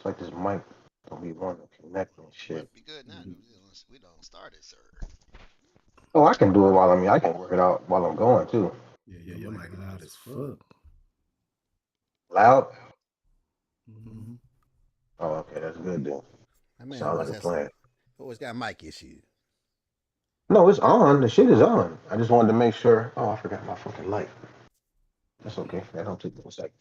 It's like this mic don't be wanting to connect and shit. Might be good now. Mhm. We don't start it, sir. Oh, I can do it while I can work it out while I'm going too. Yeah, your mic loud as fuck. Loud? Mm-hmm. Oh, okay, that's good then. I mean, Sounds like a plan. always got mic issues. No, it's on. The shit is on. I just wanted to make sure. Oh, I forgot my fucking light. That's okay. That don't take 1 second.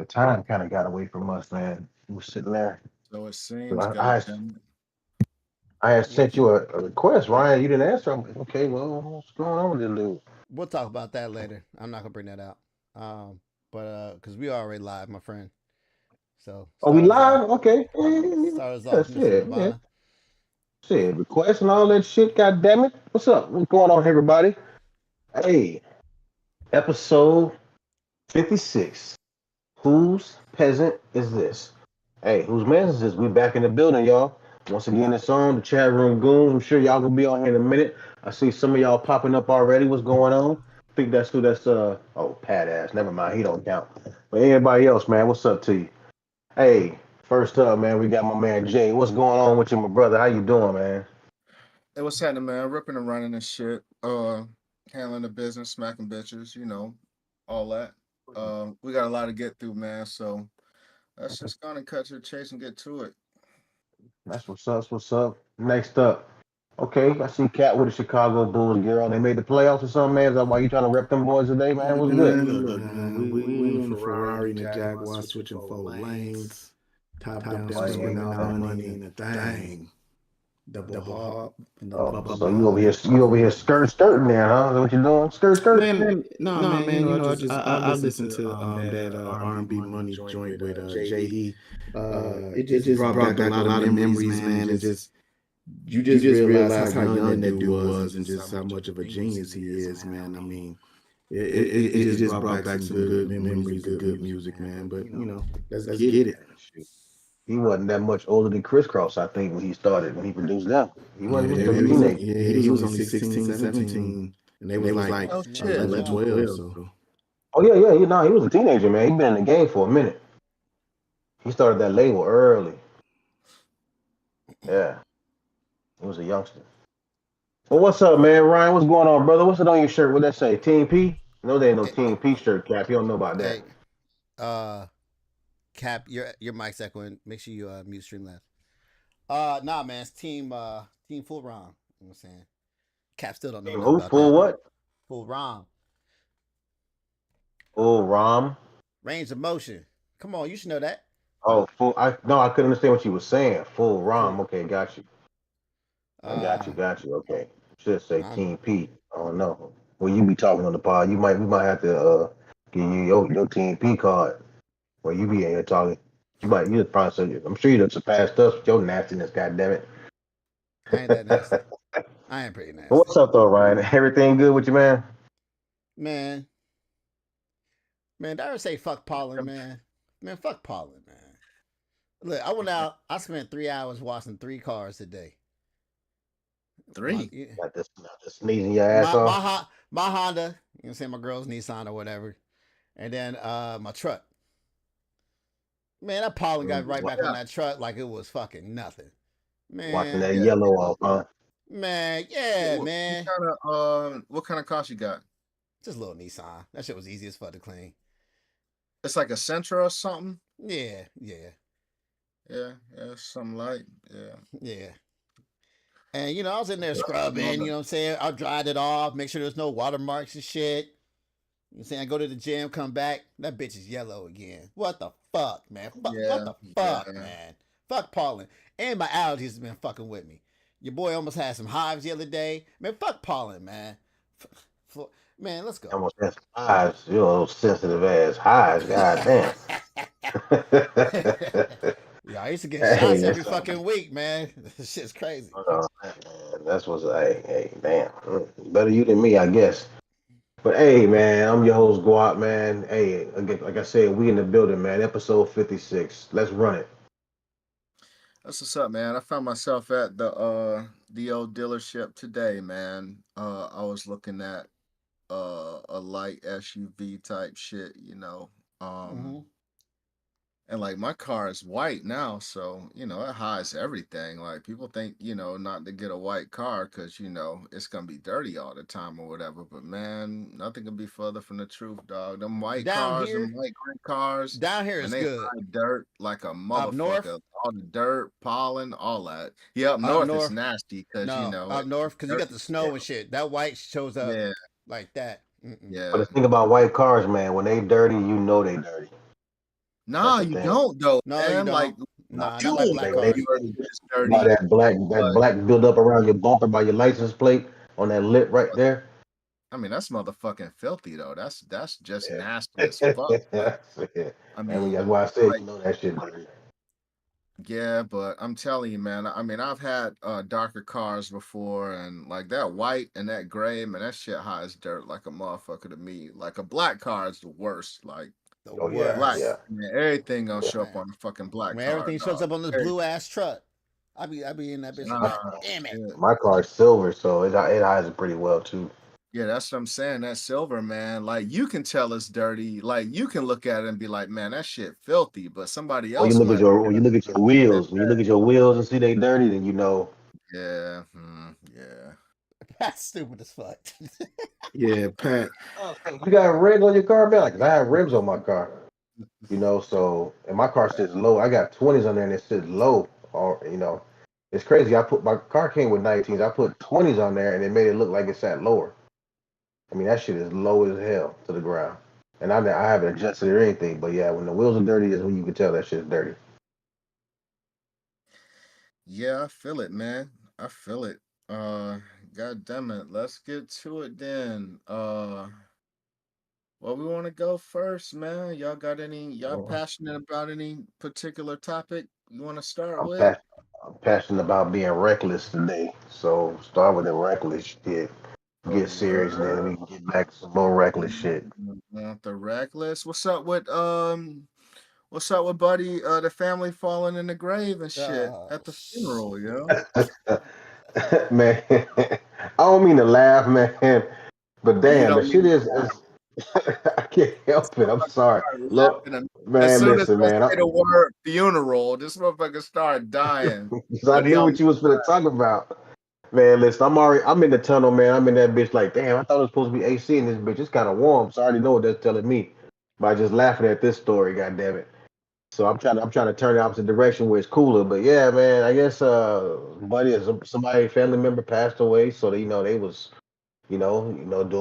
The time kind of got away from us, man. We was sitting there. So it So seems, I, I, goddamn it. I had We'll sent you a request, Ryan. You didn't answer. I'm like, okay, well, what's going on with this dude? we'll talk about that later. I'm not gonna bring that out. Um, but because we already live, my friend. So Are we start us off. live? Okay. Start us Yeah, off, Mr. shit, yeah. Nirvana. Shit, requests and all that shit. God damn it. What's up? What's going on, everybody? Hey, episode 56. Whose peasant is this? Hey, whose man is this? We back in the building, y'all. Once again, it's on the chat room goons. I'm sure y'all gonna be on here in a minute. I see some of y'all popping up already. What's going on? I think that's who that's oh Pat ass. Never mind, he don't count. But anybody else, man, what's up to you? Hey, first up, man, we got my man Jay. What's going on with you, my brother? How you doing, man? Hey, what's happening, man? Ripping and running and shit. Handling the business, smacking bitches, all that. We got a lot to get through, man. So let's just go on and cut to the chase and get to it. That's what's up. That's what's up. Next up. Okay, I see Cat with the Chicago Bulls girl. They made the playoffs or something, man. Is that why you trying to rep them boys today, man? What's good? Man, look, man, we in the Ferrari and the Jaguar switching 4 lanes, top down, spending Miami, our huh? money in the thing, double hop and the Oh, bubble so bubble. you over here skirting there, huh? Is that what you doing? Skirt. Man, no, man, I listen to that R&B money joint with Jay E. It just brought back a lot of memories, man, and just you just realize how young that dude was and just how much of a genius he is, man. I mean, it just brought back some good memories and good music, man. But let's get it. Shoot. He wasn't that much older than Crisscross, I think, when he started, when he produced them. He was still a teenager. He was only 16, 17, and they was like Oh shit. 11, 12. So Oh yeah, he was a teenager, man. He been in the game for a minute. He started that label early. Yeah, he was a youngster. Well, what's up, man? Ryan, what's going on, brother? What's it on your shirt? What that say? Team P? No, there ain't no Hey, Team P shirt, Cap. You don't know about that. hey, uh, Cap, your mic's echoing. Make sure you mute Streamlabs. Nah, man, it's team full round. You know what I'm saying? Cap still don't know Team nothing who? about Full that. what? Full round. Full Rom. Range of motion. Come on, you should know that. Oh, full. I couldn't understand what you were saying. Full Full. Rom. Okay, got you. I Uh, got you. Okay. Should say I'm, Team P. I don't know. Well, you be talking on the pod. We might have to give you your Team P card. Where you be in here talking. You probably say, I'm sure you done surpassed us with your nastiness, God damn it. I ain't that nasty. I am pretty nasty. What's up though, Ryan? Everything good with you, man? Man, man, did I ever say fuck pollen, man? Man, fuck pollen, man. Look, I went out. I spent 3 hours washing 3 cars today. My Three. Not this sneezing your ass my off. my, my Honda. You know what I'm saying? My girl's Nissan or whatever. And then my truck. Man, that pollen got right back on Yeah. that truck like it was fucking nothing. Washing Man, that Yeah. yellow off, huh? man, yeah, What man. kind of what kind of cost you got? Just a little Nissan. That shit was easy as fuck to clean. It's like a Sentra or something. Yeah, yeah, Yeah, something light. Yeah. yeah. And I was in there That's the scrubbing, mother. what I'm saying? I dried it off, make sure there's no watermarks and shit. You know what I'm saying? I go to the gym, come back, that bitch is yellow again. What the fuck, man? What Yeah, the fuck, yeah. man? Fuck pollen. And my allergies has been fucking with me. Your boy almost had some hives the other day. Man, fuck pollen, man. Man, let's go. Almost has eyes, you know, sensitive ass eyes. God damn. Yeah, I used to get Hey, shots every that's fucking week, man. This shit's crazy. man, that's what's hey, damn. Better you than me, I guess. But hey, man, I'm your host, Guap, man. Hey, again, like I said, we in the building, man. Episode 56. Let's run it. That's what's up, man. I found myself at the old dealership today, man. I was looking at a light SUV type shit, you know. Mm-hmm. And like my car is white now, so you know it hides everything. Like people think, you know, not to get a white car because you know it's gonna be dirty all the time or whatever. But man, nothing can be further from the truth, dog. Them white Down cars, them here, white gray cars, down here man, is they good. hide dirt like a Up north, motherfucker. All the dirt, pollen, all that. Yeah, up up north it's north, nasty because you no, know up it's north, because you got dirty. the snow and shit. That white shows up Yeah, like that. Mm-mm. But yeah. the thing about white cars, man, when they dirty, you know they dirty. That's Nah, the you thing. don't though, No, you man. Like don't. Nah, not like fuel black Like when they cars. insecurity is about dirty, that black build up around your bumper by your license plate on that lip right there. I mean, that's motherfucking filthy though. That's just Yeah. nasty as fuck. Like, I I mean, that's mean, why I said like, you know that shit dirty. yeah, but I'm telling you, man. I mean, I've had darker cars before, and like that white and that gray, man, that shit high as dirt like a motherfucker to me. Like a black car is the worst. Like The Oh yeah, black, yeah. worst, man, everything gonna Yeah. show up man. on a fucking black When car, everything shows dog. up on this Everything. blue ass truck, I be in that bitch like, My God Ah, car, damn it. shit. my car is silver, so it hides it pretty well too. Yeah, that's what I'm saying. That silver, man, like you can tell it's dirty. Like you can look at it and be like, man, that shit filthy. But somebody When you else look at might your look when at you it look at your and wheels, when you look at your wheels and see they dirty, then you know. yeah, yeah. That's stupid as fuck. Yeah, Pat. Oh, hey, you got rims on your car, man? Like, 'cause I have rims on my car, you know. So, and my car sits low. I got 20s on there, and it sits low. Or you know, it's crazy. I put my car came with 19s. I put 20s on there, and it made it look like it sat lower. I mean, that shit is low as hell to the ground. And I haven't adjusted it or anything. But yeah, when the wheels are dirty, is when you can tell that shit's dirty. Yeah, I feel it, man. I feel it. Uh, God damn it. Let's get to it then. Well, we want to go first, man. Y'all Mhm. passionate about any particular topic you want to start I'm with? pas- I'm passionate about being reckless today. So start with the reckless shit. Get serious, and then Word. we can get back to some more reckless shit. The reckless. What's up with buddy the family falling in the grave and shit Oh at the funeral, shit. Man, I don't mean to laugh, man, but You damn, the don't shit mean is I can't help it. I'm sorry. start Look, laughing. As man, soon as listen, I man. say the word funeral, this motherfucker started dying. 'Cause I But he knew on what you was gonna talk about. Man, listen, I'm in the tunnel, man. I'm in that bitch like, damn, I thought it was supposed to be AC in this bitch. It's kind of warm, so I already know what that's telling me by just laughing at this story, god damn it. So I'm trying to turn the opposite direction where it's cooler. But yeah, man, I guess buddy, somebody family member passed away, so they was doing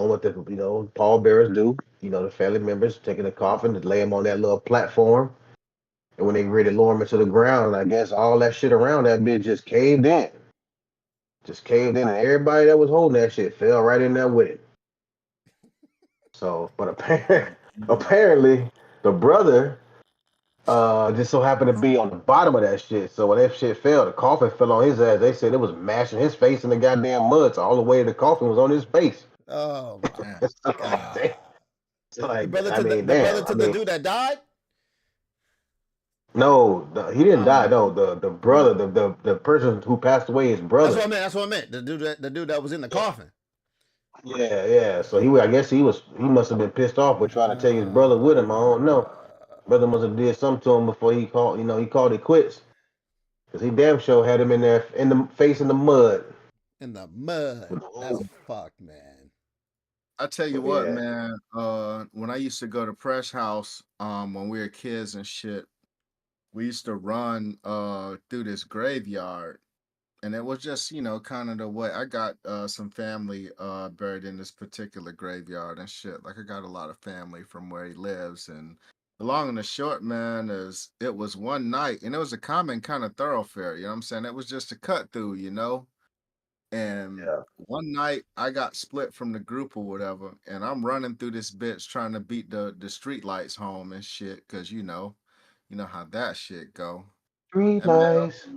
what the pallbearers do. You know, the family members taking the coffin to lay him on that little platform, and when they ready to lower him into the ground, I guess all that shit around that bitch just caved in, and everybody that was holding that shit fell right in there with it. So, but apparently, the brother just so happened to be on the bottom of that shit. So when that shit fell, the coffin fell on his ass. They said it was mashing his face in the goddamn mud. So all the way the coffin was on his face. Oh my damn. It's like, god. damn. It's like, I mean, The brother damn. I to the mean, dude that died. no, he didn't die. Um, No, the brother, the person who passed away, his That's what I brother. meant. That's what I meant. The dude that was in the coffin. Yeah, yeah. So I guess he must have been pissed off with trying to take his brother with him. I don't know. Brother must have did something to him before he called it quits. Cause he damn sure had him in there in the face in the mud. In the mud. With the That's whole, fucked, man. I tell you so what, yeah, man. When I used to go to Press House, when we were kids and shit, we used to run through this graveyard, and it was just kind of the way I got some family buried in this particular graveyard and shit. Like I got a lot of family from where he lives, and the long and the short, man, is it was one night, and it was a common kind of thoroughfare. You know what I'm saying? It was just a cut through, and yeah. one night I got split from the group or whatever, and I'm running through this bitch trying to beat the street lights home and shit, cause you know how that shit go. Street And man, lights.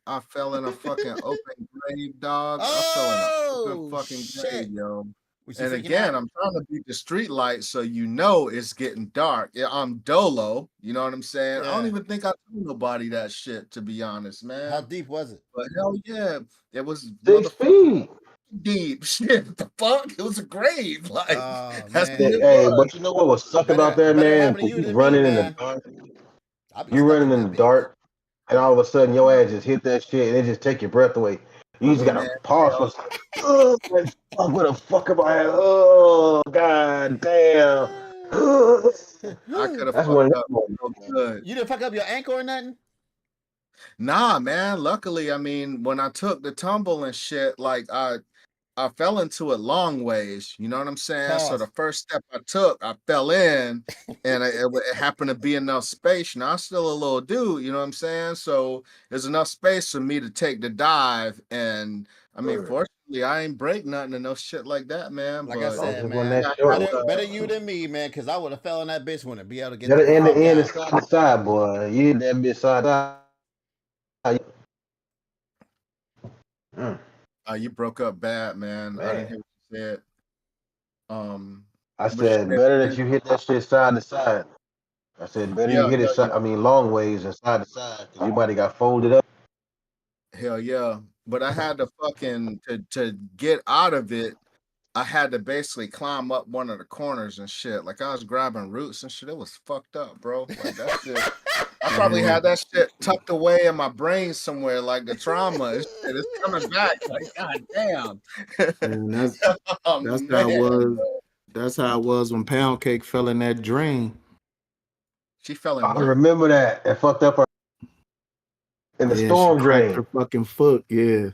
I fell in a fucking open grave, dog. I fell in an open Oh fucking grave, shit. yo. Was you And freaking again, out? I'm trying to beat the street light, so you know it's getting dark. Yeah, I'm dolo. You know what I'm saying? I don't Yeah. even think I told nobody that shit, to be honest, How man. deep was it? But hell yeah, it was 6 motherfucking feet. deep. Shit, the fuck? It was a grave. Like Oh that's man, what it Hey, was. but you know what was suck about that, better man? happen to When you you than me, running in the man. dark, I'll be you stuck in running in that the bitch. dark, and all of a sudden your ass just hit that shit, and it just take your breath away. You just gotta Man, pause for a second. Oh, like, fuck, what the fuck am I? Oh, god damn. I could have That's one fucked of up them moments, so man. good. You didn't fuck up your ankle or nothing? Nah, man. Luckily, I mean, when I took the tumble and shit, like I fell into it long ways. You know what I'm saying? So the Pause. first step I took, I fell in, and it happened to be enough space. Now I'm still a little dude. You know what I'm saying? So there's enough space for me to take the dive. And I mean, fortunately, I ain't break nothing and no shit like that, man. Like I But said, It wasn't man, that I short. had better you than me, man, because I would have fell in that bitch when it be able to get Gotta the end the fuck end and out. side to side, boy. You hit that bitch side to side. Mm, you broke up bad, man. I didn't man. hear what you said. Um, I what you said, said better that again? you hit that shit side to side. I said, better you Yeah, hit it, hell yeah. long ways and side to side, because you might have got folded up. Hell yeah. But I had to fucking to get out of it. I had to basically climb up one of the corners and shit. Like I was grabbing roots and shit. It was fucked up, bro. Like that shit. I probably Man, had that shit tucked away in my brain somewhere. Like the trauma and shit is coming back. Like god damn. man, Oh that's how it man, was. bro. That's how it was when Pound Cake fell in that drain. She fell in I what? remember that. It fucked up her in the Yeah, she storm cracked drain. her fucking foot. Yeah.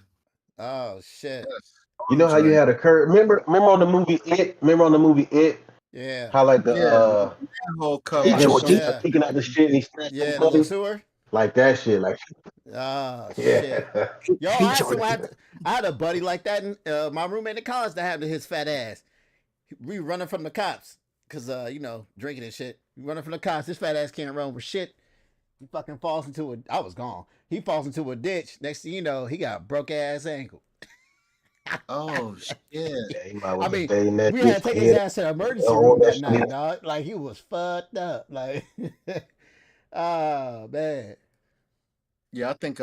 Oh shit. Yes. You Arm know how you drain. had a curve? Remember on the movie It? Remember on the movie It? Yeah. How like Yeah, the manhole cover agent or was some just Yeah. peeking out the shit and he snatched the Yeah, the little pulley? sewer. Like that shit. Like, Oh shit. yeah. Yo, I had a buddy like that in my roommate in college that had his fat ass. We running from the cops. Cause drinking and shit. We running from the cops. This fat ass can't run with shit. He fucking falls into a I was gone. He falls into a ditch. Next thing you know, he got a broke ass ankle. oh shit. Yeah, he might I well just mean, stay in that we shit had to for take his years. ass to the emergency All room that that shit. night, dog. Like he was fucked up. Like, oh man, Yeah, I think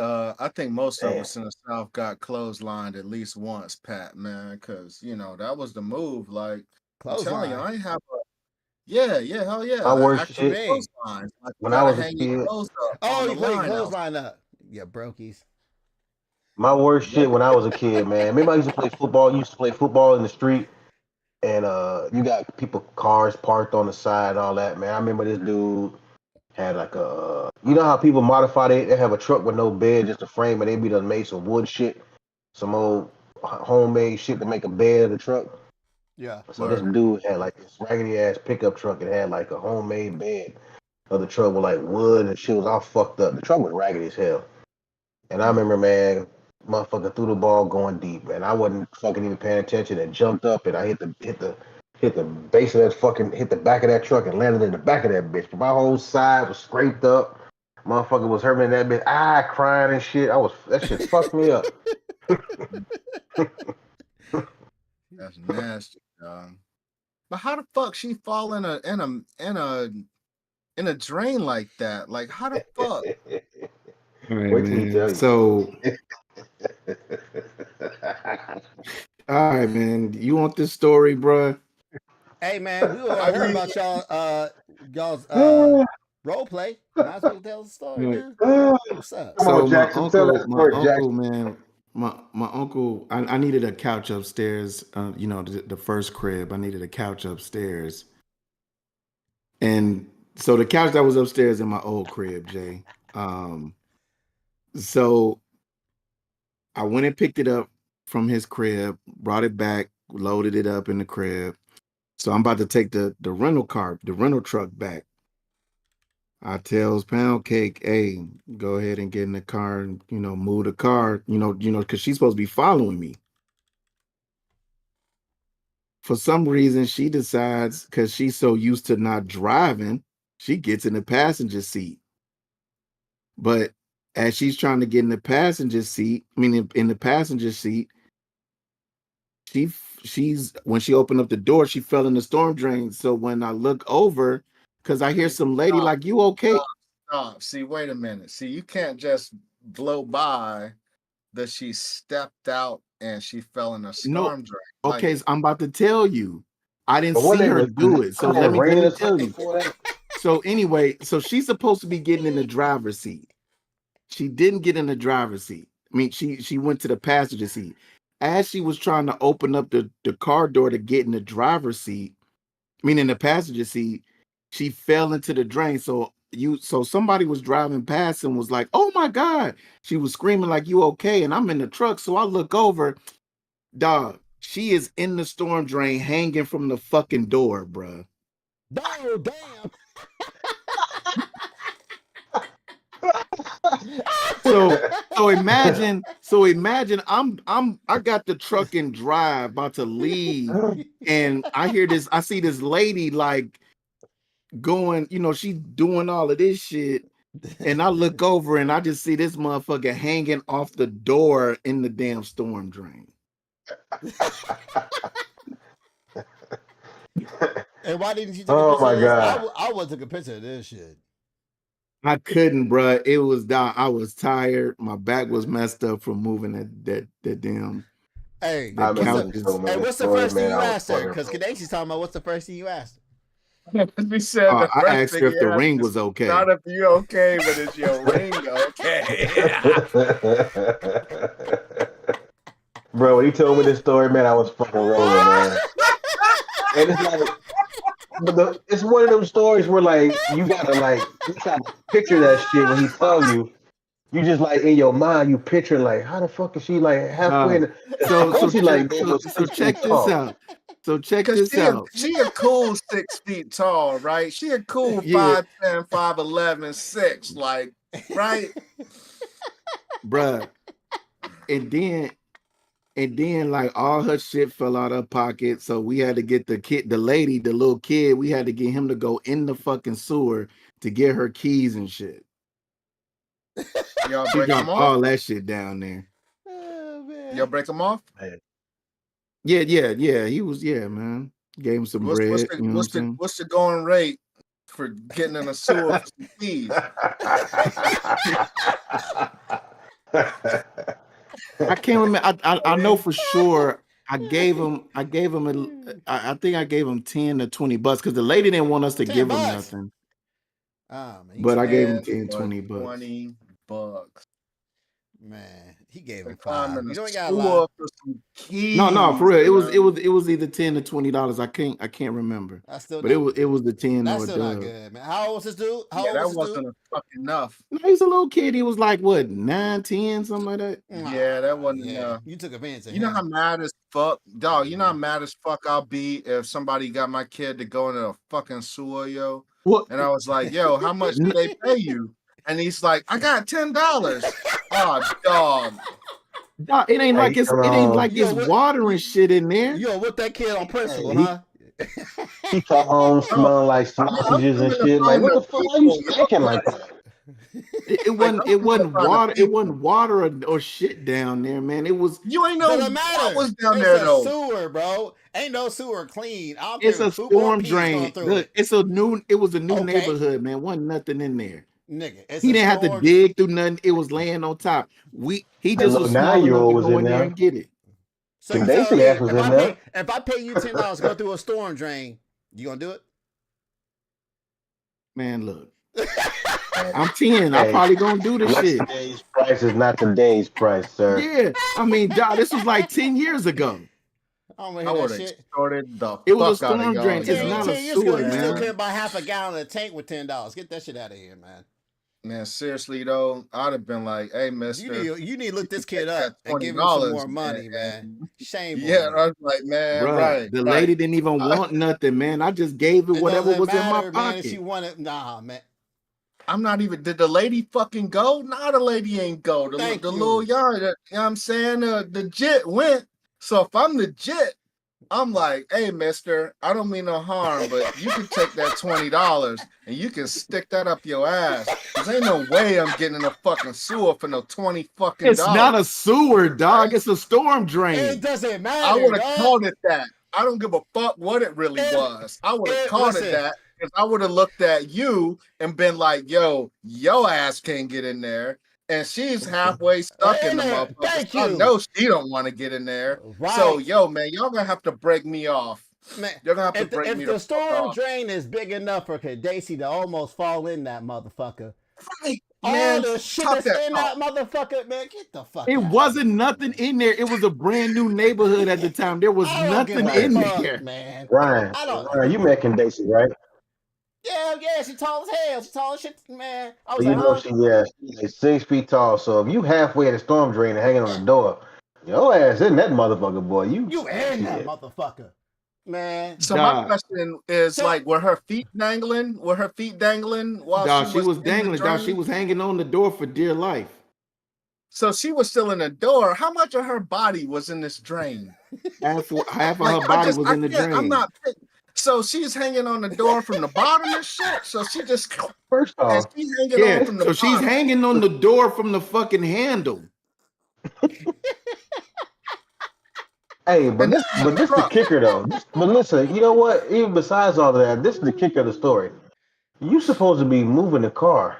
most of Damn. us in the South got clotheslined at least once, Pat, man, because that was the move. Like I'm telling you, clothesline. I ain't have a yeah, hell yeah, My worst What you actual shit mean? clothesline. Like you when I gotta was a hang your kid, clothes up Oh, on the you put your line out. clothesline up. Yeah, brokies. my worst Yep. shit when I was a kid, man. Remember I used to play football? You used to play football in the street and you got people cars parked on the side and all that, man. I remember this dude had like a you know how people modify they have a truck with no bed, just a frame, and they be done made some wood shit, some old homemade shit to make a bed of the truck. Yeah. So this Word. dude had like this raggedy ass pickup truck and had like a homemade bed of the truck with like wood and shit was all fucked up. The truck was raggedy as hell. And I Mm. remember, man, motherfucker threw the ball going deep, man. I wasn't fucking even paying attention and jumped up and I hit the base of that fucking hit the back of that truck and landed in the back of that bitch. But my whole side was scraped up. Motherfucker was hurting in that bitch. I crying and shit. That shit fucked me up. That's nasty, dog. But how the fuck she fall in a drain like that? Like how the fuck? All right, Wait till he man. tell you. So, all right, man. You want this story, bruh? Hey man, we want I to hear mean, about y'all's role play. Might as well tell the story, Right. man. Come What's up? So on, Jackson. Tell that my story, uncle, Jackson. man, my uncle, I needed a couch upstairs. The first crib, I needed a couch upstairs, and so the couch that was upstairs in my old crib, Jay. Um, so I went and picked it up from his crib, brought it back, loaded it up in the crib. So I'm about to take the rental truck back. I tells Pound Cake, hey, go ahead and get in the car and move the car, because she's supposed to be following me. For some reason, she decides because she's so used to not driving, she gets in the passenger seat. But as she's trying to get in the passenger seat, I mean in the passenger seat, she's when she opened up the door, she fell in the storm drain. So when I look over, because I hear some lady stop, like, you okay? stop. See, wait a minute. See, you can't just blow by that she stepped out and she fell in a No. storm drain. Okay, so I'm about to tell you. I didn't But see her do it. So let me tell you. That? So anyway, so she's supposed to be getting in the driver's seat. She didn't get in the driver's seat. I mean, she went to the passenger seat. As she was trying to open up the car door to get in the driver's seat, I mean in the passenger seat, she fell into the drain. So somebody was driving past and was like, "Oh my God." She was screaming like, "You okay?" And I'm in the truck. So I look over, dog. She is in the storm drain hanging from the fucking door, bruh. Oh, damn. So imagine I got the truck and drive about to leave, and I see this lady like going, she's doing all of this shit, and I look over and I just see this motherfucker hanging off the door in the damn storm drain. And why didn't you take a picture of this? I would take a picture of this shit. I couldn't, bro. It was down. I was tired. My back was messed up from moving that damn. Hey, what's the first thing you asked her? Because Kadechi's talking about what's the first thing you asked her? We said I asked her if the ring was okay. Not if you okay, but is your ring okay? Bro, when he told me this story, man, I was fucking rolling, man. And it's like, it's one of those stories where like you gotta picture that shit when he tells you. You just like in your mind, you picture like how the fuck is she like halfway? So check this out. So check this out. She a cool 6 feet tall, right? She a cool 5'10", 5'11", 6, like, right? Bruh. And then like all her shit fell out of her pocket. So we had to get the little kid, we had to get him to go in the fucking sewer to get her keys and shit. Y'all she dropped all that shit down there. Oh, man. Y'all break him off? Yeah. He was, man. Gave him some bread. What's the going rate for getting in a sewer for some keys? I can't remember. I know for sure. I gave him I think I gave him $10 to $20 because the lady didn't want us to give him nothing. Man, but I gave him $10, $20. $20. Man, he gave him $5. You don't got for some keys. No, for real. It was either $10 to $20. I can't remember. It was the 10. That's still not good, man. How old was this dude? That wasn't enough. No, he's a little kid. He was like what, 9, 10, something like that. Yeah, that wasn't enough. You took advantage of him. You know how mad as fuck, dog. You know how mad as fuck I'll be if somebody got my kid to go into a fucking sewer, yo. What? And I was like, yo, how much do they pay you? And he's like, I got $10. Oh, dog. No, it ain't like it's water and shit in there. Yo, with that kid on principle, huh? He come home smelling like sausages and shit. Like, what the fuck are you thinking like that? It wasn't water. It wasn't water or shit down there, man. It was. You ain't know what was down there though. Sewer, bro. Ain't no sewer clean. It's a storm drain. Look, it was a new neighborhood, man. Wasn't nothing in there. Nigga, he didn't have to dig through nothing. It was laying on top. He just was smart enough to go in there and get it. So you tell me, if I pay you $10 to go through a storm drain, you gonna do it? Man, look. I'm 10. I'm probably gonna do this shit. Today's price is not today's price, sir. Yeah, I mean, John, this was like 10 years ago. I would have started the it was a storm drain. It's not a sewer, man. You still couldn't buy half a gallon of tank with $10. Get that shit out of here, man. Man, seriously though, I'd have been like, "Hey, mister, you need to look this kid up and give him some more money, man." Shame. Yeah, I was like, man, bruh, right. The lady didn't even want nothing, man. I just gave it whatever was in my pocket. She wanted, man. I'm not even. Did the lady fucking go? Nah, the lady ain't go. The little yard, you know what I'm saying? The jit went. So if I'm the jit, I'm like, hey, mister, I don't mean no harm, but you can take that $20 and you can stick that up your ass. Cause ain't no way I'm getting in a fucking sewer for no $20 fucking. It's not a sewer, dog. It's a storm drain. It doesn't matter. I would have called it that. I don't give a fuck what it really was. I would have called it that because I would have looked at you and been like, yo, your ass can't get in there. and she's halfway stuck in the there. motherfucker. Thank I you. know she don't want to get in there. Right. So, yo, man, y'all gonna have to break me off. Man, You're gonna have to break if me the the fuck storm off. drain is big enough for Daisy to almost fall in that motherfucker, Right, all man. the shit Talk that's that in talk. that motherfucker, man, get the fuck It out. wasn't nothing in there. It was a brand new neighborhood at the time. There was I don't give nothing a in fuck, there. man. Ryan, I don't. Ryan, you making Daisy, right? Yeah, she tall as hell. She tall as shit, man. I was You like, know huh? she's like 6 feet tall. So if you halfway in the storm drain and hanging on the door, your ass in that motherfucker, boy. You in that shit. motherfucker, man. So my Dog, question is, So- like, were her feet dangling? Were her feet dangling while dog, she she was in the dangling. Dog, she drain? was hanging on the door for dear life. So she was still in the door. How much of her body was in this drain? Half of her Like, body was in the I'm drain. not. So she's hanging on the door from the bottom and shit. So she just First and off, she's hanging Yeah, on from the so she's bottom. hanging on the door from the fucking handle. hey, but And this the kicker though. But listen, you know what? Even besides all of that, this is the kicker of the story. You supposed to be moving the car.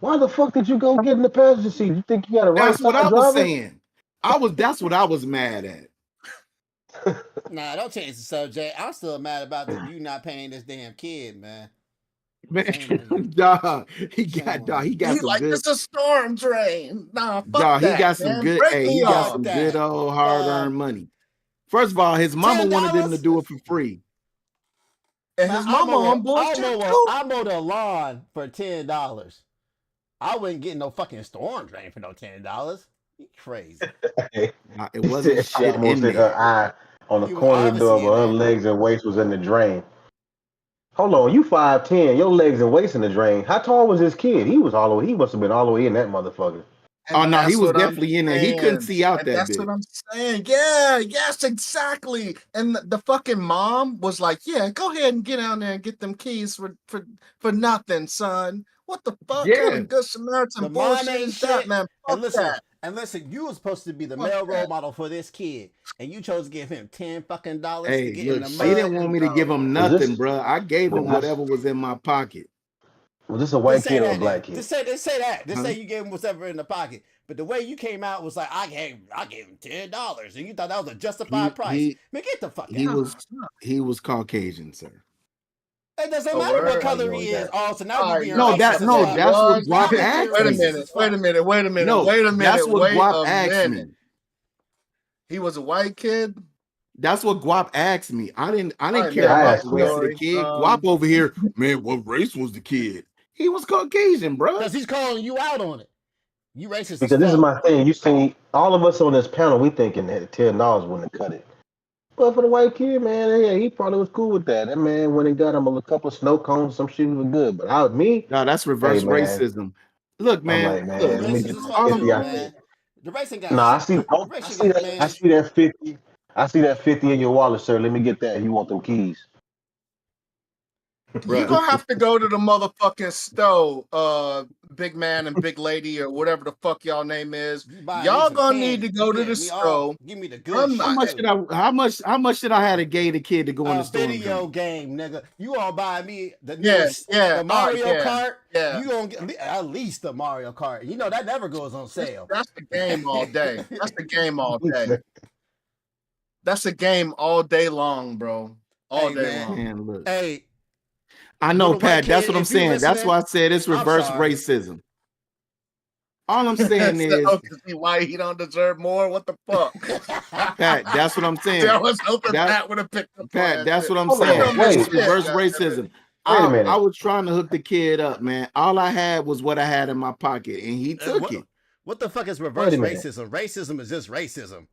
Why the fuck did you go get in the passenger seat? You think you got a right That's what I side was driver? saying. That's what I was mad at. Nah, don't change the subject. I'm still mad about you not paying this damn kid, man. Shame on Man, you. dog, he Shame got on dog, you. he got he's some like, good it's a storm drain. Nah, fuck dog, that, he got some man. good Break hey, me he got off. some that. good old hard-earned money. First of all, his mama wanted him to $10? do it for free. And his mama on bullshit too. I mowed a lawn for $10. I wouldn't get no fucking storm drain for no $10. You crazy? Hey, It wasn't I shit almost in hit her there. eye on the You corner of the door, obviously in but her there. legs and waist was in the drain. Hold on, you 5'10", your legs and waist in the drain. How tall was this kid? He must have been all the way in that motherfucker. Oh And no, he that's was what I'm definitely in there. He couldn't saying. see out And that that's bit. what I'm saying. Yeah, yes, exactly. And the fucking mom was like, "Yeah, go ahead and get down there and get them keys for nothing, son." What the fuck kind Yeah. of good Samaritan The mom bullshit ain't is that, shit. man? Fuck that. And listen, you were supposed to be the Fuck male role that. model for this kid, and you chose to give him $10 to Hey, get in look, the she mud. didn't want me to give him Was nothing, this bro. I gave him was this, whatever was in my pocket. was this a white Just say kid or a that black then. kid? Just say that. Just Huh? say you gave him whatever in the pocket. But the way you came out was like, I gave him $10, and you thought that was a justified price. Man, get the fuck He out. was Caucasian, sir. It doesn't Oh, matter what word? color know he that. is. Oh, so now All you're right, being no, racist that's as No, fuck. that's what was. Guap Now you're asked being Wait a me. racist minute. as Wait a fuck. minute. Wait a minute. No, Wait a minute. that's what Wait Guap a asked minute. me. He was a white kid. That's what Guap asked me. I didn't All right, care man. about asked the you race that. of the Backstory. kid. Guap over here, man, what race was the kid? He was Caucasian, bro. Because he's calling you out on it. You racist as Because this is fuck. my thing. You see, all of us on this panel, we thinking that $10 wouldn't have cut it. But for the white kid, man, yeah, he probably was cool with that. That man went and got him a couple of snow cones, some shit was good. But me, No, that's hey reverse man, racism. Look, I'm man, like, You man, look, let me racist get as my fuck all I'm too, 50 out doing, there. man. The race ain't got No, I shit. see, The race ain't got, I man. see that 50. I see that 50 in your wallet, sir. Let me get that. You want them keys? You bro. gonna have to go to the motherfucking store, big man and big lady or whatever the fuck y'all name is. You buying me Y'all some gonna need candy. to You go to the getting me all. store. Give me the good I'm shit How not. much too. should how much should I have to gay the kid to go in the A storm video drain? game, nigga. You all buy me the Yeah, newest, yeah, the Mario yeah, Kart. yeah. You gonna get at least the Mario Kart. You know that never goes on sale. That's the game all day. That's the game all day. That's the game all day long, bro. All Hey day man. long. Man, look. Hey, I know, little white Pat. That's kid, what I'm if you saying. That's listening, why I said it's I'm reverse sorry. racism. All I'm saying is, So, see why he don't deserve more? What the fuck? Pat, that's what I'm saying. I was hoping That- Pat would have picked up. Pat, that's what I'm Hold on, saying. wait. It's reverse Yeah. racism. Wait a minute. I was trying to hook the kid up, man. All I had was what I had in my pocket, and he took it. What the fuck is reverse Wait a minute. racism? Racism is just racism.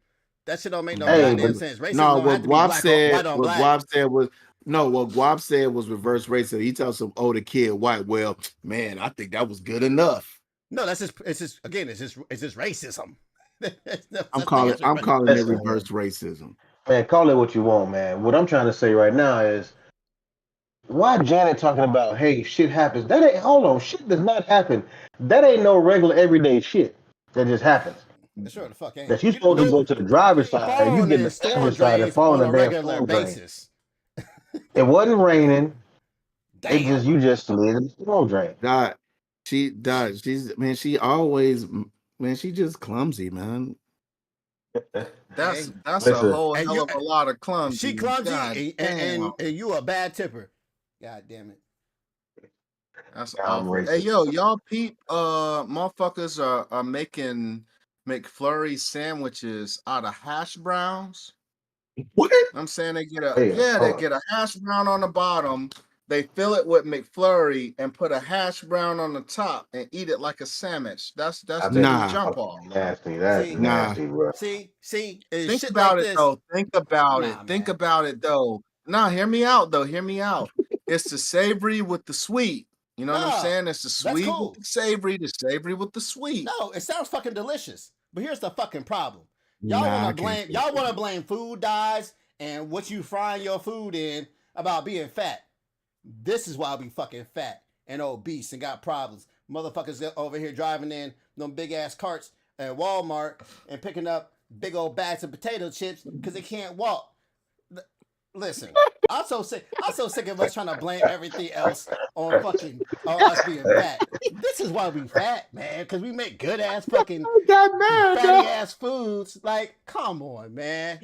That shit don't make no Hey, goddamn but- sense. Racism No, don't what have to be Guap black said, white on what black. Guap said was what Guap said was reverse racism. He tells some older kid white. Well, man, I think that was good enough. No, it's just racism. I'm calling it reverse racism. Man, call it what you want, man. What I'm trying to say right now is, why Janet talking about, hey, shit happens? That ain't, hold on, shit does not happen. That ain't no regular everyday shit that just happens. Sure the fuck ain't. That you supposed to go to the driver's you ain't side, you falling get in in the storm passenger side and drains fall in on the a damn regular storm drain. basis. It wasn't raining. Damn. You just slid in the storm drain. God, She does. She always, man, she just clumsy, man. That's Hey. a Listen, whole And hell you, of a lot of clumsy. she clumsy, God and damn. you a bad tipper. God damn it. That's I'm awful. Hey, racist. yo, y'all peep, motherfuckers are making McFlurry sandwiches out of hash browns. What? I'm saying they get Hold they on. get a hash brown on the bottom. They fill it with McFlurry and put a hash brown on the top and eat it like a sandwich. That's I their bet new Nah. jump off. fucking nasty. That's See, Nah. nasty, bro. see, and Think shit like about it this. though. Think about it. Nah, Think man. about it though. Nah, hear me out though. Hear me out. It's the savory with the sweet. You know what I'm No, saying? It's the that's sweet with cool. the savory with the sweet. No, it sounds fucking delicious. But here's the fucking problem. Nah, I can't. Y'all wanna blame food dyes and what you frying your food in about being fat. This is why we fucking fat and obese and got problems. Motherfuckers over here driving in them big ass carts at Walmart and picking up big old bags of potato chips because they can't walk. Listen, I'm so sick of us trying to blame everything else on us being fat. This is why we fat, man, because we make good ass fucking I got mad, fatty dog. ass foods. Like, come on, man.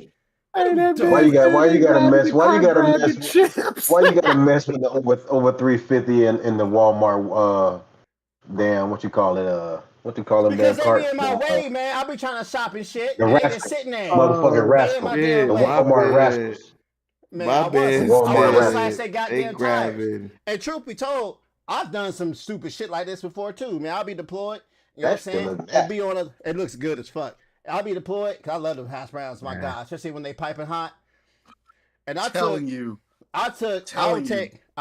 Hey, that Why you bitch got? said Why you they got to grabbed mess? the Why you car, got to grabbed the mess? chips. Why you got to mess with the over 350 in the Walmart? Damn, what you call it? What you call them Because damn they be carts? in my way, man. I be trying to shop and shit, The and they just rascals, sitting there. motherfucking Oh They in my rascals, damn shit, the my way. Walmart bad. rascals, Man, My the bad I want Walmart to slash rascals. said their they goddamn tires. grabbing. And truth be told, I've done some stupid shit like this before too. Man, I'll be deployed. You know what I'm That shit saying? look And nasty. be on a. It looks good as fuck. I'll be deployed because I love them hash browns. My Man. God, especially when they piping hot. And Telling you. I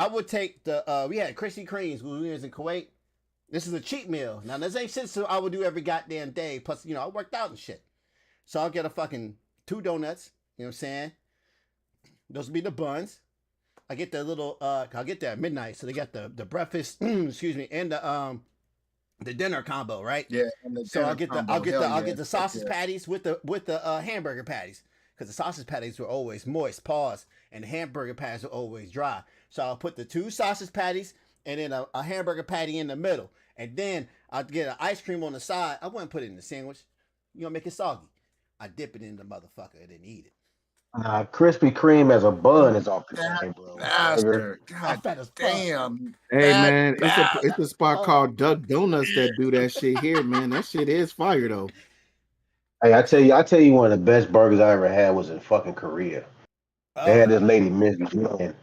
would take the. We had Krispy Kremes when we was in Kuwait. This is a cheat meal. Now this ain't shit so I would do every goddamn day. Plus, I worked out and shit. So I'll get a fucking 2 donuts. You know what I'm saying? Those would be the buns. I get the little I'll get that at midnight. So they got the breakfast, excuse me, and the dinner combo, right? Yeah, and the So dinner combo. Hell I'll yeah. get the Heck sausage yeah. patties with the hamburger patties. Because the sausage patties were always moist, pause, and the hamburger patties were always dry. So I'll put the 2 sausage patties and then a hamburger patty in the middle. And then I'll get an ice cream on the side. I wouldn't put it in the sandwich. Make it soggy. I dip it in the motherfucker and then eat it. Krispy Kreme as a bun You is off the fat chain, bro. Burger. bastard. I'm God fat as fuck. damn. Hey Fat man, bastard. it's a spot Oh, called Duck Donuts that do that shit here, man. That shit is fire though. Hey, I tell you, one of the best burgers I ever had was in fucking Korea. They had oh, this lady, Miss Jen,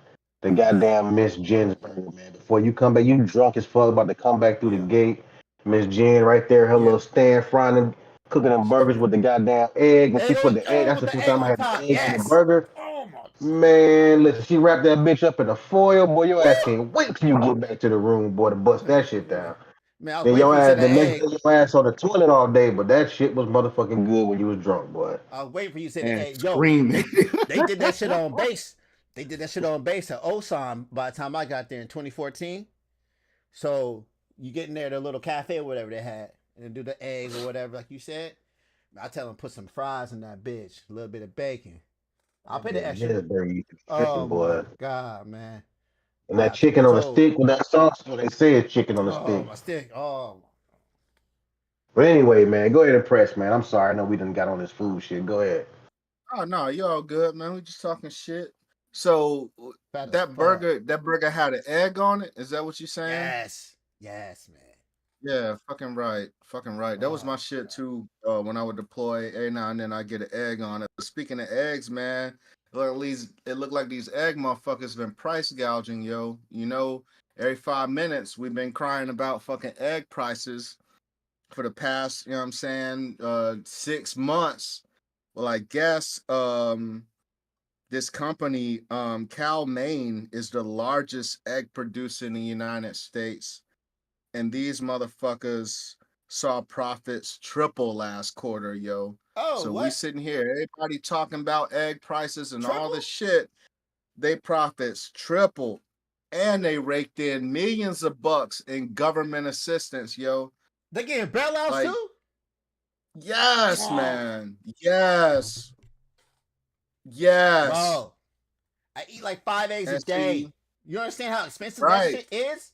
the goddamn Miss Jen's burger, man. Before you come back, you drunk as fuck, about to come back through the yeah, gate. Miss Jen right there, her yeah. little stand frying and cooking them burgers with the goddamn egg. When she put the egg, that's With the the first egg time I on had the top. egg in the Yes. burger. Oh my. Man, listen, she wrapped that bitch up in the foil. Boy, your Woo! ass can't wait till you get back to the room, boy, to bust that shit Man, down. man, I was Then waiting your for you to say ass, the the next egg. day, your ass on the toilet all day, but that shit was motherfucking good when you was drunk, boy. I was waiting for you to say the And egg. Yo, screaming. they did that shit on base. They did that shit on base at Osan by the time I got there in 2014. So you get in there, the little cafe or whatever they had, and do the egg or whatever, like you said. I tell them put some fries in that bitch, a little bit of bacon. I'll pay the That extra. Gisburger used to be Oh tripping, my boy. god, man! And that Truth be chicken on a told, stick with that sauce, what they say is chicken on a oh stick. my stick, oh. But anyway, man, go ahead and press, man. I'm sorry, I know we done got on this food shit. Go ahead. Oh no, you all good, man. We just talking shit. So Fat as that fuck. burger had an egg on it. Is that what you saying? Yes, man. Yeah, fucking right. Fucking right. That was Oh my shit god. too. When I would deploy, every now and then I get an egg on it. But speaking of eggs, man, or at least it looked like these egg motherfuckers been price gouging, yo. Every 5 minutes we've been crying about fucking egg prices for the past, 6 months. Well, I guess this company, Cal Maine, is the largest egg producer in the United States. And these motherfuckers saw profits triple last quarter, yo. Oh, So we what? sitting here, everybody talking about egg prices and all Triple? this shit. They profits tripled. And they raked in millions of bucks in government assistance, yo. They getting bailouts Like, too? yes, Oh, man. Yes. Yes. bro. I eat like 5 eggs a And see, day. You understand how expensive that right. shit is?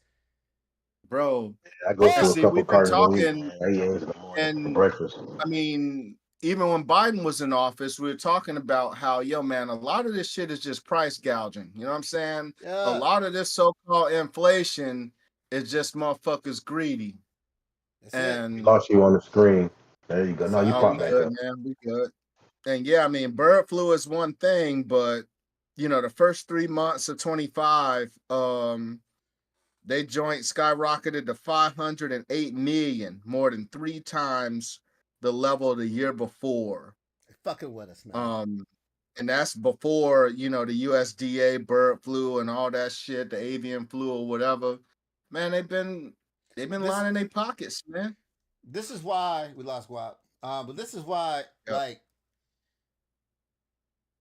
bro. I go through a See, couple we've been cartons a week. talking, I eat eggs in the morning for and breakfast. I mean, even when Biden was in office, we were talking about how, yo, man, a lot of this shit is just price gouging. You know what I'm saying? A Yeah. lot of this so-called inflation is just motherfuckers greedy. That's it. And Lost you on the screen. There you go. No, you we popped back good, up. man. We good. And yeah, I mean, bird flu is one thing, but you know, the first 3 months of 25, they joint skyrocketed to 508 million, more than 3 times the level of the year before. They're fucking with us, man. And that's before, you know, the USDA bird flu and all that shit, the avian flu or whatever. Man, they've been lining their pockets, man. This is why we lost Guap. But this is why, like,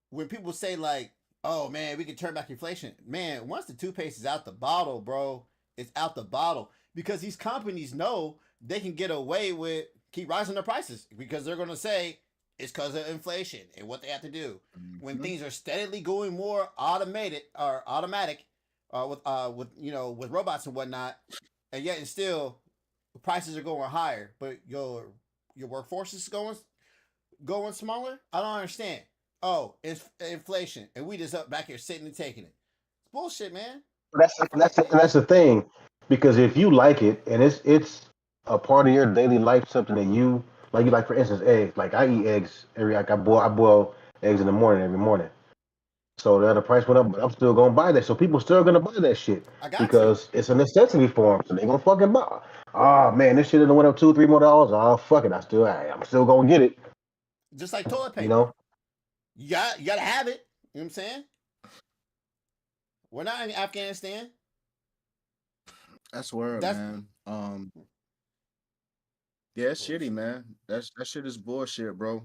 when people say like, "Oh man, we can turn back inflation," man, once the toothpaste is out the bottle, bro, it's out the bottle because these companies know they can get away with keep rising their prices because they're gonna say it's because of inflation and what they have to do. When things are steadily going more automated or automatic, with you know with robots and whatnot, and yet and still prices are going higher, but your workforce is going smaller. I don't understand. Oh, it's inflation, and we just up back here sitting and taking it. It's bullshit, man. That's the thing, because if you like it and it's a part of your daily life, something that you like, for instance eggs. Like I eat eggs I boil eggs in the morning every morning. So the price went up, but I'm still gonna buy that. So people still gonna buy that shit because it's a necessity for them. So they gonna fucking buy. Oh man, this shit done went up $2-3 more. Oh fuck it, I'm still gonna get it. Just like toilet paper. You know, you gotta have it. You know what I'm saying? We're not in Afghanistan. That's word, man. Yeah, it's shitty, man. That shit is bullshit, bro.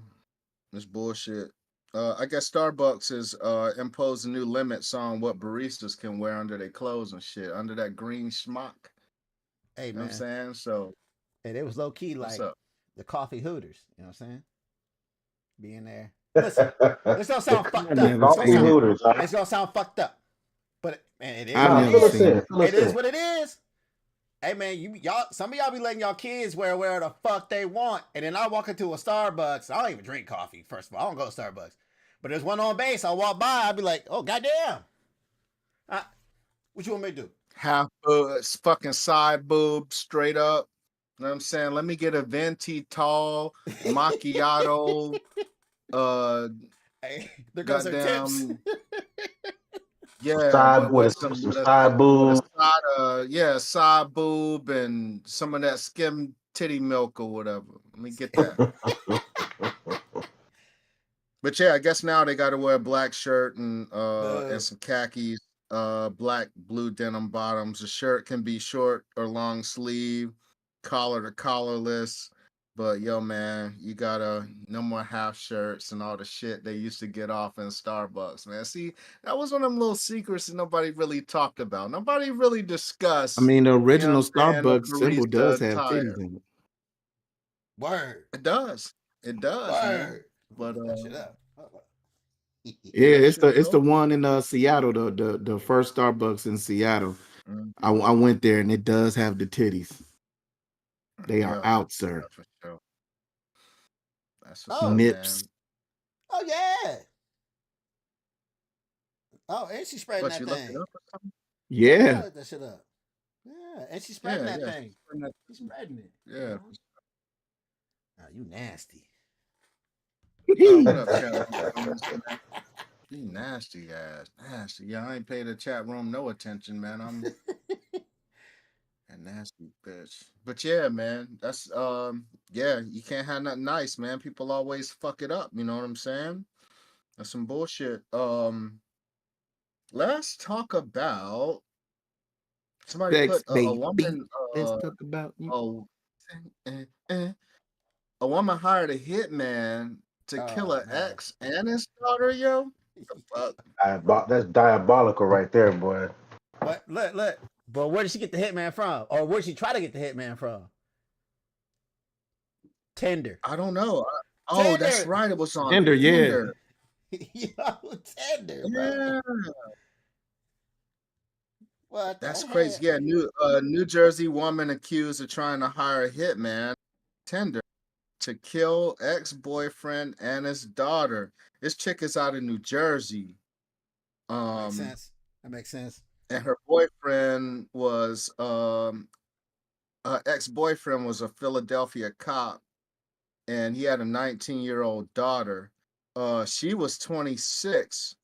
It's bullshit. I guess Starbucks is imposing new limits on what baristas can wear under their clothes and shit, under that green schmuck. Hey, you know man. what I'm saying? So, and it was low key like up? the coffee hooters. You know what I'm saying? Being there. Listen, it's gonna sound fucked up. Coffee hooters. It's gonna sound fucked up, but man, it is. I've What never it seen is. it. It is what it is. Hey man, y'all, some of y'all be letting y'all kids wear the fuck they want, and then I walk into a Starbucks. I don't even drink coffee. First of all, I don't go to Starbucks, but there's one on base. I walk by, I'll be like, oh goddamn, what you want me to do? Half fucking side boob, straight up. You know what I'm saying? Let me get a venti tall macchiato. Hey, there goes her tips. Yeah, side with some side boob. Side boob and some of that skim titty milk or whatever. Let me get that. But yeah, I guess now they got to wear a black shirt and some khakis, black blue denim bottoms. The shirt can be short or long sleeve, collar to collarless. But yo, man, you gotta no more half shirts and all the shit they used to get off in Starbucks, man. See, that was one of them little secrets that nobody really talked about. Nobody really discussed. I mean, the original you know Starbucks symbol does have titties in it. Word. It does. It does, man. But that shit up. Yeah, it's the one in Seattle, the first Starbucks in Seattle. Mm-hmm. I went there and it does have the titties. They are out, sir. For sure. That's nips. Man. Oh yeah. Oh, and she's spreading that thing. Yeah. Look that shit up. Yeah, and she's spreading that thing. She's spreading it. Yeah. Oh, you nasty. What up, chat? You nasty ass. Nasty. Yeah, I ain't paid the chat room no attention, man. I'm a nasty bitch. But yeah, man, that's you can't have nothing nice, man. People always fuck it up, you know what I'm saying? That's some bullshit. Let's talk about somebody Sex, put a woman let's talk about a woman hired a hitman to kill her ex and his daughter, yo. What the fuck? That's diabolical right there, boy. But look. But where did she get the hitman from? Or where did she try to get the hitman from? Tinder. I don't know. Oh, that's right. It was on Tinder. Yo, Tinder, bro. Yeah. What the That's hell? crazy. Yeah, New Jersey woman accused of trying to hire a hitman Tinder to kill ex-boyfriend and his daughter. This chick is out of New Jersey. Makes Um, sense. That makes sense. and her boyfriend was her ex-boyfriend was a Philadelphia cop, and he had a 19-year-old daughter. She was 26,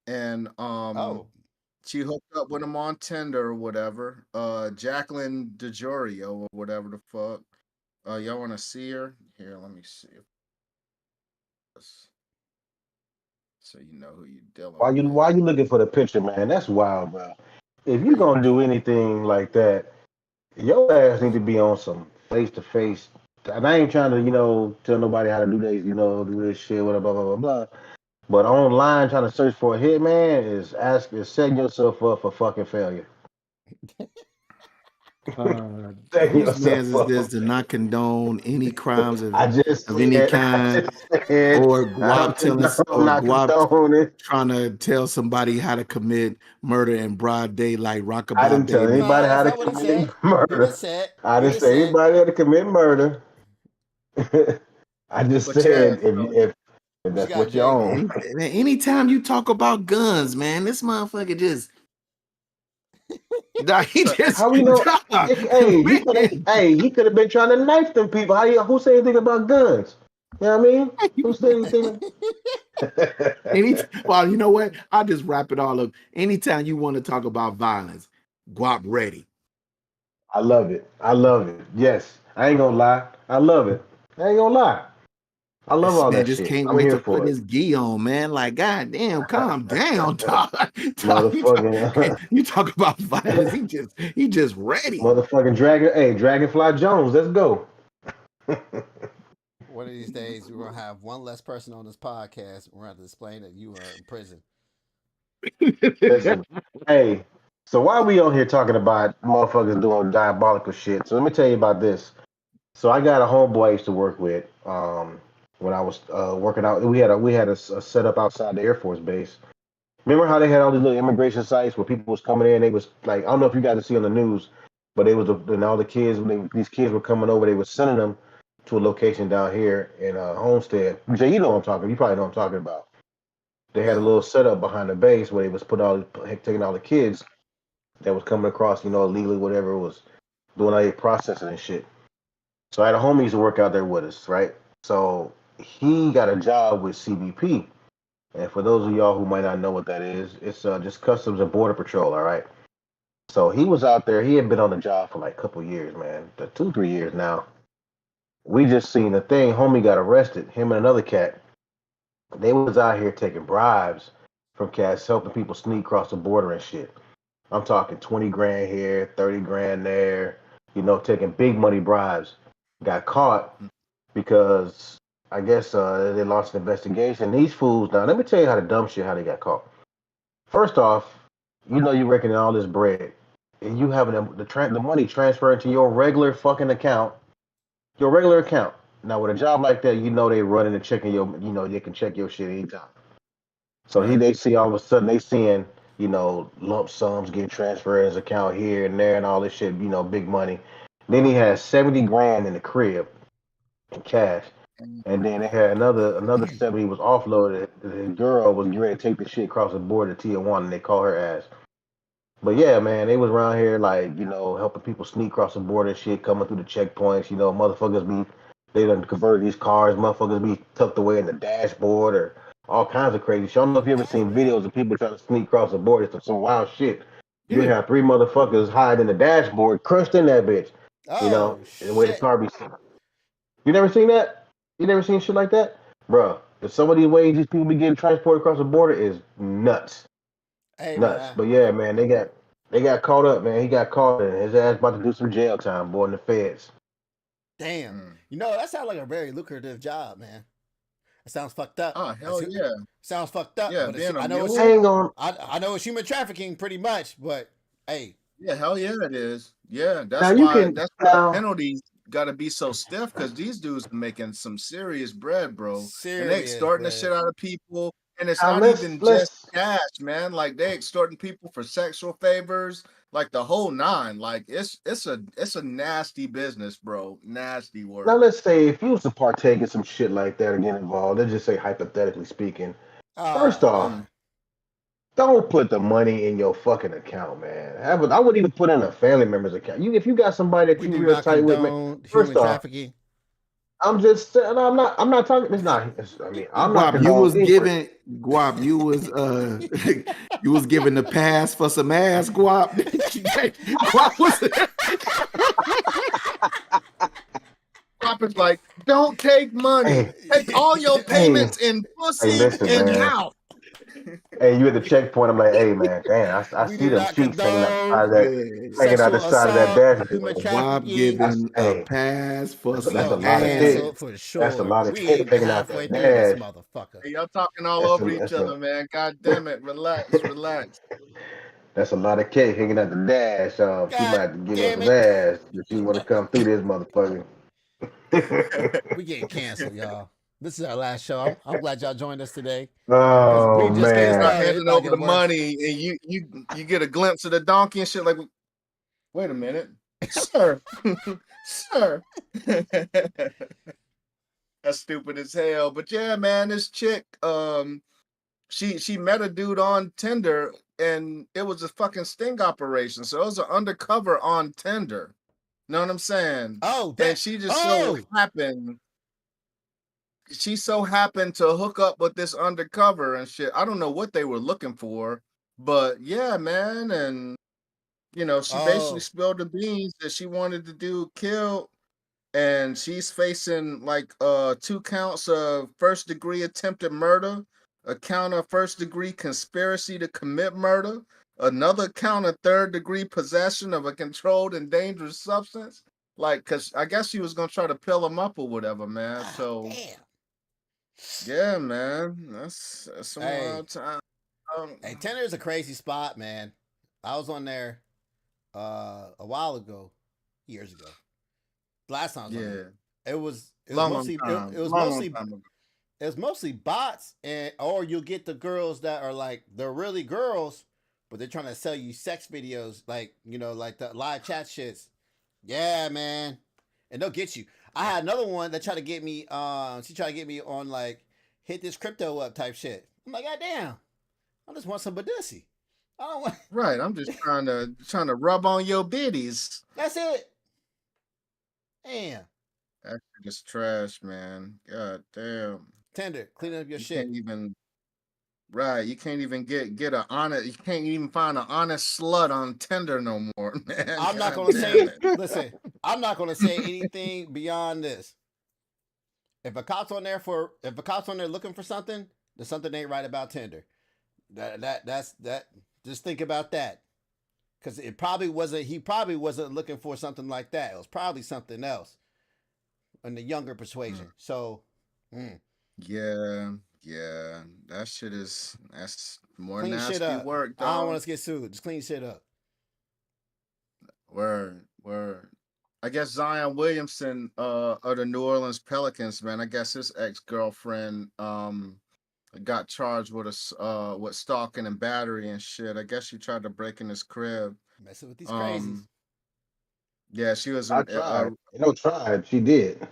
and Oh, she hooked up with him on Tinder or whatever. Jacqueline DeJorio or whatever the fuck. Y'all want to see her? Here, let me see. So you know who you're dealing with. Why you looking for the picture, man? That's wild, bro. If you gonna do anything like that, your ass need to be on some face to face. And I ain't trying to, tell nobody how to do this, do this shit, whatever, blah, blah, blah, blah. But online trying to search for a hitman is setting yourself up for fucking failure. Setting Whose man's yourself is this up. to not condone any crimes of I just any said, I kind, just said, or I don't Guap telling condone, I'm or not Guap condoning. trying to tell somebody how to commit murder in broad daylight, I rockabye didn't tell baby. no, anybody how that's to not what he said. commit He just murder. said. I He didn't just say said. anybody had to commit murder. I just But yeah, said if What you that's got, what you Jay? own. Man, anytime you talk about guns, man, this motherfucker just nah, he so just How we know? dog, Hey, man. he could have been trying to knife them people. Who said anything about guns? You know what I mean? Who said anything? Well, you know what? I'll just wrap it all up. Anytime you want to talk about violence, Guap ready. I love it. I love it. Yes, I ain't gonna lie. I love it. I ain't gonna lie. I love This all man that just shit. can't I'm wait here to put for it. his gi on, man. Like, god damn, calm down, dog. Dog, Motherfucking, you talk about violence. He just ready. motherfucking dragon. Hey, Dragonfly Jones. Let's go. One of these days, we're gonna have one less person on this podcast. We're gonna have to explain that you are in prison. Listen, hey. So why we on here talking about motherfuckers doing diabolical shit? So let me tell you about this. So I got a homeboy I used to work with. When I was working out, we had a setup outside the Air Force base. Remember how they had all these little immigration sites where people was coming in? They was like, I don't know if you guys see on the news, but they was and all the kids when these kids were coming over, they were sending them to a location down here in Homestead. Jay, you know what I'm talking. You probably know what I'm talking about. They had a Yeah. little setup behind the base where they was taking all the kids that was coming across, illegally, whatever it was, doing all their processing and shit. So I had a homie used to work out there with us, right? So he got a job with CBP. And for those of y'all who might not know what that is, it's just Customs and Border Patrol, all right? So he was out there. He had been on the job for like a couple years, man, 2, 3 years now. We just seen the thing. Homie got arrested. Him and another cat. They was out here taking bribes from cats, helping people sneak across the border and shit. I'm talking 20 grand here, 30 grand there. Taking big money bribes. Got caught because I guess they launched an investigation. These fools. Now let me tell you how the dumb shit how they got caught. First off, you reckoning all this bread, and you having the money transferred to your regular fucking account, your regular account. Now with a job like that, they running and checking they can check your shit anytime. So right. they see all of a sudden they seeing lump sums getting transferred in his account here and there and all this shit, big money. Then he had 70 grand in the crib in cash. And then they had another 70 was offloaded. The girl was ready to take the shit across the border to Tijuana and they call her ass. But yeah, man, they was around here like, helping people sneak across the border and shit, coming through the checkpoints, motherfuckers they done converted these cars, motherfuckers be tucked away in the dashboard or all kinds of crazy shit. I don't know if you ever seen videos of people trying to sneak across the border, some wild shit. You Yeah. have three motherfuckers hiding in the dashboard, crushed in that bitch, Oh and the way the shit! car be sitting. You never seen that? You never seen shit like that? Bruh, some of these ways these people be getting transported across the border is nuts. Hey Nuts. man, But yeah, man, they got caught up, man. He got caught and his ass about to do some jail time, boy, in the feds. damn. Mm. That sounds like a very lucrative job, man. It sounds fucked up. Oh hell yeah, Sounds fucked up, yeah. but Being a I know it's I mule. ain't gonna I know it's human trafficking pretty much, but hey, Yeah, hell yeah, it is. Yeah, now that's you why can that's why now penalties got to be so stiff because these dudes are making some serious bread, bro. And they serious extorting the bread. shit out of people. And it's Now not even just let's cash, man. Like they extorting people for sexual favors, like the whole nine. Like it's a nasty business, bro. Nasty now work. let's say if you was to partake in some shit like that or get involved, let's just say hypothetically speaking. First Oh off, God. don't put the money in your fucking account, man. I wouldn't even put in a family member's account. If you got somebody that We you do real not tight with, man. condone First human off, trafficking. I'm not talking. It's not. I mean, I'm not Guap, you condoning was anyway. giving Guap, you was you was giving the pass for some ass, Guap. Guap was Pop is like, don't take money. Hey, Take all your hey, payments in hey, pussy listen, and man. mouth. Hey, you at the checkpoint? I'm like, hey, man, damn, I We see do them not cheeks hanging out the side condone of that, hanging out the sexual side of that assault, dashboard. human Guap trafficking. giving a Hey, pass for We that's a some gonna get lot of ass. tits. canceled for That's a sure. lot of We ain't tits even hanging out halfway that through this dash. motherfucker. Hey, y'all talking all That's over each other, man. God damn it. Relax, relax. that's a lot of cake hanging out the dash. She God might have to give us damn some it. ass if she want to come through this motherfucker. We getting canceled, y'all. This is our last show. I'm glad y'all joined us today because Oh we just getting Start man, started. It's handing about to over the get worse. money and you get a glimpse of the donkey and shit like, wait a minute. Sir. Sir. That's stupid as hell. But yeah, man, this chick, she met a dude on Tinder and it was a fucking sting operation. So it was an undercover on Tinder. Know what I'm saying? Oh, And that. she so happened to hook up with this undercover and shit. I don't know what they were looking for, but yeah, man. And she basically Oh. spilled the beans that she wanted the dude killed. And she's facing like 2 counts of first degree attempted murder, a count of first degree conspiracy to commit murder, another count of third degree possession of a controlled and dangerous substance. Like, cause I guess she was gonna try to pill him up or whatever, man. Ah, So damn. yeah, man, that's some Hey, wild time. hey, Tinder is a crazy spot, man. I was on there a while ago, years ago. Last time I was on there, Yeah, it was long mostly time, it was long mostly time ago. it was mostly bots, and or you'll get the girls that are like they're really girls, but they're trying to sell you sex videos, like like the live chat shits. Yeah, man, and they'll get you. I had another one that tried to get me. She tried to get me on like hit this crypto up type shit. I'm like, God damn, I just want some badussy. I don't want. Right, I'm just trying to rub on your biddies. That's it. Damn. That shit is trash, man. God damn. Tinder, clean up your You shit. can't even right. You can't even get a honest. You can't even find an honest slut on Tinder no more, man. I'm not God gonna damn say. it. Listen, I'm not gonna say anything beyond this. If a cop's on there looking for something, then something ain't right about Tinder. That's that. Just think about that, because it probably wasn't. He probably wasn't looking for something like that. It was probably something else in the younger persuasion. Mm. So, Yeah, yeah. That's more clean shit nasty up. work, I don't want dog. us to get sued. Just clean shit up. Word, word. I guess Zion Williamson of the New Orleans Pelicans, man. I guess his ex-girlfriend got charged with with stalking and battery and shit. I guess she tried to break in his crib. Messing with these crazies. Um yeah, she was I tried. Tried. She did.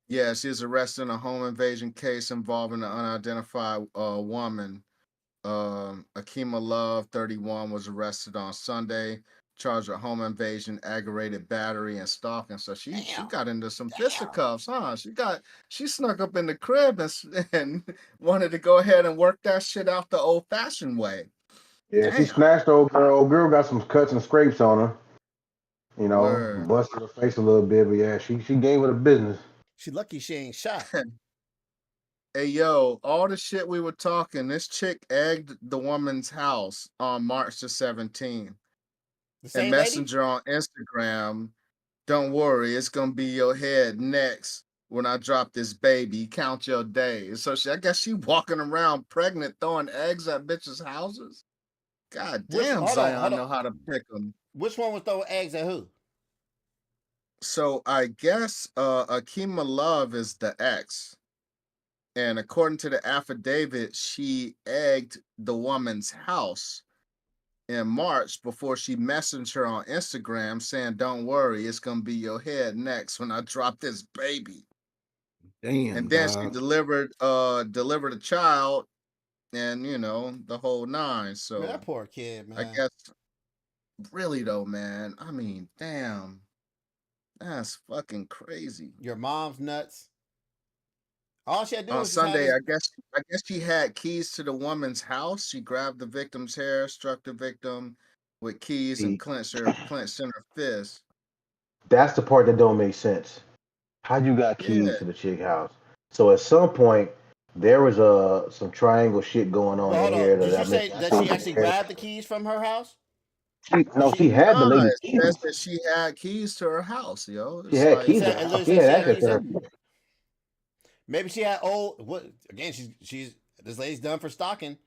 yeah, she was arrested in a home invasion case involving an unidentified woman. Akima Love, 31, was arrested on Sunday, charged with home invasion, aggravated battery, and stalking. So she Damn. got into some Damn. fisticuffs, huh? She snuck up in the crib and wanted to go ahead and work that shit out the old fashioned way. Yeah, she Damn. smashed the old girl. Old girl got some cuts and scrapes on her. Word. Busted her face a little bit, but yeah, she gave her the business. She lucky she ain't shot. Hey yo, all the shit we were talking, this chick egged the woman's house on March the 17th. The And same lady? Messenger on Instagram, don't worry, it's gonna be your head next when I drop this baby. Count your days. So I guess she walking around pregnant, throwing eggs at bitches' houses. God damn, Hold on, Zion know how to pick them. Which one was throwing eggs at who? So I guess Akima Love is the ex. And according to the affidavit, she egged the woman's house in March before she messaged her on Instagram saying, "Don't worry, it's gonna be your head next when I drop this baby." Damn. And then she delivered a child, and the whole nine. So Man, that poor kid, man. I guess really though, man. I mean, damn, that's fucking crazy. Your mom's nuts. All she had to do On was just have Sunday, his... I guess she had keys to the woman's house. She grabbed the victim's hair, struck the victim with keys, and clenched in her fist. That's the part that don't make sense. How you got keys Yeah. to the chick house? So at some point there was some triangle shit going on Well, hold in here. on. Did you That say that she actually grabbed the keys from her house? she had the Nah, lady's it says keys. that she had keys to her house, yo. She It's had like keys. It literally She said had she had access keys to her. in. Maybe she had old. What again? She's this lady's done for stalking.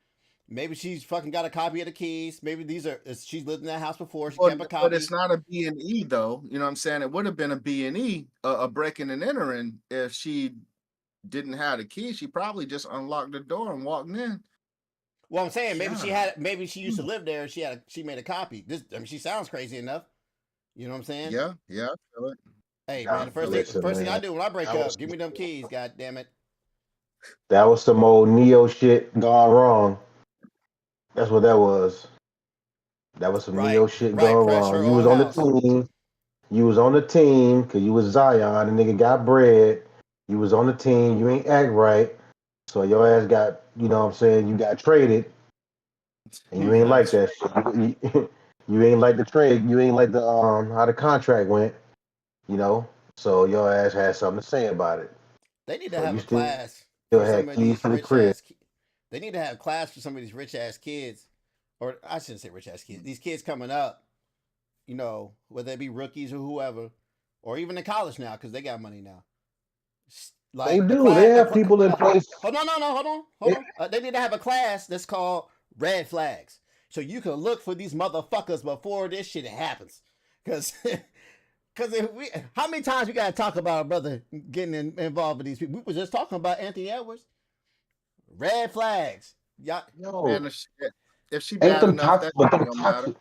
Maybe she's fucking got a copy of the keys. Maybe she's lived in that house before. She kept a copy. But it's not a B&E though. You know what I'm saying? It would have been a B&E, a breaking and entering if she didn't have the key. She probably just unlocked the door and walked in. Well, I'm saying maybe she used to live there. And she made a copy. She sounds crazy enough. You know what I'm saying? Yeah, I feel it. Hey man, the first thing I do when I break up, give me them keys. God damn it. That was some old Neo shit gone wrong. That's what that was. That was some Neo shit gone press her wrong. You own was on the house. team. You was on the team because you was Zion. The nigga got bread. You was on the team. You ain't act right. So your ass got, you know what I'm saying, you got traded. And you ain't like that shit. You ain't like the trade. You ain't like the how the contract went, you know. So your ass had something to say about it. They need to So have you a still class for some had of keys these to the rich crib. ass. They need to have a class for some of these rich ass kids, or I shouldn't say rich ass kids. These kids coming up, whether they be rookies or whoever, or even in college now because they got money now. They do. They have people in place. Hold on. They need to have a class that's called red flags, so you can look for these motherfuckers before this shit happens. Because how many times we gotta talk about our brother getting involved with these people? We were just talking about Anthony Edwards. Red flags. Yeah. Man, if she Ain't bad them enough, toxic, that don't matter.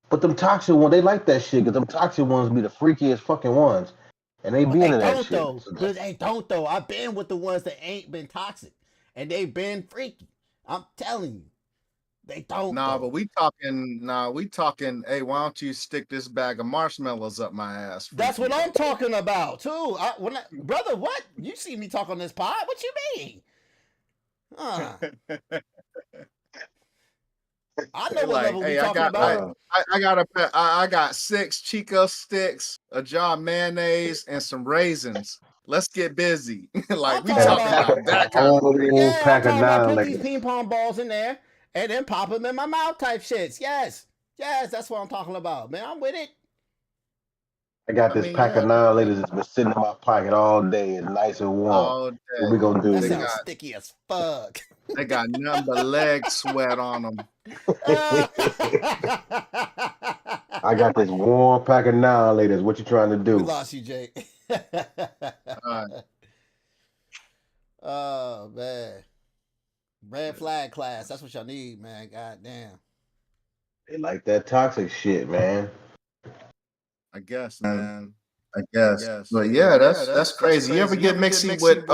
but them toxic ones, they like that shit because them toxic ones be the freakiest fucking ones. And they be into that shit. They don't though. I've been with the ones that ain't been toxic. And they've been freaky. I'm telling you. They don't. Nah, but we talking, hey, why don't you stick this bag of marshmallows up my ass? That's what I'm talking about, too. Brother, what? You see me talk on this pod? What you mean? I know what level we talking about. I got 6 Chico sticks, a jar of mayonnaise, and some raisins. Let's get busy. Like we talking about that kind of thing. Yeah, I'm talking about put these ping pong balls in there and then pop them in my mouth type shits. Yes, that's what I'm talking about, man. I'm with it. I got this pack of 9 liters that's been sitting in my pocket all day. It's nice and warm. All day. What we gonna do? That sounds sticky as fuck. They got nothing but leg sweat on them. I got this warm pack of 9 liters. What you trying to do? We lost you, Jay. Oh man, red flag class. That's what y'all need, man. God damn. They like that toxic shit, man. I guess, man. I guess. But yeah, that's crazy. You ever get mixy with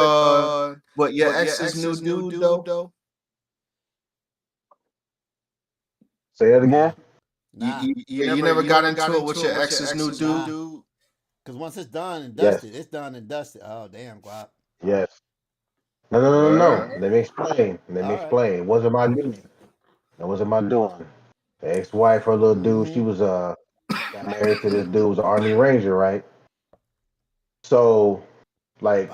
what your ex's new dude though? Say that again. Nah. You never got into it with your ex's new dude? Because once it's done and dusted, it's done and dusted. Oh damn, Guap. Yes. No. Let me explain. It wasn't my doing. That wasn't my doing. The ex-wife, her little dude, she was got married to this dude, was an Army Ranger, right? So, like,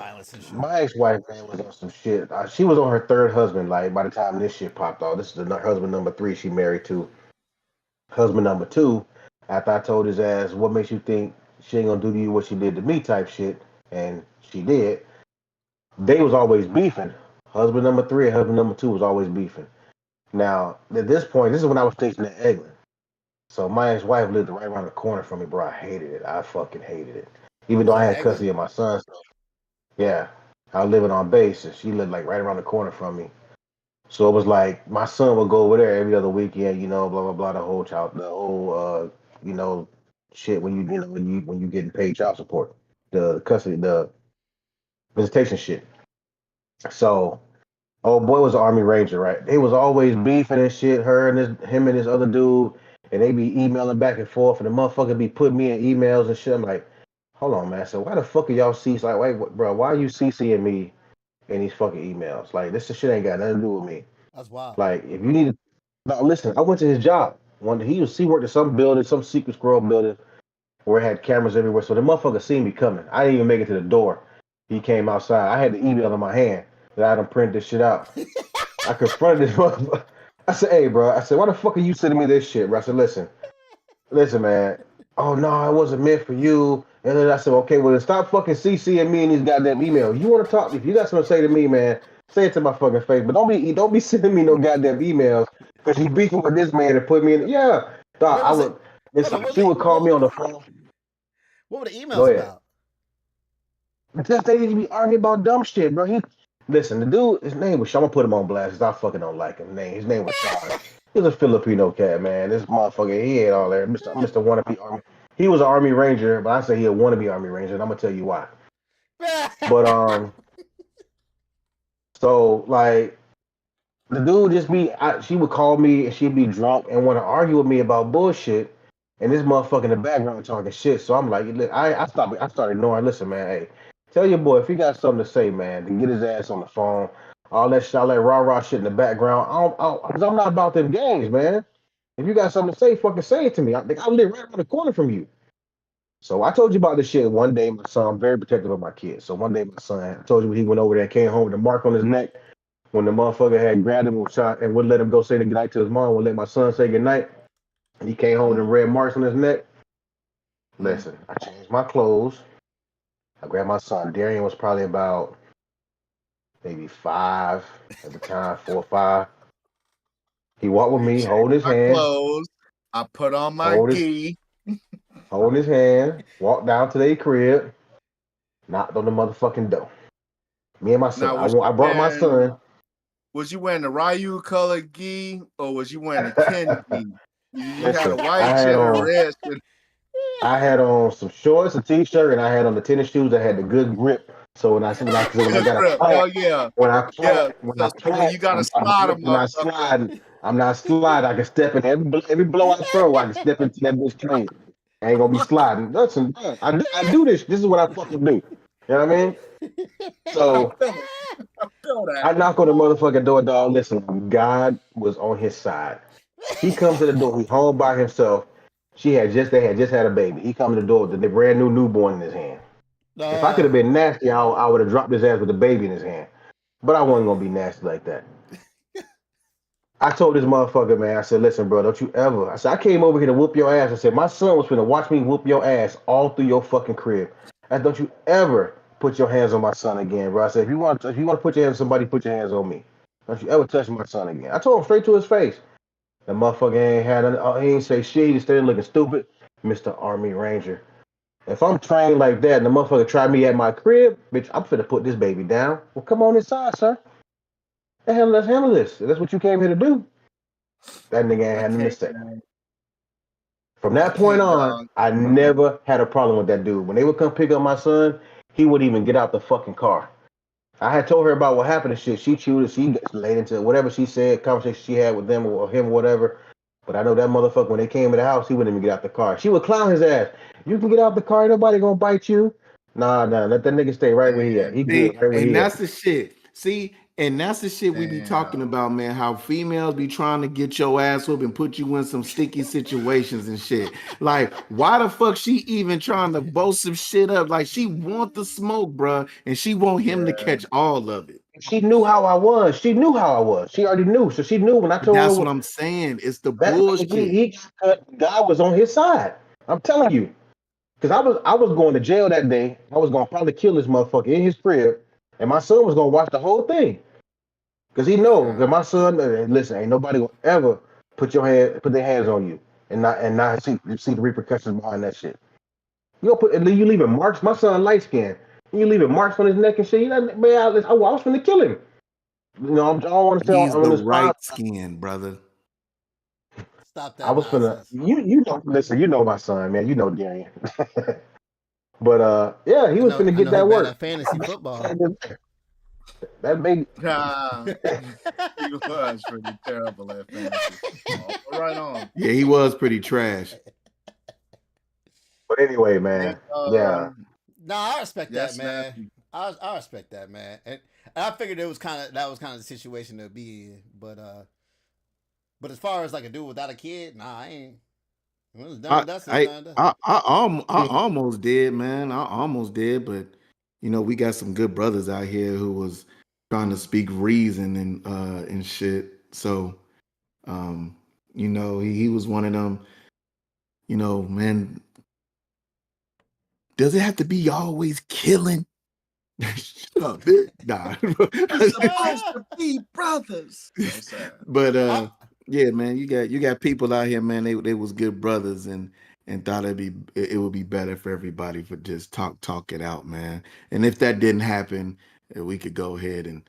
my ex-wife was on some shit. She was on her 3rd husband. Like, by the time this shit popped off, this is the husband number 3 she married to. Husband number 2. After I told his ass, what makes you think she ain't gonna do to you what she did to me? Type shit, and she did. They was always beefing. Husband number 3 and husband number 2 was always beefing. Now, at this point, this is when I was stationed in Eglin. So my ex-wife lived right around the corner from me, bro. I hated it. I fucking hated it. Even though I had custody of my son. So, yeah. I was living on base, and she lived like right around the corner from me. So it was like my son would go over there every other weekend, blah blah blah, you know, shit when you getting paid child support, the custody, the visitation shit. So old boy was an Army Ranger, right? They was always beefing and shit, him and this other dude, and they be emailing back and forth, and the motherfucker be putting me in emails and shit. I'm like, hold on, man. So why the fuck are y'all CC? Like, wait, bro, why are you CCing me in these fucking emails? Like, this shit ain't got nothing to do with me. That's wild. Like, if you need to, no, listen, I went to his job. He worked at some building, some secret squirrel building where it had cameras everywhere. So the motherfucker seen me coming. I didn't even make it to the door. He came outside. I had the email in my hand that I done print this shit out. I confronted this motherfucker. I said, hey, bro. I said, why the fuck are you sending me this shit, bro? I said, listen, man. Oh, no, it wasn't meant for you. And then I said, okay, well, then stop fucking CCing me in these goddamn emails. You want to talk? If you got something to say to me, man, say it to my fucking face. But don't be sending me no goddamn emails because you beefing with this man and put me in. Yeah. Dog, Wait, I was it? would. Hold on, She would call me on the phone. what were the Go emails ahead. about? Just they need to be arguing about dumb shit, bro. Listen, the dude, his name was. I'm gonna put him on blast because I fucking don't like him. His name was Sean. He was a Filipino cat, man. This motherfucker, he ain't all there. Mr. Wannabe Army. He was an Army Ranger, but I say he a wannabe Army Ranger, and I'm gonna tell you why. But so like the dude she would call me and she'd be drunk and want to argue with me about bullshit, and this motherfucker in the background talking shit. So I'm like, I started ignoring. Listen, man, hey, tell your boy if he got something to say, man, to get his ass on the phone. All that rah rah shit in the background. Cause I'm not about them games, man. If you got something to say, fucking say it to me. I live right around the corner from you. So I told you about this shit one day. My son, I'm very protective of my kids. So one day my son, I told you when he went over there, came home with a mark on his neck when the motherfucker had grabbed him and shot and wouldn't let him go say goodnight to his mom, wouldn't let my son say goodnight. And he came home with them red marks on his neck. Listen, I changed my clothes. I grabbed my son. Darian was probably about maybe 5 at the time, 4 or 5. He walked with me, holding his My hand, clothes. I put on my hold his, gi. holding his hand, walked down to their crib, knocked on the motherfucking door. Me and my son. Now, I brought my son. was you wearing the Ryu colored gi or was you wearing the Ken gi? You had a Listen, white shit or a red shit. I had on some shorts, a t-shirt, and I had on the tennis shoes that had the good grip. So when I Good got a grip. plant, Hell yeah. when I Yeah. plant, when I So when plant, you got to slide a I'm not motherfucker. sliding. I'm not sliding. I can step in every blow I throw. I can step into that bitch clean. I ain't gonna be sliding. Listen, bro, I do this. This is what I fucking do. You know what I mean? I So feel it. I feel that. I knock on the motherfucking door, dog. Listen, God was on his side. He comes to the door. He's home by himself. They had just had a baby. He comes to the door with the brand new newborn in his hand. If I could have been nasty, I would have dropped his ass with the baby in his hand. But I wasn't gonna be nasty like that. I told this motherfucker, man, I said, listen, bro, don't you ever. I said, I came over here to whoop your ass. I said, my son was finna watch me whoop your ass all through your fucking crib. I said, don't you ever put your hands on my son again, bro. I said, if you want to put your hands on somebody, put your hands on me. Don't you ever touch my son again. I told him straight to his face. The motherfucker he ain't say shit. He just stayed looking stupid. Mr. Army Ranger. If I'm trained like that and the motherfucker try me at my crib, bitch, I'm finna put this baby down. Well, come on inside, sir. Let's handle this. If that's what you came here to do. That nigga ain't I had nothing to can't, say. man. From I that point can't, on, dog. I never had a problem with that dude. When they would come pick up my son, he wouldn't even get out the fucking car. I had told her about what happened and shit. She chewed it. She laid into whatever she said, conversation she had with them or him or whatever. But I know that motherfucker, when they came in the house, he wouldn't even get out the car. She would clown his ass. You can get out the car. Ain't nobody gonna bite you. Nah. Let that nigga stay right where he at. He good See, right where and he at. that's the shit. See, and that's the shit we be talking Damn. about, man. How females be trying to get your ass up and put you in some sticky situations and shit. Like, why the fuck she even trying to boast some shit up? Like, she want the smoke, bruh, and she want him to Yeah. catch all of it. She knew how I was. She knew how I was. She already knew. So she knew when I told That's her what I'm saying. It's the that bullshit. he God was on his side. I'm telling you. Because I was going to jail that day. I was gonna probably kill this motherfucker in his crib, and my son was gonna watch the whole thing. Because he know that my son, listen, ain't nobody gonna ever put their hands on you and not see the repercussions behind that shit. You leaving marks. My son light skin. You leaving marks on his neck and shit. Man, I was finna kill him. You know, I don't want to say He's I'm the in the spot. right skin, brother. Stop I that was finna. nonsense. You know. Listen, you know my son, man. You know Darian. But yeah, he was finna I get know he that bad work. at fantasy football. That made. Nah, he was pretty terrible at fantasy football. But right on. Yeah, he was pretty trash. But anyway, Yeah, man. Yeah. No, I respect that, yes, man. man. I respect that, man. And I figured that was kind of the situation to be in. But as far as like a dude without a kid, nah, I ain't. When it's done, I that's I done. I almost did, man. I almost did, but we got some good brothers out here who was trying to speak reason and shit. So, he was one of them. Man, does it have to be always killing? Shut up, bitch. Nah. We're supposed to be brothers. So sad. But yeah, man, you got people out here, man. They was good brothers and thought it would be better for everybody for just talk it out, man. And if that didn't happen, we could go ahead and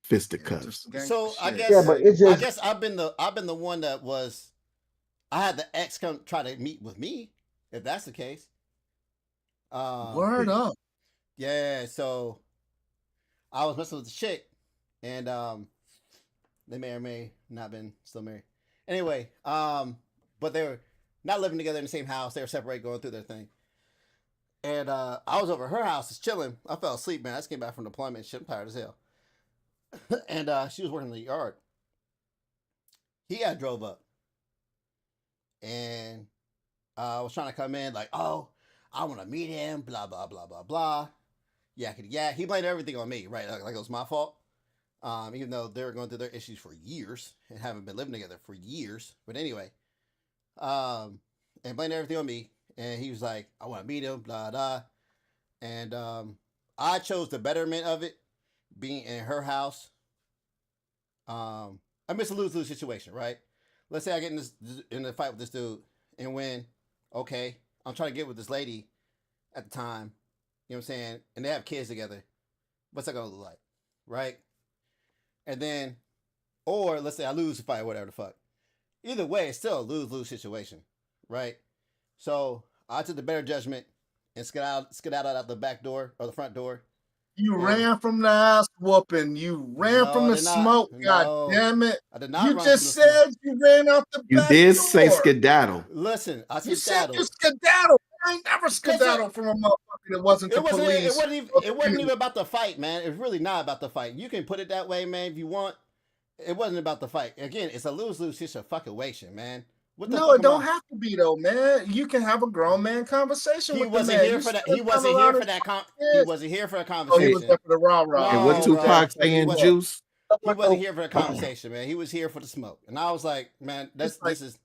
fisticuffs. So I guess Yeah, but it's I just. guess I've been the one that was. I had the ex come try to meet with me, if that's the case. Word up. Yeah, so I was messing with the chick, and they may or may not been still married. Anyway, but they were not living together in the same house. They were separated, going through their thing. And I was over at her house, just chilling. I fell asleep, man. I just came back from deployment. Shit, I'm tired as hell. And she was working in the yard. He had drove up, and I was trying to come in like, oh, I want to meet him. Blah blah blah blah blah. Yakety yak. He blamed everything on me, right? Like it was my fault. Even though they were going through their issues for years and haven't been living together for years. But anyway, and blamed everything on me. And he was like, I want to meet him, blah, blah. And I chose the betterment of it, being in her house. I mean, it's a lose-lose situation, right? Let's say I get in a fight with this dude and win. Okay, I'm trying to get with this lady at the time. You know what I'm saying? And they have kids together. What's that going to look like? Right? And then, or let's say I lose the fight, whatever the fuck. Either way, it's still a lose-lose situation, right? So I took the better judgment and skedaddled out the back door or the front door. You ran from the ass whooping. You ran from the smoke. God damn it! I did not. You just said you ran out the back door. You did say skedaddle. Listen, I You said you skedaddle. I ain't never skedaddle from a motherfucker that wasn't the police. It wasn't even about the fight, man. It's really not about the fight. You can put it that way, man, if you want. It wasn't about the fight. Again, it's a lose-lose situation, man. No, it don't have to be though, man. You can have a grown man conversation with the man. He wasn't here for that conversation. Oh, he was there for the rah-rah. And what Tupac saying, Juice? He wasn't here for the conversation, man. He was here for the smoke. And I was like, man, this is.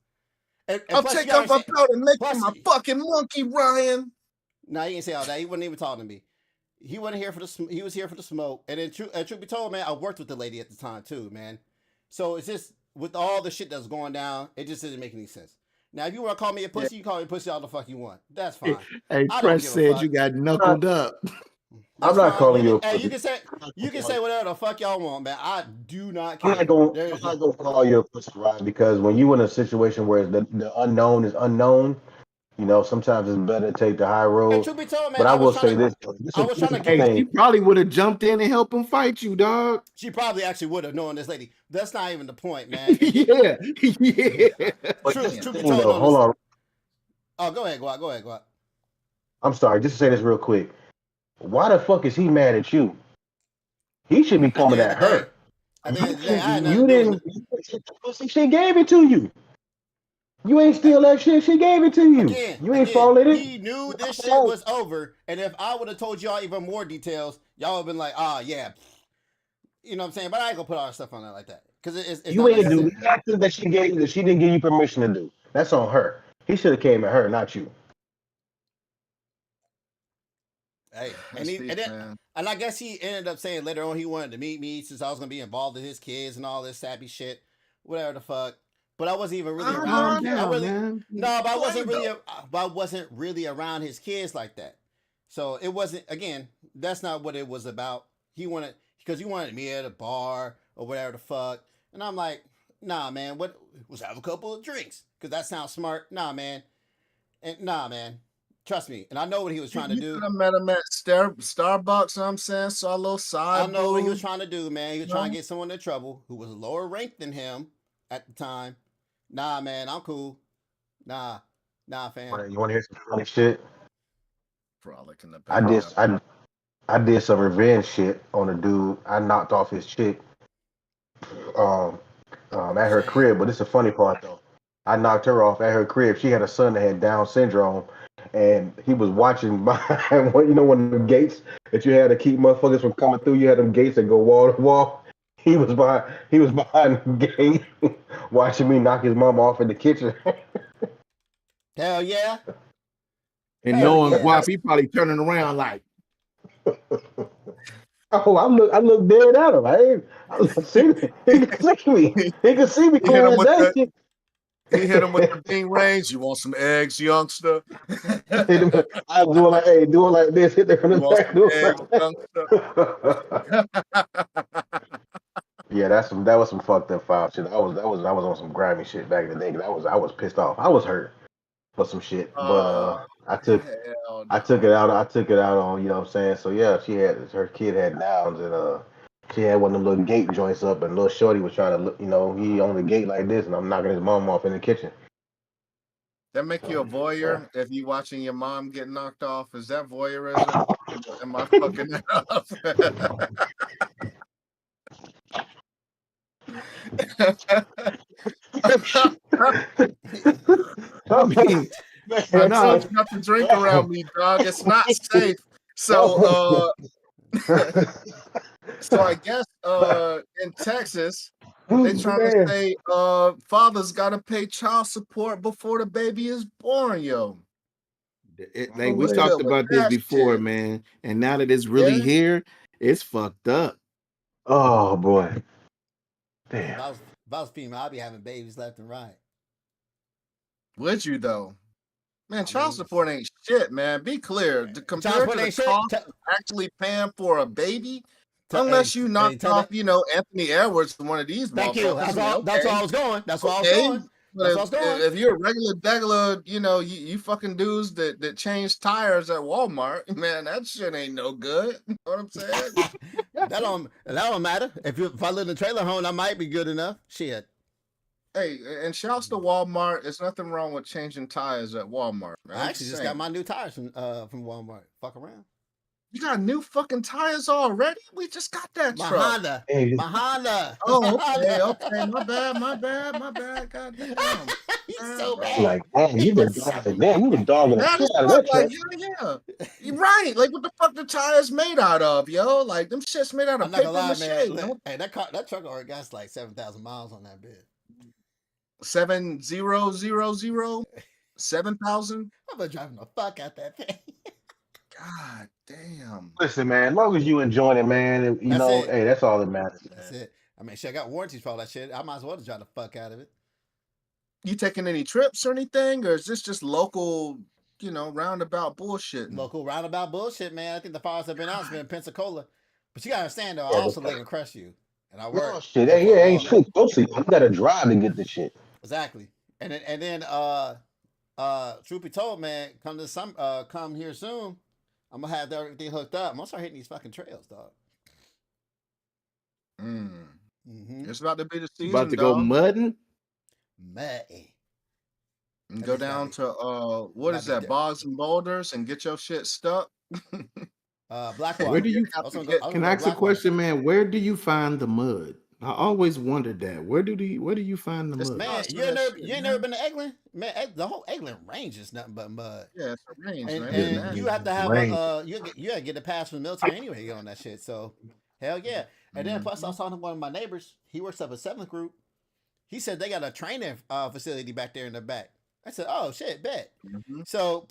I'll take off my belt and make him my fucking monkey, Ryan. No, he didn't say all that. He wasn't even talking to me. He wasn't here for he was here for the smoke. And then, truth be told, man, I worked with the lady at the time too, man. So it's just with all the shit that's going down, it just doesn't make any sense. Now, if you want to call me a pussy, you call me a pussy all the fuck you want. That's fine. Hey, Fresh said you got knuckled up. I'm not calling you a pussy. Hey, you can say whatever the fuck y'all want, man. I do not care. I'm not gonna call you a pussy, right? Because when you in a situation where the unknown is unknown, sometimes it's better to take the high road. Truth be told, man, but I will say this: she probably would have jumped in and helped him fight you, dog. She probably actually would have known this lady. That's not even the point, man. yeah. Truth be told, hold on. Oh, go ahead, go out. I'm sorry, just to say this real quick. Why the fuck is he mad at you? He should be coming at her. You didn't. She gave it to you. You ain't steal that shit. She gave it to you. You ain't falling it. He knew this shit was over, and if I would have told y'all even more details, y'all would have been like, yeah. You know what I'm saying? But I ain't gonna put all our stuff on that like that. Because it's you ain't do nothing that she didn't give you permission to do. That's on her. He should have came at her, not you. Hey, and I guess he ended up saying later on he wanted to meet me since I was gonna be involved in his kids and all this sappy shit, whatever the fuck. But I wasn't even really around. But I wasn't really around his kids like that. So it wasn't. Again, that's not what it was about. He wanted me at a bar or whatever the fuck, and I'm like, nah, man. What? Let's have a couple of drinks because that sounds smart. Nah, man. And nah, man. Trust me. And I know what he was trying to You do. could have met him at Starbucks. I'm saying, saw a little side. I know what he was boob. trying to do, man. He was You trying to know? get someone in trouble who was lower ranked than him at the time. Nah, man. I'm cool. Nah, fam. You want to hear some funny shit? Frolic in the I back. did I did some revenge shit on a dude. I knocked off his chick um, at her Shame. crib, but it's a funny part though. I knocked her off at her crib. She had a son that had Down syndrome, and he was watching behind one, one of the gates that you had to keep motherfuckers from coming through. You had them gates that go wall to wall. He was behind the gate, watching me knock his mom off in the kitchen. Hell yeah. And Hell knowing yeah. Guap, he probably turning around like, Oh, I look dead at him. I see me. He can see me. He can see me He hit clear him as with day. the he hit him with the bing range. You want some eggs, youngster? I was doing like this, hit there from You the want back, some doing eggs, youngster? like Yeah, that was some fucked up foul shit. I was on some grimy shit back in the day. I was pissed off. I was hurt for some shit, but Hell I no. took it out on, you know what I'm saying? So yeah, her kid had Downs, and she had one of them little gate joints up, and little shorty was trying to look, he on the gate like this, and I'm knocking his mom off in the kitchen. That make you a voyeur if you watching your mom get knocked off? Is that voyeurism? Am I fucking it up? I mean, I no, told you not to drink around me, dog. It's not safe. So so I guess in Texas, they trying to Man. say fathers gotta pay child support before the baby is born, yo. like we What's talked good with about this that before, shit? man. And now that it's really Yeah? here, it's fucked up. Oh boy. If Damn. I was female, I'd be having babies left and right. Would you though? Man, I child mean, support ain't shit, man. Be clear. child Compared support to the ain't shit. cost of actually paying for a baby, unless you Hey, knocked off, Anthony Edwards from one of these thank you. motherfuckers. Then That's where okay. I was going. That's where I was Okay. going. But That's where I was going. if you're a regular degular, you fucking dudes that change tires at Walmart, man, that shit ain't no good. You know what I'm saying? that don't matter. If I live in a trailer home, I might be good enough. Shit. Hey, and shouts to Walmart. There's nothing wrong with changing tires at Walmart, man. I actually just got my new tires from Walmart. Fuck around. You got new fucking tires already? We just got that My truck. Honda. Hey, My Honda. Oh, okay, Honda. okay. My bad. God damn. He's so Bro. bad. like, damn, He you been was dogging, damn, you been dogging the Mad shit as out of fuck, that like, truck. yeah. You're right. Like, what the fuck the tires made out of, yo? Like, them shit's made out I'm of not gonna paper lie, mache. man. You know? Hey, that truck already got like 7,000 miles on that bit. 7,000 7,000. I've been driving the fuck out that thing. God damn. Listen, man, as long as you enjoying it, man, and, That's it. hey, that's all that matters, That's man. it. I mean, shit, I got warranties for all that shit. I might as well just drive the fuck out of it. You taking any trips or anything, or is this just local, roundabout bullshit? Local roundabout bullshit, man. I think the farthest I've been out has been in Pensacola. But you gotta understand though, I Yeah, also live in Crestview. And I no work shit, there hey, for yeah, a ain't Walmart. shit. Go see, you gotta drive to get the shit. Exactly. And then truth be told, man, come here soon. I'm gonna have everything hooked up. I'm gonna start hitting these fucking trails, dog. Mm-hmm. It's about to be the season, About to go dog. mudding. Muddy. And go down to what is that, Bogs and Boulders, and get your shit stuck. Blackwater. Where do you? Can I ask a Blackwater. question, man? Where do you find the mud? I always wondered that. Where do you find the mud? Man, you ain't never been to Eglin? Man, the whole Eglin range is nothing but mud. Yeah, it's a range, And, man. and you have to have you gotta get a pass from the military anyway to get on that shit. So hell yeah. And then plus I was talking to one of my neighbors. He works up a 7th group. He said they got a training facility back there in the back. I said, oh shit, bet. So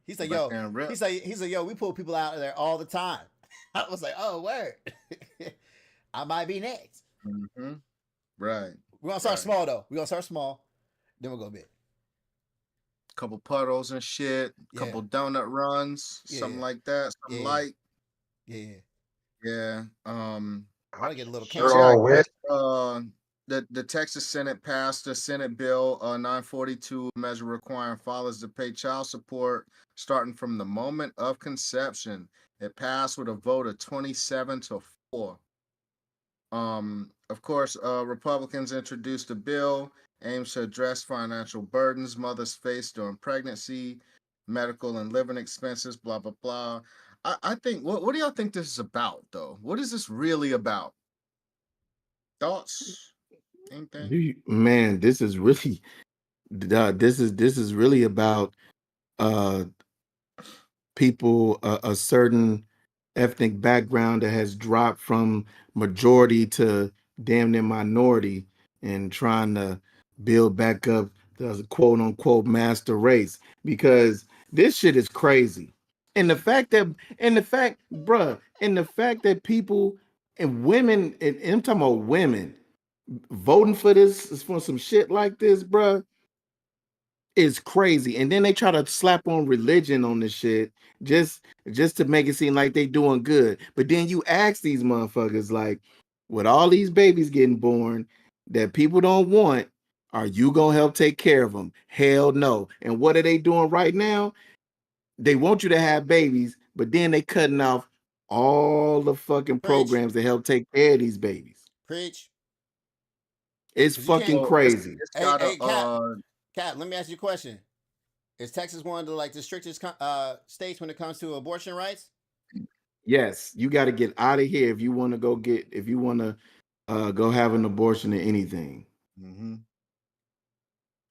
he's like, yo, he's like, yo, we pull people out of there all the time. I was like, oh word. I might be next. Right. We're gonna start small though. We're gonna start small, then we'll go big. couple puddles and shit, Yeah. couple donut runs, something Yeah. like that, something Yeah. light. Yeah. Yeah. I want to get a little Sure camp. all I wet. guess, the Texas Senate passed the Senate Bill 942, measure requiring fathers to pay child support starting from the moment of conception. It passed with a vote of 27-4. Of course, Republicans introduced a bill aims to address financial burdens mothers face during pregnancy, medical and living expenses, blah blah blah. I think what do y'all think this is about though? What is this really about? Thoughts? Anything? Man, this is really this is really about uh people a certain ethnic background that has dropped from majority to damn near minority and trying to build back up the quote unquote master race because this shit is crazy. And the fact that and the fact that people and women and I'm talking about women voting for this for some shit like this, bruh, is crazy. And then they try to slap on religion on this shit just to make it seem like they doing good. But then you ask these motherfuckers, like, with all these babies getting born that people don't want, are you gonna help take care of them? Hell no. And what are they doing right now? They want you to have babies, but then they cutting off all the fucking Preach. programs to help take care of these babies. Preach. It's 'Cause you can't. fucking Well, crazy. it's Hey, gotta Cap. Let me ask you a question. Is Texas one of the like the strictest states when it comes to abortion rights? Yes, you got to get out of here if you want to go get if you want to go have an abortion or anything. mm-hmm.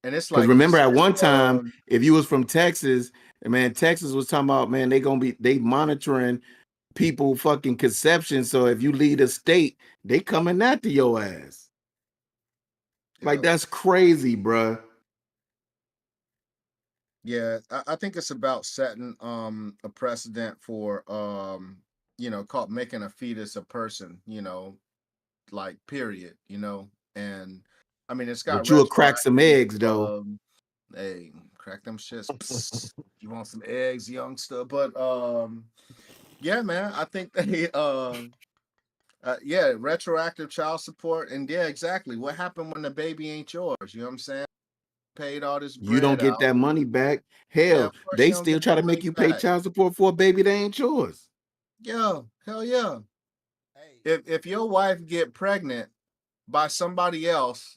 And it's Because like remember, this at this one time, if you was from Texas, man, Texas was talking about, man, they monitoring people fucking conception. So if you leave the state, they coming after your ass. Like yeah. that's crazy, bruh. Yeah, I think it's about setting a precedent for called making a fetus a person, like period, and I mean it's got But you will crack some retroactive eggs though. hey, crack them shits. Psst. You want some eggs, youngster? But yeah, man, I think they yeah, retroactive child support and yeah, exactly. What happened when the baby ain't yours? You know what I'm saying? Paid all this You don't bread get out. that money back. Yeah, Hell, of course they you don't still get try that to money make you pay back. child support for a baby that ain't yours. Yeah, hell yeah. Hey, If your wife get pregnant by somebody else,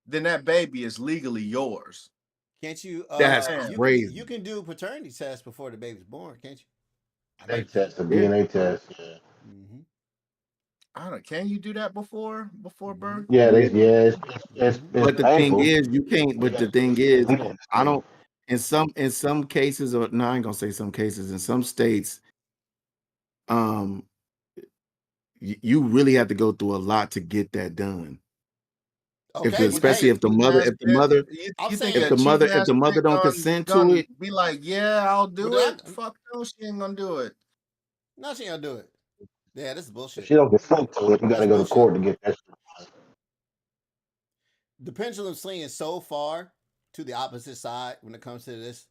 then that baby is legally yours. can't you? That's Man, You crazy. can do paternity tests before the baby's born, can't you? I DNA think. test, a Yeah. DNA test. Yeah, Mm-hmm. I don't. Can you do that before Mm-hmm. birth? yeah, Yeah. Mm-hmm. it's But the thing painful. is, you can't. But you But the gotta do thing it for is, the legal I thing. don't. In some cases, or no, I ain't gonna say some cases. In some states, um, you really have to go through a lot to get that done. If Okay, You but think especially hey, a cheating ass bitch? I'm You think saying, a cheating if ass the chick mother don't consent to gonna it, be like, yeah, I'll but do I, it? Fuck no, she ain't gonna do it. no, she ain't gonna do it. Yeah, this is If bullshit. she don't consent to it, you That's gotta go to bullshit. court to get that shit. The pendulum swinging so far to the opposite side when it comes to this.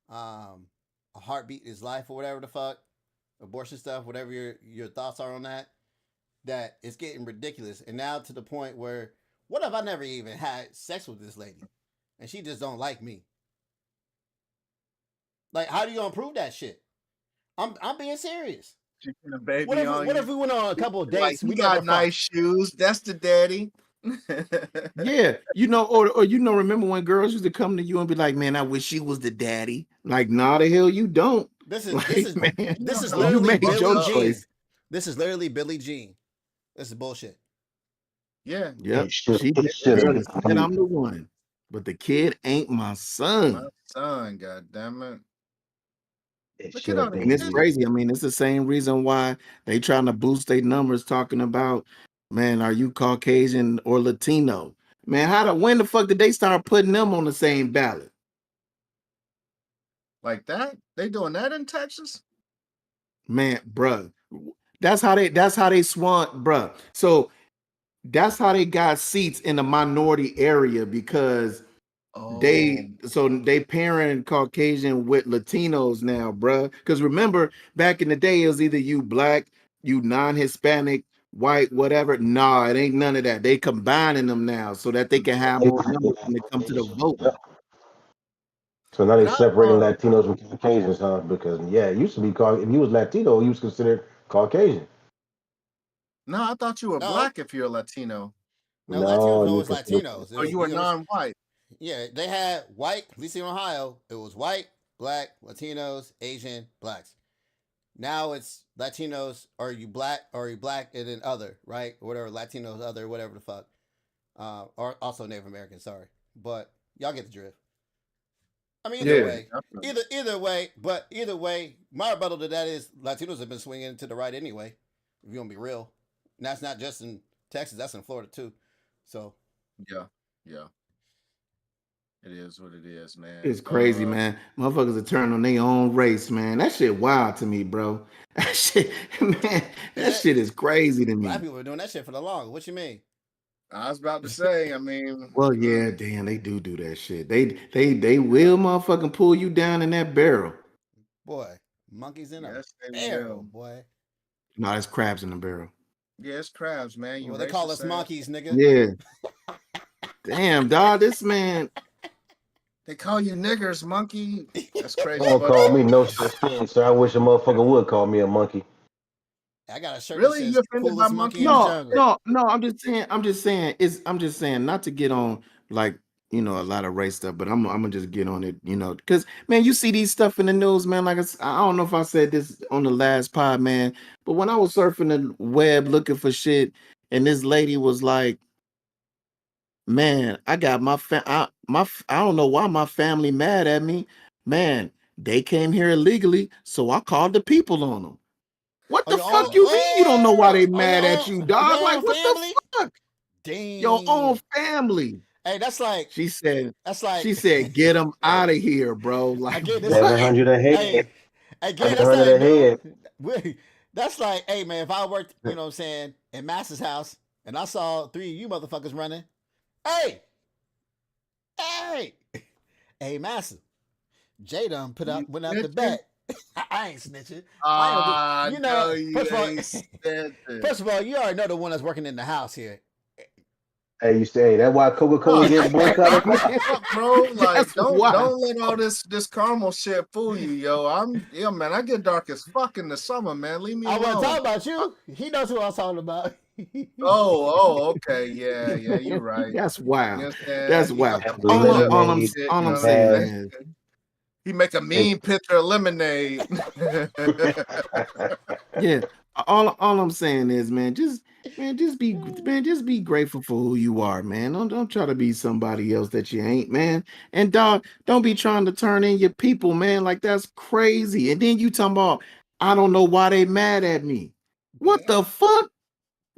A heartbeat is life or whatever the fuck, abortion stuff, whatever your thoughts are on that. That it's getting ridiculous, and now to the point where, what if I never even had sex with this lady, and she just don't like me? Like, how do you gonna prove that shit? I'm being serious. She put a baby on What if you. we went on a couple of Like dates and he we never got nice fucked? shoes. That's the daddy. yeah, or remember when girls used to come to you and be like, "Man, I wish she was the daddy." Like, nah, the hell you don't. This is this Like, is man, You this don't is know you literally made fucked Billie your up. Jean. choice. This is literally Billie Jean. This is bullshit. Yeah, Yep, It should have girl been that said you. I'm the one, but the kid ain't my my son. son. God damn it! It Look at should all have the And been it's you. kids. crazy. I mean, it's the same reason why they trying to boost their numbers talking about, man, are you Caucasian or Latino? Man, when the fuck did they start putting them on the same ballot? Like that? They doing that in Texas? Man, bruh. That's how they swung, bruh. So that's how they got seats in the minority area because They pairing Caucasian with Latinos now, bruh. Because remember, back in the day, it was either you black, you non-Hispanic, white, whatever. Nah, it ain't none of that. They combining them now so that they can have more numbers when they come to the vote. So now they But I separating thought, Latinos from Caucasians, huh? Because it used to be called if you was Latino, you was considered Caucasian. no, I thought you were No. black if you're a Latino. No, No, Latinos you're always considered. Latinos. Or you were non-white. Yeah, they had white, at least in Ohio, it was white, black, Latinos, Asian, blacks. Now it's Latinos, are you black, and then other, right? Or whatever, Latinos, other, whatever the fuck. Or also Native American, sorry. But y'all get the drift. I mean, either way. Definitely. Either way, my rebuttal to that is Latinos have been swinging to the right anyway, if you want to be real. And that's not just in Texas, that's in Florida too. So, Yeah. It is what it is, man. It's crazy, man. Motherfuckers are turning on their own race, man. That shit wild to me, bro. That shit, man, that shit is crazy to me. Black people are doing that shit for the long. What you mean? I was about to say, I mean, well, yeah, damn, they do that shit. They will motherfucking pull you down in that barrel. Boy, monkeys in yes, a they barrel, will. boy. No, it's crabs in the barrel. Yeah, it's crabs, man. You Well, they call us racist ass. monkeys, nigga. Yeah. Damn, dog, this man. They call you niggers, monkey. That's crazy. Don't call me no such thing, sir. I wish a motherfucker would call me a monkey. I got a shirt Really? that You says offended coolest by monkey in the monkeys? jungle. No. I'm just saying, not to get on like a lot of race stuff, but I'm gonna just get on it, because man, you see these stuff in the news, man. Like I don't know if I said this on the last pod, man, but when I was surfing the web looking for shit, and this lady was like, man, I got I don't know why my family mad at me, man. They came here illegally, so I called the people on them. What the fuck you mean you don't know why they mad at you, dog? Like, what family? the fuck? Damn. Your own family. Hey, that's like She said, get them out of here, bro. Like, again, it's 700 a head. hey, again, 700 a head. that's like, hey man, if I worked, you know what I'm saying, in Master's house and I saw 3 of you motherfuckers running, hey, Master, Jay done went out the bet. I ain't snitching. First of all, you already know the one that's working in the house here. Hey, you say that why Coca-Cola gets boycotted? Bro, like don't let all this caramel shit fool you, yo. Man, I get dark as fuck in the summer, man. Leave me alone. I wasn't talking about you. He knows who I was talking about. Okay, yeah, you're right. That's wild. You know what I'm That's wild. All I'm saying is, he make a mean picture of lemonade. Yeah. All I'm saying is, man, just be grateful for who you are, man. Don't try to be somebody else that you ain't, man. And dog, don't be trying to turn in your people, man. Like, that's crazy. And then you talking about, I don't know why they mad at me. What the fuck?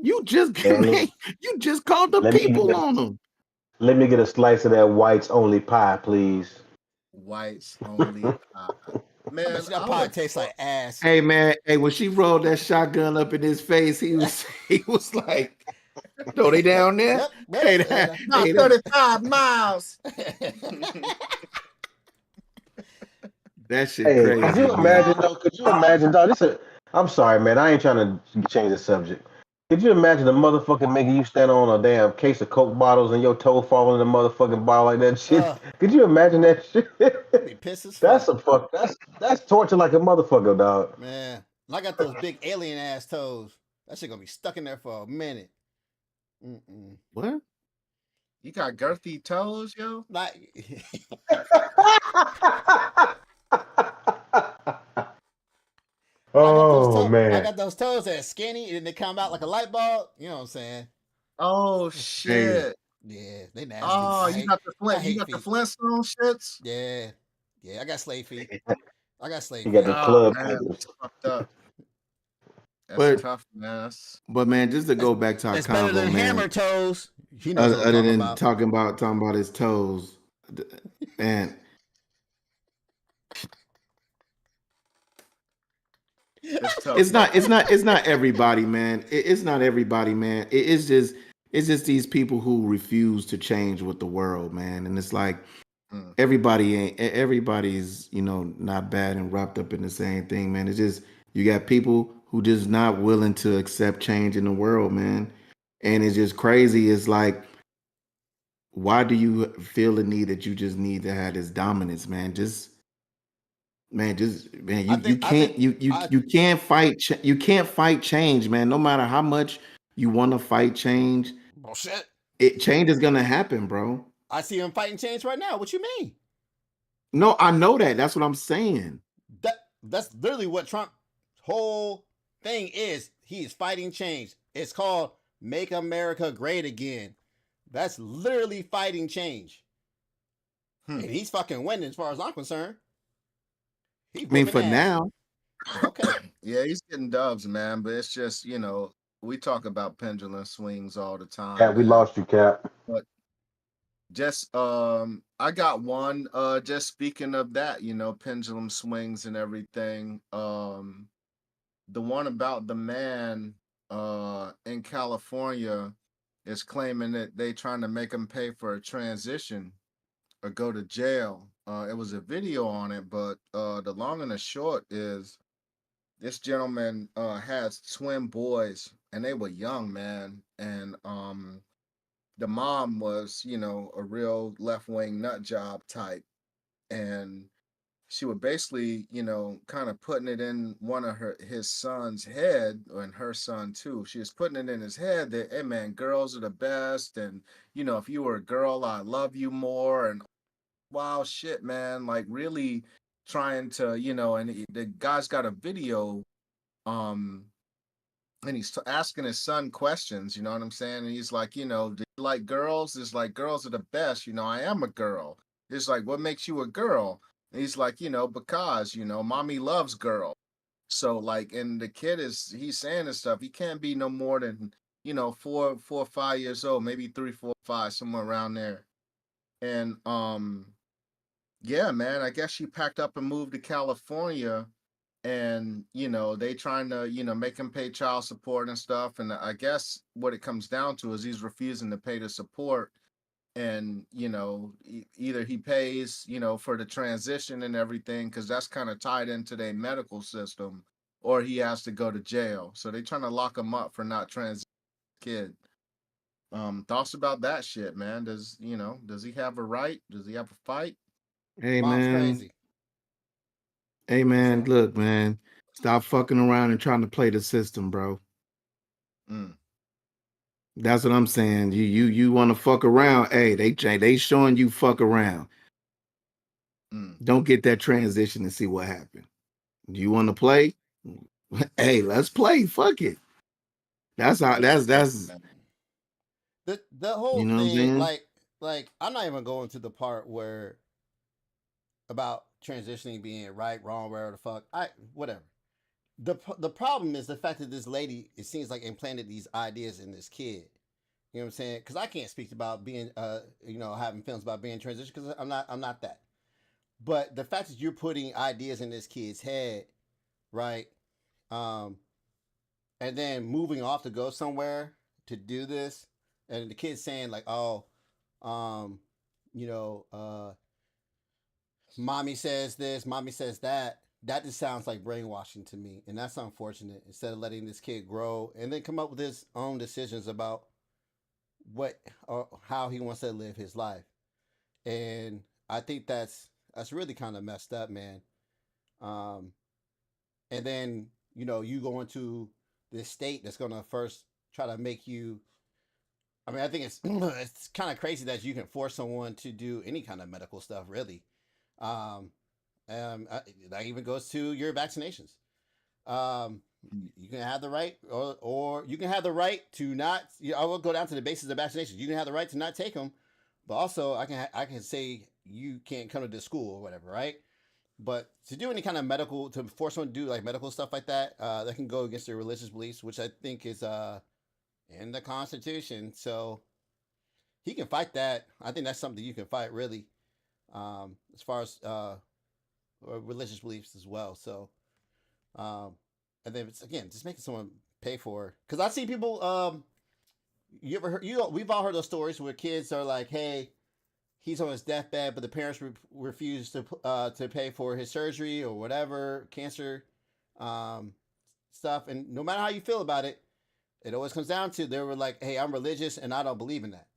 You just you just called the people on them. Let me get a slice of that whites only pie, please. Whites only pie. Man, that pie tastes like ass. Hey man, when she rolled that shotgun up in his face, he was like, "No, they down there. Yep. Not 35 miles." That shit crazy. Could you imagine, dog? I'm sorry, man. I ain't trying to change the subject. Could you imagine the motherfucking making you stand on a damn case of Coke bottles and your toe falling in the motherfucking bottle like that shit? Could you imagine that shit? Be pissed as fuck. That's torture like a motherfucker, dog. Man, I got those big alien ass toes. That shit gonna be stuck in there for a minute. What? You got girthy toes, yo? Like man. I got those toes that are skinny and they come out like a light bulb. You know what I'm saying? Oh shit. Yeah, they nasty. Oh, you got the Flintstone shits? Yeah, I got slave feet. You got the club. Man, that's fucked up. That's tough, man. But man, just to go back to our it's convo, better than man. hammer toes. He knows what other than about. talking about his toes, and it's not everybody, man. It's not everybody, man. It's just these people who refuse to change with the world, man. And it's like, everybody's not bad and wrapped up in the same thing, man. It's just you got people who just not willing to accept change in the world, man. And it's just crazy. It's like, why do you feel the need that you just need to have this dominance, man? Man, you I can't think you can't fight you can't fight change, man. No matter how much you want to fight change, bullshit. change is gonna happen, bro. I see him fighting change right now. What you mean? No, I know that. That's what I'm saying. That's literally what Trump's whole thing is. He is fighting change. It's called Make America Great Again. That's literally fighting change. And he's fucking winning as far as I'm concerned. He's I mean, whooping for ass. now, Okay. Yeah, he's getting dubs, man. But it's just, we talk about pendulum swings all the time, Cap, we man. lost you, Cap. But just I got one just speaking of that, pendulum swings and everything. The one about the man in California is claiming that they trying to make him pay for a transition or go to jail. It was a video on it, but the long and the short is this gentleman has twin boys and they were young, man. And the mom was, a real left-wing nut job type. And she would basically, kind of putting it in one of his son's head, and her son too. She was putting it in his head that, hey man, girls are the best, and if you were a girl, I love you more, and wow, shit, man, like really trying to, and the guy's got a video, um, and he's asking his son questions, you know what I'm saying? And he's like, do you like girls? It's like girls are the best, I am a girl. It's like, what makes you a girl? And he's like, because, mommy loves girls. So like, and the kid he's saying this stuff. He can't be no more than, 4 or 5 years old, maybe 3, 4, 5, somewhere around there. And yeah, man, I guess she packed up and moved to California, and they trying to make him pay child support and stuff, and I guess what it comes down to is he's refusing to pay the support, and either he pays for the transition and everything, because that's kind of tied into their medical system, or he has to go to jail. So they trying to lock him up for not transitioning kid. Thoughts about that shit, man? Does he have a right? Does he have a fight? hey Mom's man, crazy. hey man, look, man, stop fucking around and trying to play the system, bro. Mm. That's what I'm saying. You want to fuck around? Hey, they showing you fuck around. Don't get that transition and see what happened. Do you want to play? Hey, let's play. Fuck it. That's how. That's The whole you know what I'm thing, saying. like I'm not even going to the part where about transitioning being right, wrong, whatever the fuck. Whatever. The problem is the fact that this lady, it seems like, implanted these ideas in this kid. You know what I'm saying? Because I can't speak about being having feelings about being transition, because I'm not that. But the fact that you're putting ideas in this kid's head, right? Um, and then moving off to go somewhere to do this, and the kid's saying like, "Oh, um, you know, mommy says this, mommy says that." That just sounds like brainwashing to me, and that's unfortunate. Instead of letting this kid grow and then come up with his own decisions about what or how he wants to live his life, and I think that's really kind of messed up, man. Um, and then you go into this state that's gonna first try to make you. I mean, I think it's it's kind of crazy that you can force someone to do any kind of medical stuff, really. Um, that even goes to your vaccinations. Um, you can have the right, or you can have the right to not. I will go down to the basis of vaccinations. You can have the right to not take them, but also I can say you can't come to this school or whatever, right? But to do any kind of medical, to force someone to do like medical stuff like that, that can go against their religious beliefs, which I think is in the Constitution. So he can fight that. I think that's something you can fight, really, as far as religious beliefs as well. So, um, and then it's, again, just making someone pay for, because I see people. You ever heard? We've all heard those stories where kids are like, "Hey, he's on his deathbed, but the parents refuse to pay for his surgery or whatever cancer um, stuff. And no matter how you feel about it, it always comes down to they were like, "Hey, I'm religious and I don't believe in that,"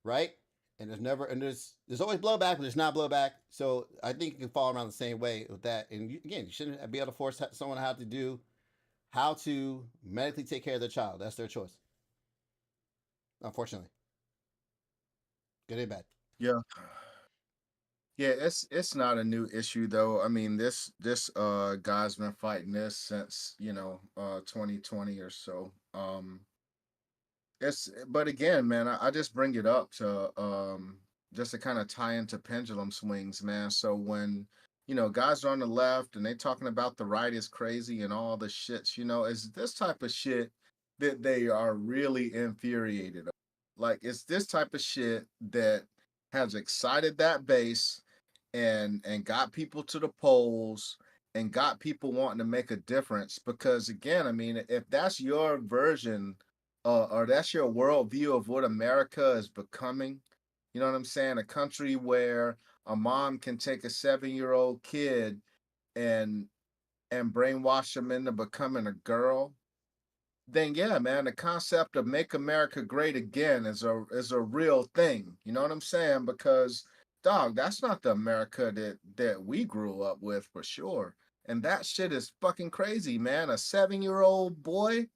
right? And there's always blowback, but there's not blowback. So I think you can fall around the same way with that. And again, you shouldn't be able to force someone how to medically take care of their child. That's their choice. Unfortunately, good and bad. Yeah. Yeah, it's not a new issue though. I mean, this guy's been fighting this since, 2020 or so. It's but again, man, I just bring it up to just to kind of tie into pendulum swings, man. So when guys are on the left and they talking about the right is crazy and all the shits, it's this type of shit that they are really infuriated of. Like it's this type of shit that has excited that base and got people to the polls and got people wanting to make a difference. Because again, I mean, if that's your version or that's your worldview of what America is becoming, you know what I'm saying? A country where a mom can take a 7-year-old kid and brainwash them into becoming a girl, then yeah, man, the concept of make America great again is a real thing. You know what I'm saying? Because dog, that's not the America that we grew up with for sure. And that shit is fucking crazy, man. A 7-year-old boy,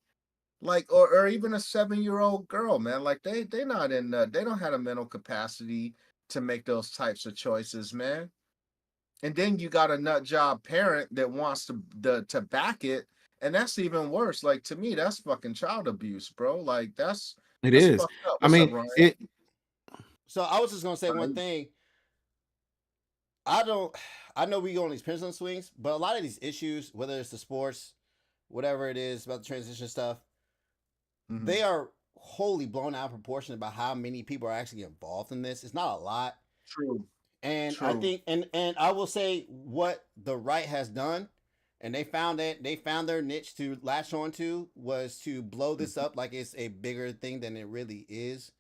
like, or even a 7-year-old girl, man, like they not in they don't have a mental capacity to make those types of choices, man. And then you got a nut job parent that wants to back it, and that's even worse. Like to me, that's fucking child abuse, bro. Like It that's is. fucked up. I What's up, mean, Ryan? it. So I was just gonna say one Ryan? thing. I don't. I know we go on these pendulum swings, but a lot of these issues, whether it's the sports, whatever it is about the transition stuff, Mhm. they are wholly blown out of proportion about how many people are actually involved in this. It's not a lot. True, And I true. think and I will say what the right has done, and they found their niche to latch onto was to blow this up like it's a bigger thing than it really is.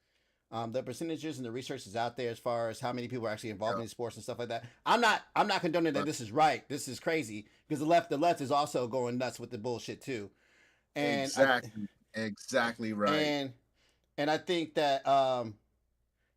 The percentages and the research is out there as far as how many people are actually involved Yeah, in sports and stuff like that. I'm not condoning that right. this is right. This is crazy because the left is also going nuts with the bullshit too. And I Exactly, exactly right. and and I think that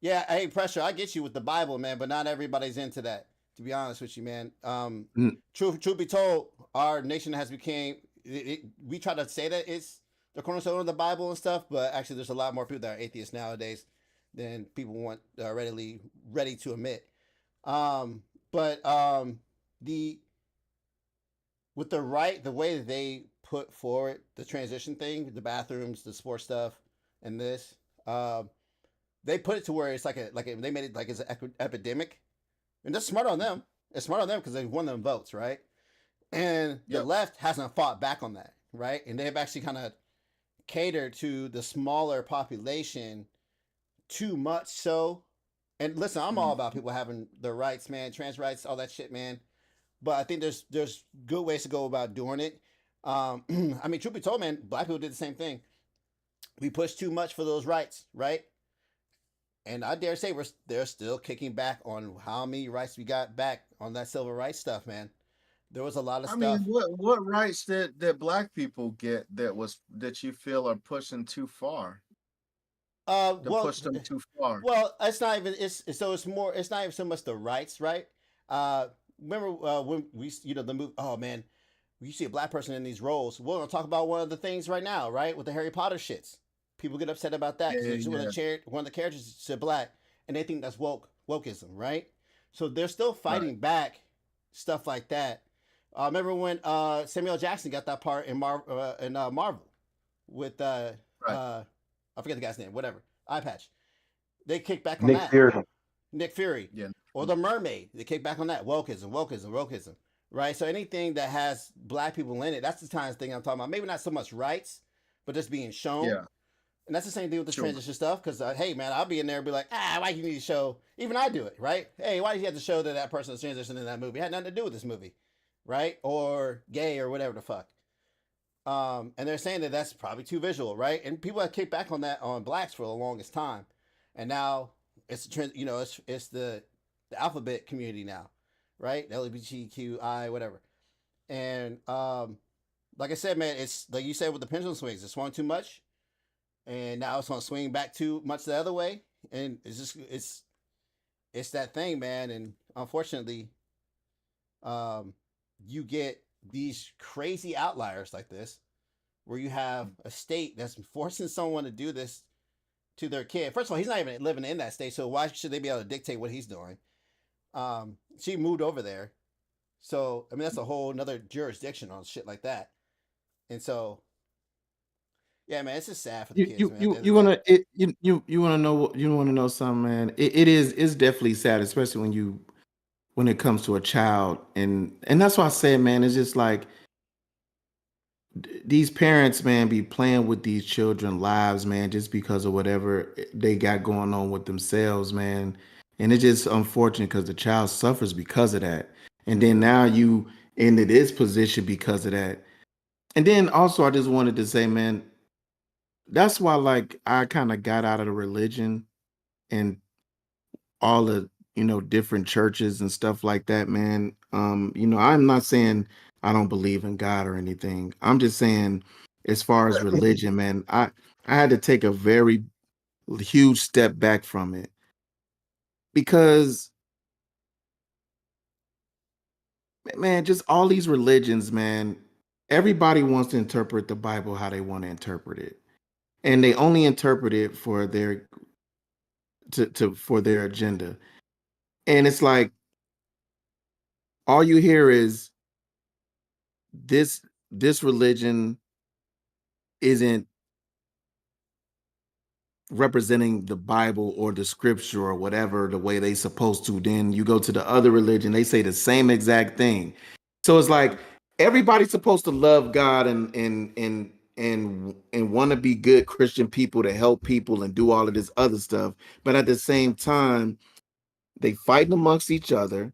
yeah, hey, pressure. I get you with the Bible, man, but not everybody's into that. To be honest with you, man. Mm, Truth be told, our nation has became. We try to say that it's the cornerstone of the Bible and stuff, but actually, there's a lot more people that are atheists nowadays than people want ready to admit. But the with the right, the way that they put forward the transition thing, the bathrooms, the sports stuff, and this, they put it to where it's they made it like it's an epidemic, and that's smart on them. It's smart on them because they won them votes, right? And the Yep. left hasn't fought back on that, right? And they've actually kind of catered to the smaller population too much so. And listen, I'm all Mhm. about people having their rights, man, trans rights, all that shit, man. But I think there's good ways to go about doing it. I mean, truth be told, man, black people did the same thing. We pushed too much for those rights, right? And I dare say they're still kicking back on how many rights we got back on that civil rights stuff, man. There was a lot of I mean, stuff. what rights that black people get that you feel are pushing too far Uh, to well, push them too far? well, it's not even. It's more. It's not even so much the rights, right? Uh, remember when we, the movie? Oh man, you see a black person in these roles. We're gonna talk about one of the things right now, right? With the Harry Potter shits. People get upset about that Yeah, because yeah, one of the characters said black, and they think that's wokeism, right? So they're still right, fighting back stuff like that. Remember when Samuel Jackson got that part in Marvel with right. I forget the guy's name, whatever, eye patch. They kicked back on Nick that. Fury. Nick Fury Yeah. or the Mermaid. They kick back on that. Wokeism. Right. So anything that has black people in it, that's the kind of thing I'm talking about. Maybe not so much rights, but just being shown. Yeah, And that's the same thing with this sure. transition stuff. Because hey, man, I'll be in there and be like, why do you need to show? Even I do it, right? Hey, why do you have to show that person is transitioning in that movie? It had nothing to do with this movie, right? Or gay or whatever the fuck. And they're saying that that's probably too visual, right? And people have kicked back on that on blacks for the longest time, and now it's it's the alphabet community now, right? LGBTQI whatever, and like I said, man, it's like you said with the pendulum swings. It swung too much, and now it's gonna swing back too much the other way, and it's that thing, man. And unfortunately, um, you get these crazy outliers like this, where you have a state that's forcing someone to do this to their kid. First of all, he's not even living in that state, so why should they be able to dictate what he's doing? She moved over there, so I mean that's a whole another jurisdiction on shit like that. And so, yeah, man, it's just sad for the You kids, you man. At the you end of you the day, wanna you wanna know you wanna know something, man. It is it's definitely sad, especially when it comes to a child, and that's why I say, man, it's just like these parents, man, be playing with these children lives, man, just because of whatever they got going on with themselves, man. And it's just unfortunate because the child suffers because of that. And then now you into this position because of that. And then also I just wanted to say, man, that's why like I kind of got out of the religion and all the different churches and stuff like that, man. I'm not saying I don't believe in God or anything. I'm just saying as far as religion, man, I had to take a very huge step back from it because man, just all these religions, man, everybody wants to interpret the Bible how they want to interpret it. And they only interpret it for their for their agenda. And it's like all you hear is this religion isn't representing the Bible or the scripture or whatever the way they supposed to. Then you go to the other religion, they say the same exact thing. So it's like everybody's supposed to love God and want to be good Christian people to help people and do all of this other stuff. But at the same time, they fighting amongst each other.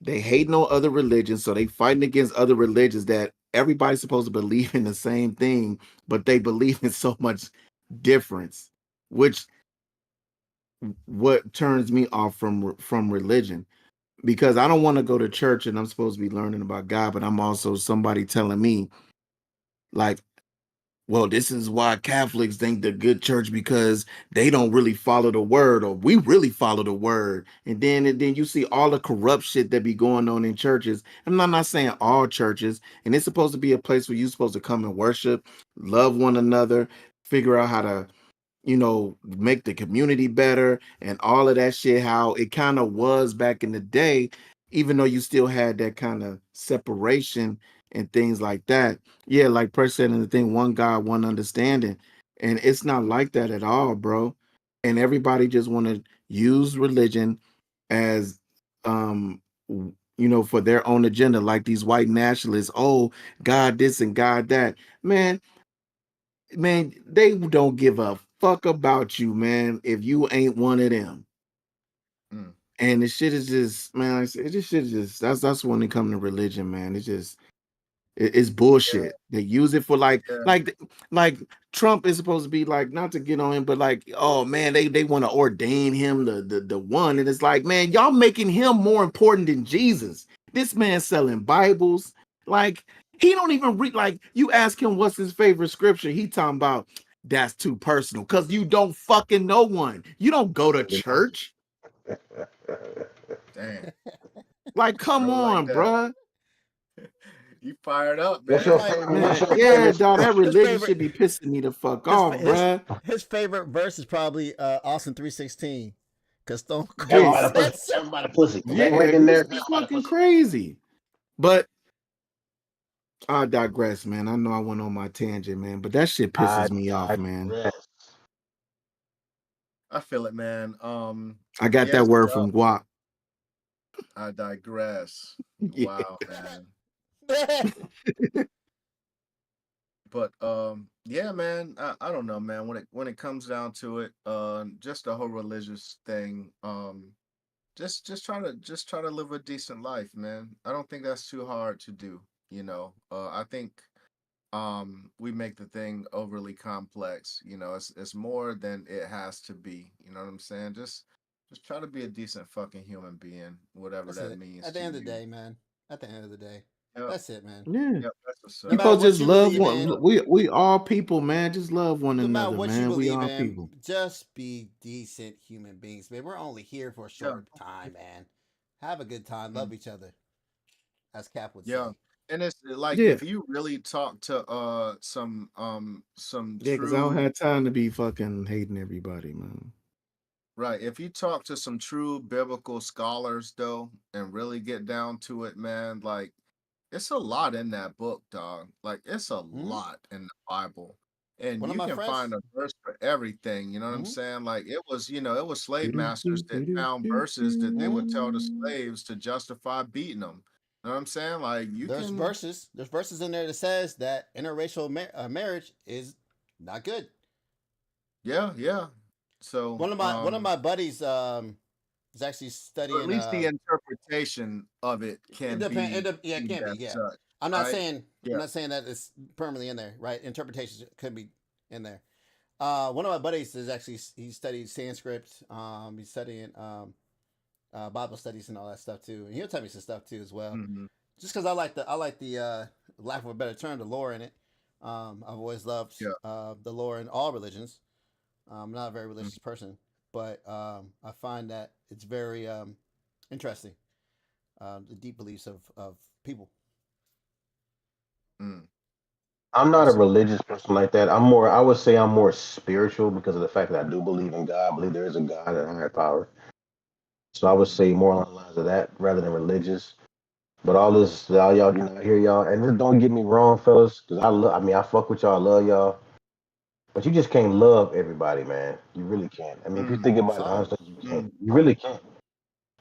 They hate no other religions, so they fighting against other religions that everybody's supposed to believe in the same thing, but they believe in so much difference, which what turns me off from religion because I don't want to go to church and I'm supposed to be learning about God, but I'm also somebody telling me like, well, this is why Catholics think the good church because they don't really follow the word, or we really follow the word. And then you see all the corrupt shit that be going on in churches. And I'm not saying all churches, and it's supposed to be a place where you're supposed to come and worship, love one another, figure out how to make the community better and all of that shit, how it kind of was back in the day, even though you still had that kind of separation and things like that. Yeah, like Press said in the thing, one God, one understanding. And it's not like that at all, bro. And everybody just want to use religion as for their own agenda, like these white nationalists. Oh, God this and God that. Man, they don't give a fuck about you, man, if you ain't one of them. Mm. And the shit is just, man, like I said, this shit is just that's when it comes to religion, man. It's just it's Yeah, bullshit. They use it for yeah. like Trump is supposed to be like, not to get on him, but like, oh man, they want to ordain him the one. And it's like, man, y'all making him more important than Jesus. This man selling Bibles. Like, he don't even read, like, you ask him what's his favorite scripture. He talking about that's too personal. Cause you don't fucking know one. You don't go to church. Damn, Like, come bro, like on, that. bruh. You fired up, What's it's your man. like favorite? What's Man, your yeah, favorite dog, that scripture? his religion favorite should be pissing me the fuck off, bruh. his favorite verse is probably Austin 3:16, because Stone Yeah, Cold Everybody said pussy. so. Everybody pussy. That yeah, right in there. it's Everybody fucking pussy. crazy. But I digress, man. I know I went on my tangent, man, but that shit I pisses me off, man. digress. I feel it, man. I got Yeah, that it's word tough. from Guap. I digress. Yeah. Wow, man. But yeah, man. I don't know, man. When it comes down to it, just the whole religious thing, just try to live a decent life, man. I don't think that's too hard to do. I think we make the thing overly complex. It's more than it has to be. You know what I'm saying? Just Just try to be a decent fucking human being, whatever That's that it. means At the to end of the you. day, man. At the end of the day, Yep. that's it, man. Yeah. Yep. That's what's No up. matter People what just you love believe one. in, We all people, man. Just love one no matter another, what you man. We believe all in, people. just be decent human beings, man. We're only here for a Yeah. short time, man. Have a good time. Mm, Love each other, as Cap would yeah. say. And it's like Yeah. if you really talk to some Yeah, because I don't true have time to be fucking hating everybody, man. right, if you talk to some true biblical scholars though and really get down to it, man, like it's a lot in that book, dog. Like it's a Hmm. lot in the Bible. And One of you my can find friends. a verse for everything, you know what I'm Hmm. saying? Like it was, it was slave masters that found verses that they Hmm. would tell the Do-do-do-do-do. slaves to justify beating them. You know what I'm saying? Like you There's can, verses. There's verses in there that says that interracial marriage is not good. yeah, yeah. So, One of my buddies is actually so at studying. least the interpretation of it It can depends. be Yeah, it viewed can be. as Yeah, such, I'm not right? saying I'm Yeah. not saying that it's permanently in there. Right, interpretations could be in there. One of my buddies is actually he studied Sanskrit. He's studying Bible studies and all that stuff too, and he'll tell me some stuff too as well. Hmm. Just because I like the lack of a better term, the lore in it. I've always loved Yeah. the lore in all religions. I'm not a very Mm, religious person, but I find that it's very interesting, the deep beliefs of people. mm. I'm not a That's religious person like that. I would say I'm more spiritual because of the fact that I do believe in God. I believe there is a God and a higher power. So I would mhm. say more along the lines of that rather than religious. But all this, y'all, I hear y'all, and just don't get me wrong, fellas, because I mean, I fuck with y'all, I love y'all, but you just can't love everybody, man. You really can't. I mean, if you Mm, think about it Sorry. honestly, you can't. mm. You really can't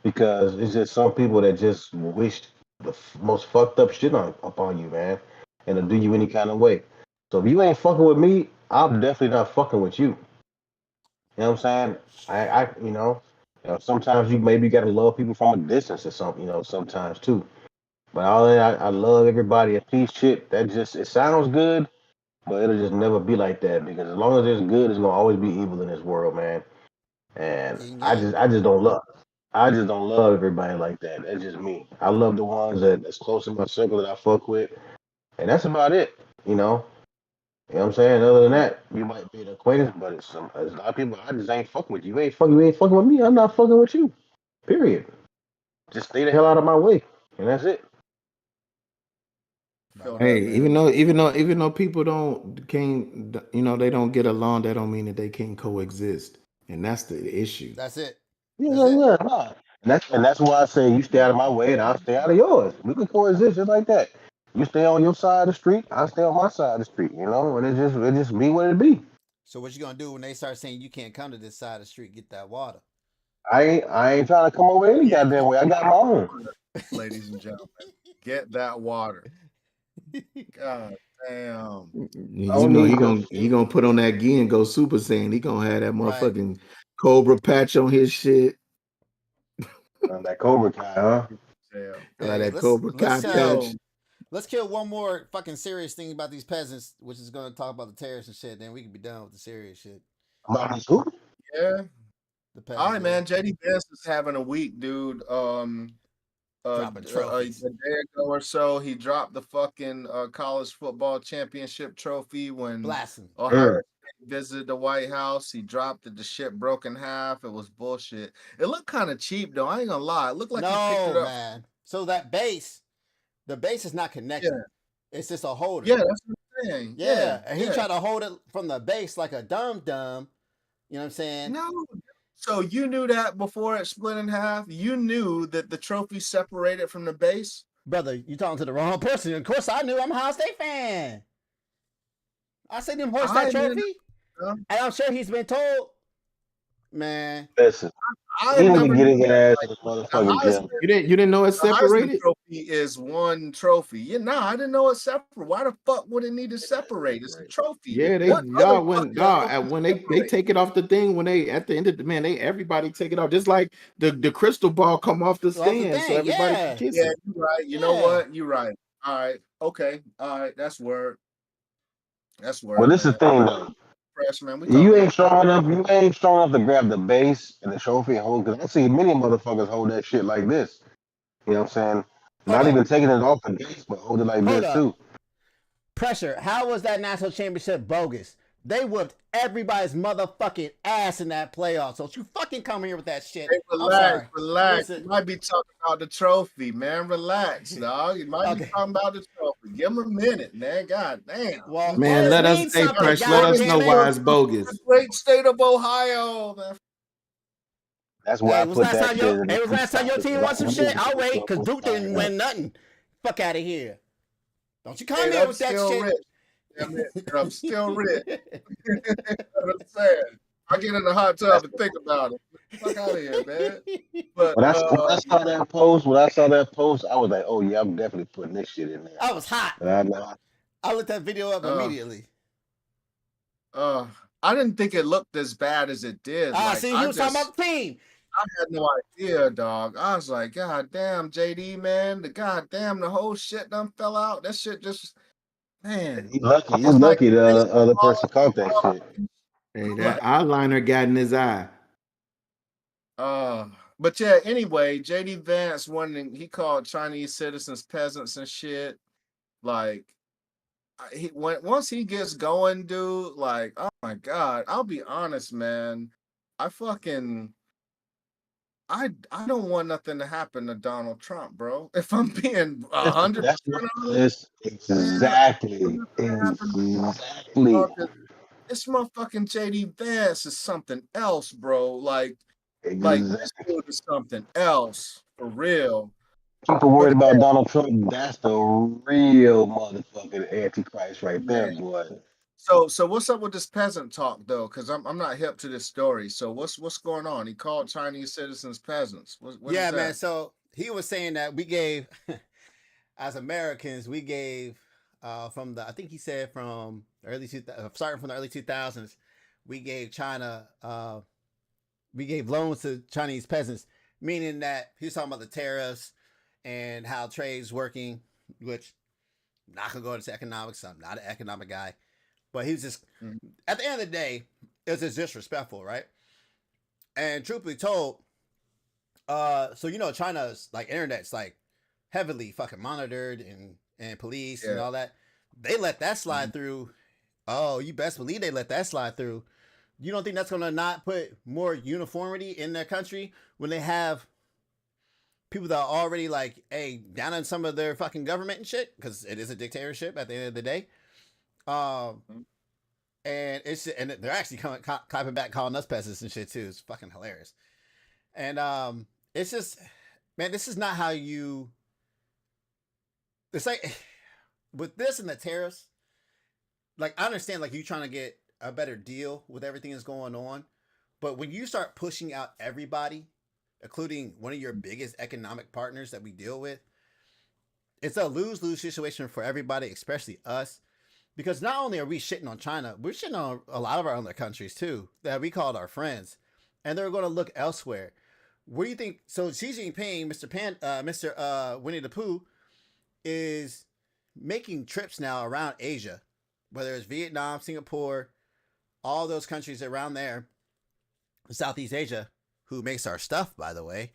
because it's just some people that just wish the most fucked up shit upon you, man, and to do you any kind of way. So if you ain't fucking with me, I'm definitely not fucking with you. You know what I'm saying? Sometimes you maybe got to love people from a distance or something, sometimes too. But all that, I love everybody a piece shit. That just it sounds good, but it'll just never be like that because as long as there's good, there's gonna always be evil in this world, man. And Yin I yang. just I just don't love. I just don't love everybody like that. That's just me. I love the ones that's close in my circle that I fuck with, and that's about it. You know. You know what I'm saying? Other than that, you might be an acquaintance, but it's a lot of people I just ain't fucking with you. You ain't fucking with me. I'm not fucking with you. Period. Just stay the hell out of my way, and that's it. Right Feel on. that, Hey, man. even though people they don't get along, that don't mean that they can't coexist, and that's the issue. That's it. Yeah, That's yeah, it. yeah. Nah. And that's why I say you stay out of my way and I'll stay out of yours. We can coexist just like that. You stay on your side of the street, I stay on my side of the street, and it just be what it be. So what you gonna do when they start saying you can't come to this side of the street get that water? I ain't trying to come over any Get goddamn way. I got my that own. water, ladies and gentlemen. Get that water. God damn. I You don't know need no he shit. gonna put on that gi and go Super Saiyan. He gonna have that Right. motherfucking Cobra patch on his shit. That Cobra Kai, huh? Damn. Like Hey, that let's Cobra Kai let's patch. Yo, let's kill one more fucking serious thing about these peasants, which is gonna talk about the terrorists and shit. Then we can be done with the serious shit. About this who? yeah. The All peasants, right, yeah, man. JD Vance is having a week, dude. dropping A trophies, day ago or so, he dropped the fucking college football championship trophy when blasting. Ohio Mm. State visited the White House. He dropped it. The shit broke in half. It was bullshit. It looked kind of cheap, though. I ain't gonna lie. It looked like he picked it No up. man. So that base, the base is not Yeah, connected. It's just a holder. yeah, that's what I'm saying. Yeah, Yeah, and he yeah. tried to hold it from the base like a dumb dumb. You know what I'm saying? No. So you knew that before it split in half? You knew that the trophy separated from the base? Brother, you talking to the wrong person. Of course I knew. I'm a Ohio State fan. I seen him hoist that I man, trophy, and I'm sure he's been told, man. Listen, I he need to never get knew his that. ass Like in the the motherfucking Heisman, gym. You didn't know it's the Heisman separated? Trophy is one trophy. Yeah, nah, I didn't know it's separate. Why the fuck would it need to separate? It's a trophy. Yeah, they What other dog when fucking dog trophy when they separate? take it off the thing when they at the end of the man they everybody take it off just like the crystal ball come off the Off the stand so thing, everybody can yeah, kiss Yeah, it. you're right. You know yeah. what? You're right. All right. Okay. All right. That's word. That's Well, word, this is man. the thing though. Press, man. We You talking ain't strong enough. You ain't strong enough to grab the base and the trophy and hold. Because I see many motherfuckers hold that shit like this. You know what I'm saying? Hold Not up. even taking it off the base, but hold it like Hold this up. too. Pressure. How was that national championship bogus? They whooped everybody's motherfucking ass in that playoff. So don't you fucking come here with that shit. Hey, I'm sorry. relax. Listen. You might be talking about the trophy, man. Relax, dog. You might be Okay. talking about the trophy. Give him a minute, man. God damn. Well, Man, let's let us mean stay something, fresh. Let us know goddammit. why it's bogus. The great state of Ohio, man. That's why Hey, I put that shit in the was last time your team won some shit? I'll wait, because Duke didn't win nothing. Fuck out of here. Don't you come Hey, here I'm with that still shit. rich. Damn it. I'm still rich. I'm saying. I get in the hot tub and think about it. Fuck out of here, man. But When I saw that post, I was like, oh yeah, I'm definitely putting this shit in there. I was hot. I looked that video up immediately. I didn't think it looked as bad as it did. See, he was talking about the team. I had no idea, dog. I was like, God damn, JD, man. The whole shit done fell out. That shit just, man. He's lucky. He's It's like lucky the other person caught that shit. Hey, that eyeliner got in his eye. But yeah, anyway, JD Vance he called Chinese citizens peasants and shit. Like, once he gets going, dude, like, oh my God, I'll be honest, man. I don't want nothing to happen to Donald Trump, bro. If I'm being 100% honest, Exactly. this motherfucking JD Vance is something else, bro. Like this dude is something else for real. People worried about Donald Trump. That's the real motherfucking antichrist right there, boy. So what's up with this peasant talk though? Because I'm not hip to this story. So what's going on? He called Chinese citizens peasants. What is that? Man. So he was saying that we gave, as Americans, we gave from the, I think he said from early starting from the early 2000s, we gave China, we gave loans to Chinese peasants, meaning that he was talking about the tariffs and how trade's working, which I'm not gonna go into economics. I'm not an economic guy. But he was just, at the end of the day, it was just disrespectful, right? And truthfully told, so China's like internet's like heavily fucking monitored and police and all that. They let that slide through. Oh, you best believe they let that slide through. You don't think that's gonna not put more uniformity in their country when they have people that are already like, hey, down in some of their fucking government and shit, because it is a dictatorship at the end of the day. And they're actually clapping back, calling us peasants and shit too. It's fucking hilarious. And it's just, man, this is not how you. It's like with this and the tariffs. Like I understand, like you trying to get a better deal with everything that's going on, but when you start pushing out everybody, including one of your biggest economic partners that we deal with, it's a lose-lose situation for everybody, especially us. Because not only are we shitting on China, we're shitting on a lot of our other countries too that we called our friends, and they're going to look elsewhere. What do you think? So Xi Jinping, Mr. Winnie the Pooh, is making trips now around Asia, whether it's Vietnam, Singapore, all those countries around there, Southeast Asia, who makes our stuff, by the way.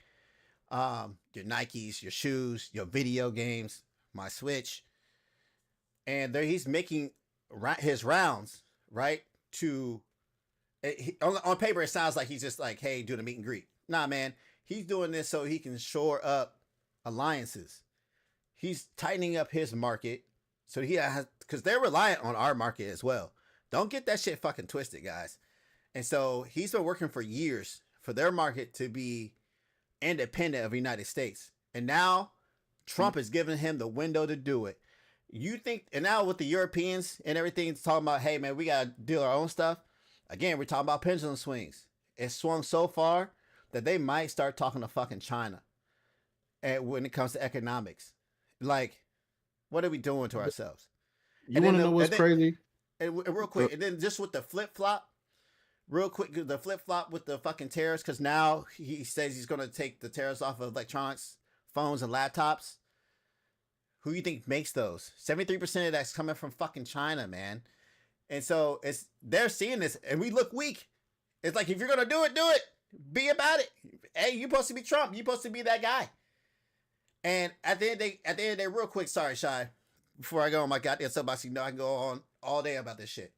Your Nikes, your shoes, your video games, my Switch. And he's making his rounds, right? On paper, it sounds like he's just like, hey, doing a meet and greet. Nah, man. He's doing this so he can shore up alliances. He's tightening up his market. So he has, because they're reliant on our market as well. Don't get that shit fucking twisted, guys. And so he's been working for years for their market to be independent of the United States. And now Trump is giving him the window to do it. You think, and now with the Europeans and everything, it's talking about, hey man, we gotta do our own stuff. Again, we're talking about pendulum swings. It swung so far that they might start talking to fucking China. And when it comes to economics, like, what are we doing to ourselves? You want to know what's crazy? And real quick, and then just with the flip flop, real quick, the flip flop with the fucking tariffs, because now he says he's gonna take the tariffs off of electronics, phones, and laptops. Who you think makes those? 73% of that's coming from fucking China, man. And so they're seeing this, and we look weak. It's like if you're gonna do it. Be about it. Hey, you're supposed to be Trump. You're supposed to be that guy. And at the end of the day, real quick, sorry, Shy, before I go on my goddamn soapbox, I can go on all day about this shit.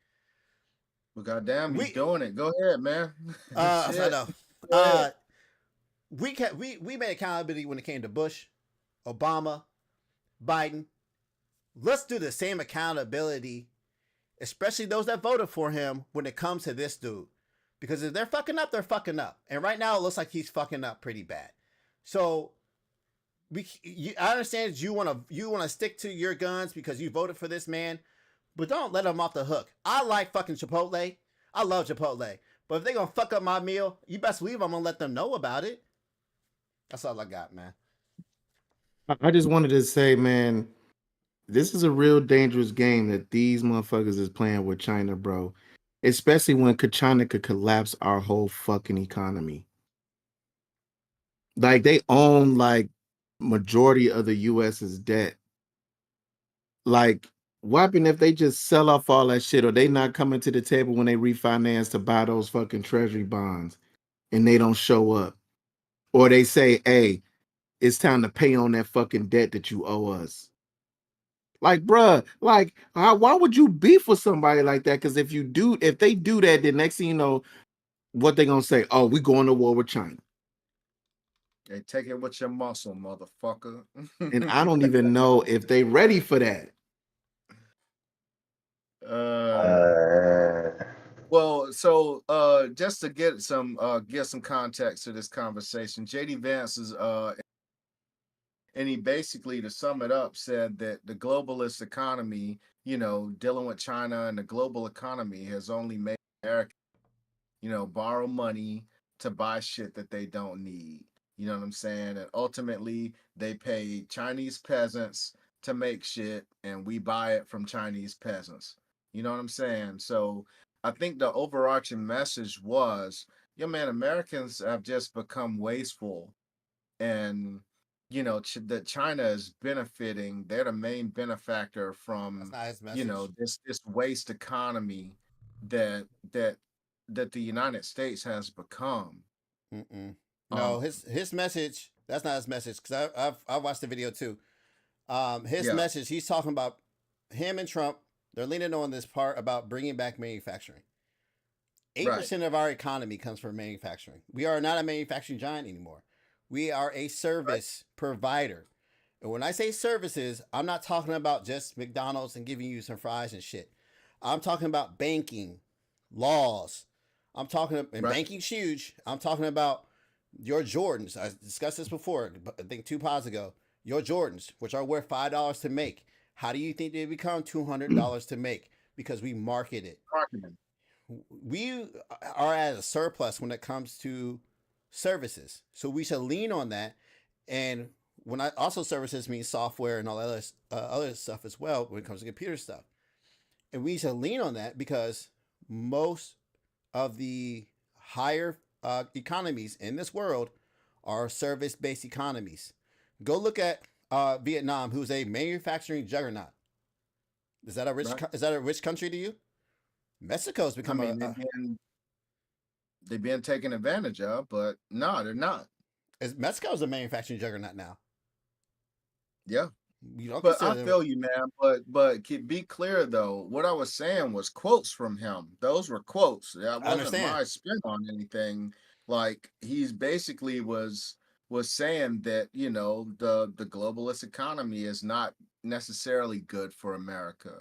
Well, goddamn, you doing it. Go ahead, man. I know. We made accountability when it came to Bush, Obama, Biden. Let's do the same accountability, especially those that voted for him, when it comes to this dude. Because if they're fucking up, they're fucking up. And right now, it looks like he's fucking up pretty bad. So, I understand you want to stick to your guns because you voted for this man, but don't let him off the hook. I like fucking Chipotle. I love Chipotle. But if they're going to fuck up my meal, you best believe I'm going to let them know about it. That's all I got, man. I just wanted to say, man, this is a real dangerous game that these motherfuckers is playing with China, bro. Especially when China could collapse our whole fucking economy. Like, they own, like, majority of the U.S.'s debt. Like, what happen if they just sell off all that shit, or they not coming to the table when they refinance to buy those fucking treasury bonds and they don't show up? Or they say, hey, it's time to pay on that fucking debt that you owe us. Like, bruh, like, why would you beef with somebody like that? Because if they do that, the next thing you know, what they gonna say? Oh, we going to war with China. Hey, take it with your muscle, motherfucker. And I don't even know if they ready for that. Well, so just to get some context to this conversation, JD Vance is and he basically, to sum it up, said that the globalist economy, dealing with China and the global economy, has only made America, borrow money to buy shit that they don't need. You know what I'm saying? And ultimately, they pay Chinese peasants to make shit, and we buy it from Chinese peasants. You know what I'm saying? So I think the overarching message was, man, Americans have just become wasteful, and that China is benefiting. They're the main benefactor from this waste economy that the United States has become. No, his message. That's not his message, because I've watched the video too. His message. He's talking about him and Trump. They're leaning on this part about bringing back manufacturing. 8% of our economy comes from manufacturing. We are not a manufacturing giant anymore. We are a service provider. And when I say services, I'm not talking about just McDonald's and giving you some fries and shit. I'm talking about banking, laws. I'm talking about, and banking's huge. I'm talking about your Jordans. I discussed this before, I think 2 pods ago. Your Jordans, which are worth $5 to make. How do you think they become $200 to make? Because we market it. We are at a surplus when it comes to services, so we should lean on that. And when I also, services means software and all that other stuff as well when it comes to computer stuff. And we should lean on that because most of the higher economies in this world are service-based economies. Go look at Vietnam, who's a manufacturing juggernaut. Is that a rich country to you? Mexico's become they've been taken advantage of, but no, they're not. Mexico's a manufacturing juggernaut now. Yeah. But I feel you, man. But be clear though, what I was saying was quotes from him. Those were quotes. That wasn't my spin on anything. Like, he's basically was saying that, the globalist economy is not necessarily good for America.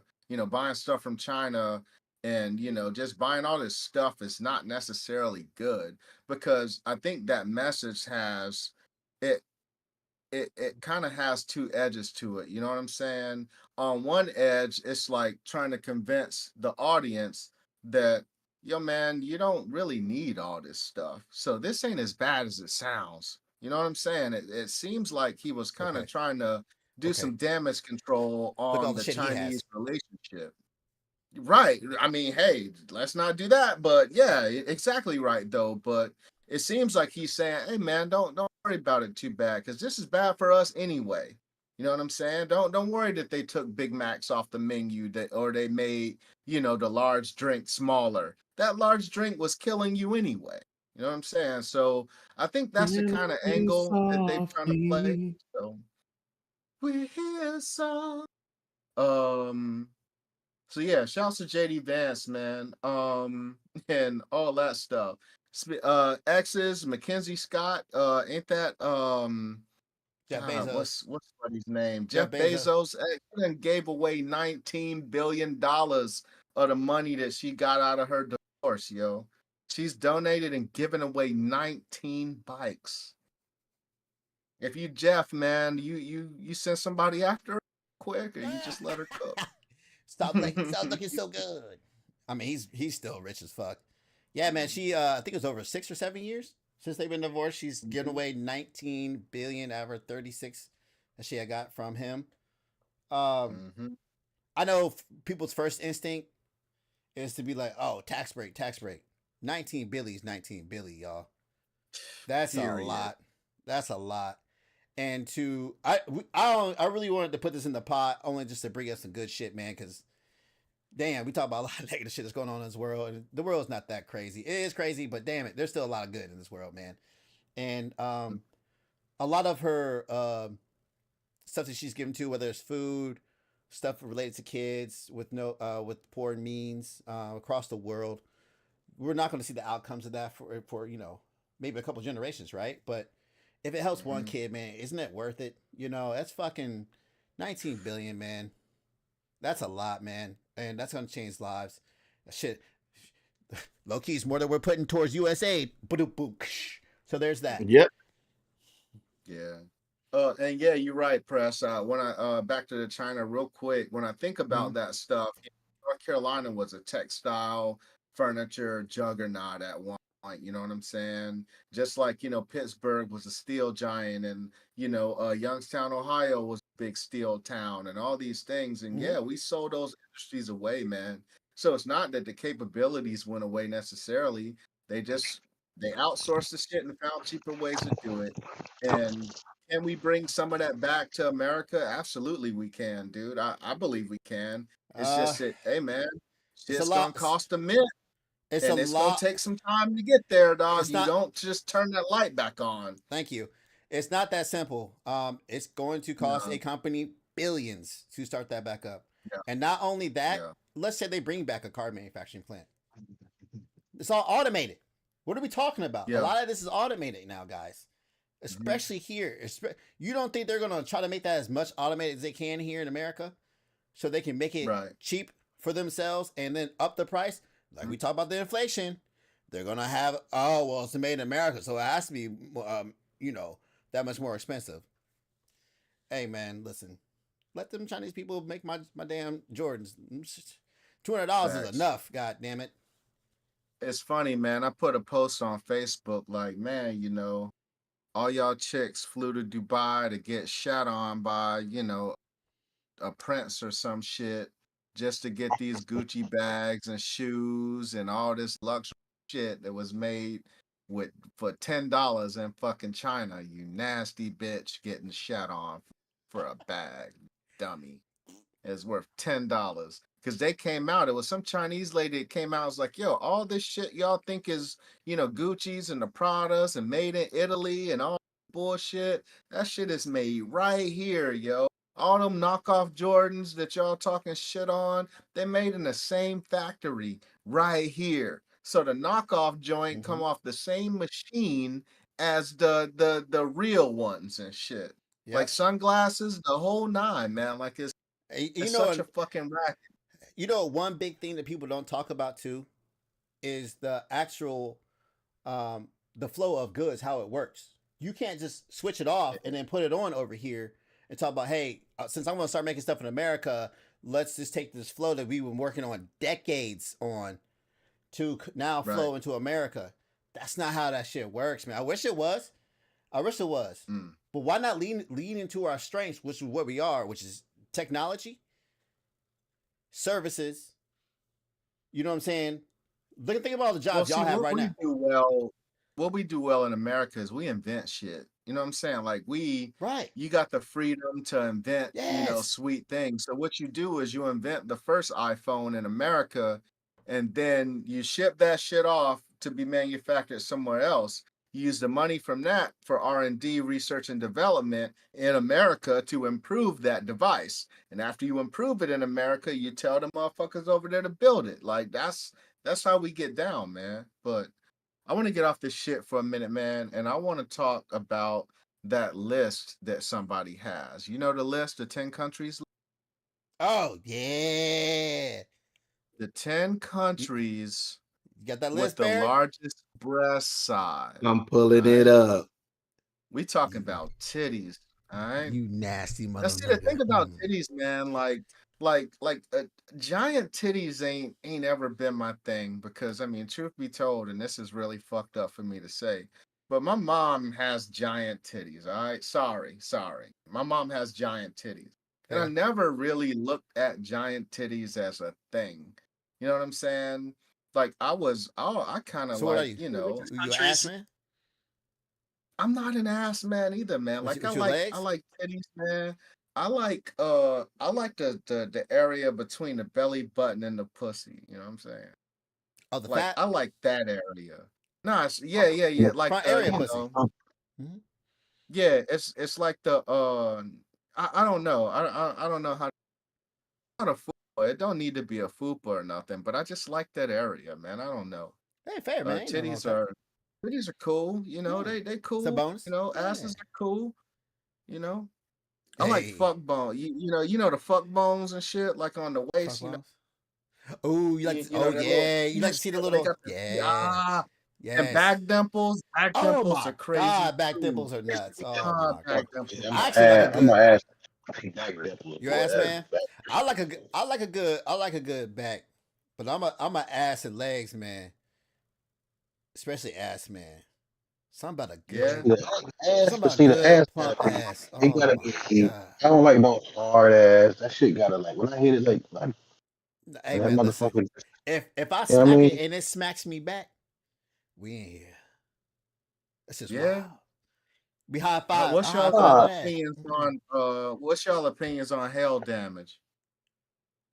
Buying stuff from China and just buying all this stuff is not necessarily good, because I think that message has it kind of has two edges to it. You know what I'm saying? On one edge, it's like trying to convince the audience that, man, you don't really need all this stuff, so this ain't as bad as it sounds. You know what I'm saying? It seems like he was kind of trying to do some damage control on the Chinese relationship. Right. I mean, hey, let's not do that. But yeah, exactly right though. But it seems like he's saying, hey man, don't worry about it too bad, because this is bad for us anyway. You know what I'm saying? Don't worry that they took Big Macs off the menu or they made, the large drink smaller. That large drink was killing you anyway. You know what I'm saying? So I think that's the kind of Play angle that they're trying to play. softly. So we're here, song. Um, so yeah, shouts to JD Vance, man. And all that stuff. Exes, Mackenzie Scott, ain't that Jeff God, Bezos. what's buddy's name? Jeff Jeff Bezos. Bezos gave away $19 billion of the money that she got out of her divorce, yo. She's donated and given away 19 bikes. If you Jeff, man, you send somebody after her quick, or you just let her cook. Stop looking so good. I mean, he's still rich as fuck. Yeah, man. She I think it was over 6 or 7 years since they've been divorced. She's given away 19 billion out of her 36 that she had got from him. Mm-hmm. I know people's first instinct is to be like, "Oh, tax break, tax break." 19 billies, 19 billy, y'all. That's a lot. That's a lot. And I really wanted to put this in the pot only just to bring us some good shit, man. Because damn, we talk about a lot of negative shit that's going on in this world, and the world's not that crazy. It is crazy, but damn it, there's still a lot of good in this world, man. And a lot of her stuff that she's given to, whether it's food, stuff related to kids with with poor means across the world, we're not going to see the outcomes of that for maybe a couple generations, right? But if it helps one kid, man, isn't it worth it? That's fucking 19 billion, man. That's a lot, man, and that's gonna change lives. Shit, low key is more than we're putting towards USA. So there's that. Yep. Yeah. And yeah, you're right, Press. When I back to the China real quick, when I think about that stuff, North Carolina was a textile furniture juggernaut at one point. You know what I'm saying? Just like Pittsburgh was a steel giant, and Youngstown, Ohio was a big steel town, and all these things. And yeah, we sold those industries away, man. So it's not that the capabilities went away necessarily. They outsourced the shit and found cheaper ways to do it. And can we bring some of that back to America? Absolutely, we can, dude. I believe we can. It's just that, hey, man, It's a shit's gonna lot. cost a mint, It's a and it's gonna lot. take some time to get there, dog. It's You not. don't just turn that light back on. Thank you. It's not that simple. It's going to cost a company billions to start that back up. Yeah. And not only that, let's say they bring back a car manufacturing plant. It's all automated. What are we talking about? Yeah. A lot of this is automated now, guys. Especially here. You don't think they're going to try to make that as much automated as they can here in America so they can make it cheap for themselves and then up the price? Like we talk about the inflation. They're going to have, it's made in America, so it has to be, that much more expensive. Hey, man, listen. Let them Chinese people make my damn Jordans. $200 is enough, god damn it. It's funny, man. I put a post on Facebook like, man, all y'all chicks flew to Dubai to get shat on by, a prince or some shit just to get these Gucci bags and shoes and all this luxury shit that was made for $10 in fucking China. You nasty bitch getting shat on for a bag, dummy. It's worth $10. Because they came out, it was some Chinese lady that came out, was like, yo, all this shit y'all think is, Gucci's and the Pradas and made in Italy and all bullshit. That shit is made right here, yo. All them knockoff Jordans that y'all talking shit on, they made in the same factory right here. So the knockoff joint come off the same machine as the real ones and shit. Yep. Like sunglasses, the whole nine, man. Like it's such a fucking racket. One big thing that people don't talk about too is the actual the flow of goods, how it works. You can't just switch it off and then put it on over here and talk about, hey, since I'm going to start making stuff in America, let's just take this flow that we've been working on decades on to now flow into America. That's not how that shit works, man. I wish it was. But why not lean into our strengths, which is what we are, which is technology, services. You know what I'm saying? Think about all the jobs y'all have right now. What we do well in America is we invent shit. You know what I'm saying? Like Right. you got the freedom to invent, Yes. sweet things. So what you do is you invent the first iPhone in America, and then you ship that shit off to be manufactured somewhere else. You use the money from that for R&D, research and development in America to improve that device. And after you improve it in America, you tell the motherfuckers over there to build it. Like that's how we get down, man. But I want to get off this shit for a minute, man, and I want to talk about that list that somebody has. You know the list, the 10 countries? Oh yeah. The 10 You, countries you got that with list, the Barry? largest breast size. I'm pulling All it right. up. We talking You, about titties. All right. you nasty Now, see, the motherfucker. thing about titties, man, giant titties ain't ever been my thing because I mean, truth be told, and this is really fucked up for me to say, but my mom has giant titties. All right, sorry, my mom has giant titties, and I Fair. never really looked at giant titties as a thing. You know what I'm saying? Like I kind of So what are like, you? You an ass countries. man? I'm not an ass man either, man. Like With your I legs? like titties, man. I like the area between the belly button and the pussy. You know what I'm saying? Oh, the Like fat I like that area. Nah, yeah. Like front area pussy. Mhm. yeah, it's like the I don't know. I don't know how not a fupa. It don't need to be a fupa or nothing, but I just like that area, man. I don't know. Hey, fair man. Ain't nothing wrong with Titties that. are titties are cool, Yeah. they It's a cool, bonus. Yeah. asses are cool, you know. I like Hey, fuck bone. You know the fuck bones and shit, like on the fuck waist. bones. Oh, you like? To, You oh know that little yeah, you like to see the they little? got Yeah. and Yes. back Oh dimples my are crazy God, back too. dimples are nuts. Oh Oh, my God. Back dimples. yeah, I actually like a I'm good. gonna ask. Back that Your boy. ass man. Back. I like a good back, but I'm a ass and legs man, especially ass man. Something about a Yeah, good, The ass, something but about a see, the ass good gotta plump be. ass. It Oh gotta my be. God. I don't like no hard ass. That shit gotta like when I hit it like Hey that man, listen. motherfucker. If I You know what I smack it mean? and it smacks me back, we in here. That's just wild. yeah. We high five. I What's high y'all five Ah, that ass. opinions on what's y'all opinions on hail damage?